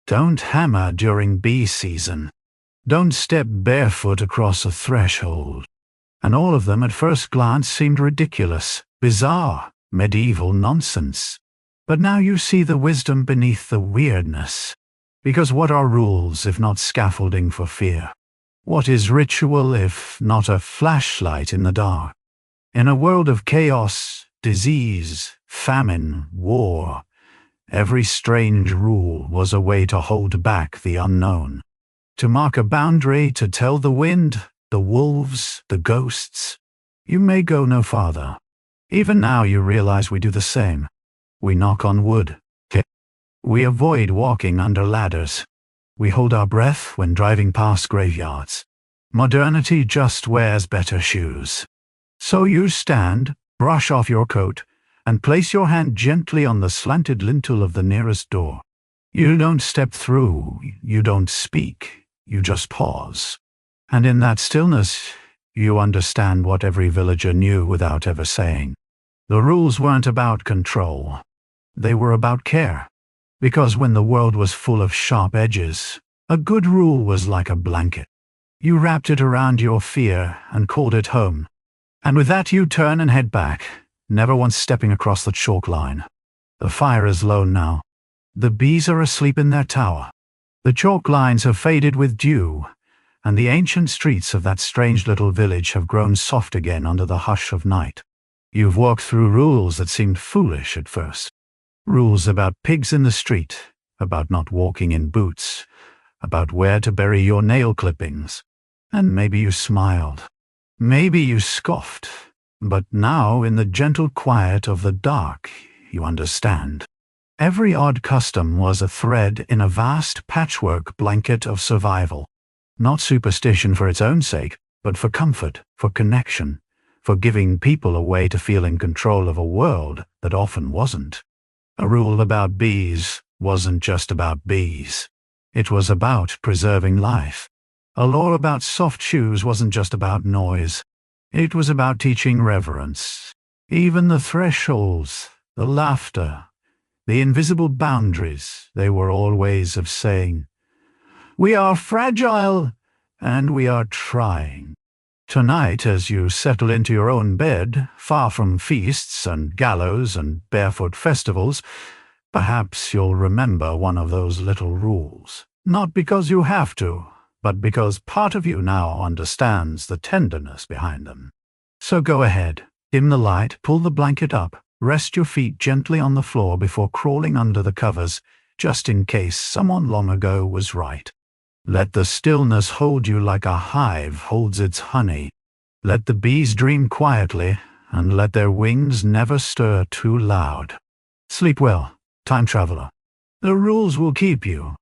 Don't hammer during bee season. Don't step barefoot across a threshold. And all of them at first glance seemed ridiculous, bizarre, medieval nonsense. But now you see the wisdom beneath the weirdness. Because what are rules if not scaffolding for fear? What is ritual if not a flashlight in the dark? In a world of chaos, disease, famine, war, every strange rule was a way to hold back the unknown, to mark a boundary, to tell the wind, the wolves, the ghosts, you may go no farther. Even now you realize we do the same. We knock on wood. We avoid walking under ladders. We hold our breath when driving past graveyards. Modernity just wears better shoes. So you stand, brush off your coat, and place your hand gently on the slanted lintel of the nearest door. You don't step through, you don't speak, you just pause. And in that stillness, you understand what every villager knew without ever saying. The rules weren't about control. They were about care. Because when the world was full of sharp edges, a good rule was like a blanket. You wrapped it around your fear and called it home. And with that you turn and head back, never once stepping across the chalk line. The fire is low now. The bees are asleep in their tower. The chalk lines have faded with dew, and the ancient streets of that strange little village have grown soft again under the hush of night. You've walked through rules that seemed foolish at first. Rules about pigs in the street, about not walking in boots, about where to bury your nail clippings. And maybe you smiled. Maybe you scoffed. But now, in the gentle quiet of the dark, you understand. Every odd custom was a thread in a vast patchwork blanket of survival. Not superstition for its own sake, but for comfort, for connection, for giving people a way to feel in control of a world that often wasn't. A rule about bees wasn't just about bees. It was about preserving life. A law about soft shoes wasn't just about noise. It was about teaching reverence. Even the thresholds, the laughter, the invisible boundaries, they were all ways of saying, "We are fragile, and we are trying." Tonight, as you settle into your own bed, far from feasts and gallows and barefoot festivals, perhaps you'll remember one of those little rules. Not because you have to, but because part of you now understands the tenderness behind them. So go ahead, dim the light, pull the blanket up, rest your feet gently on the floor before crawling under the covers, just in case someone long ago was right. Let the stillness hold you like a hive holds its honey. Let the bees dream quietly, and let their wings never stir too loud. Sleep well, time traveler. The rules will keep you,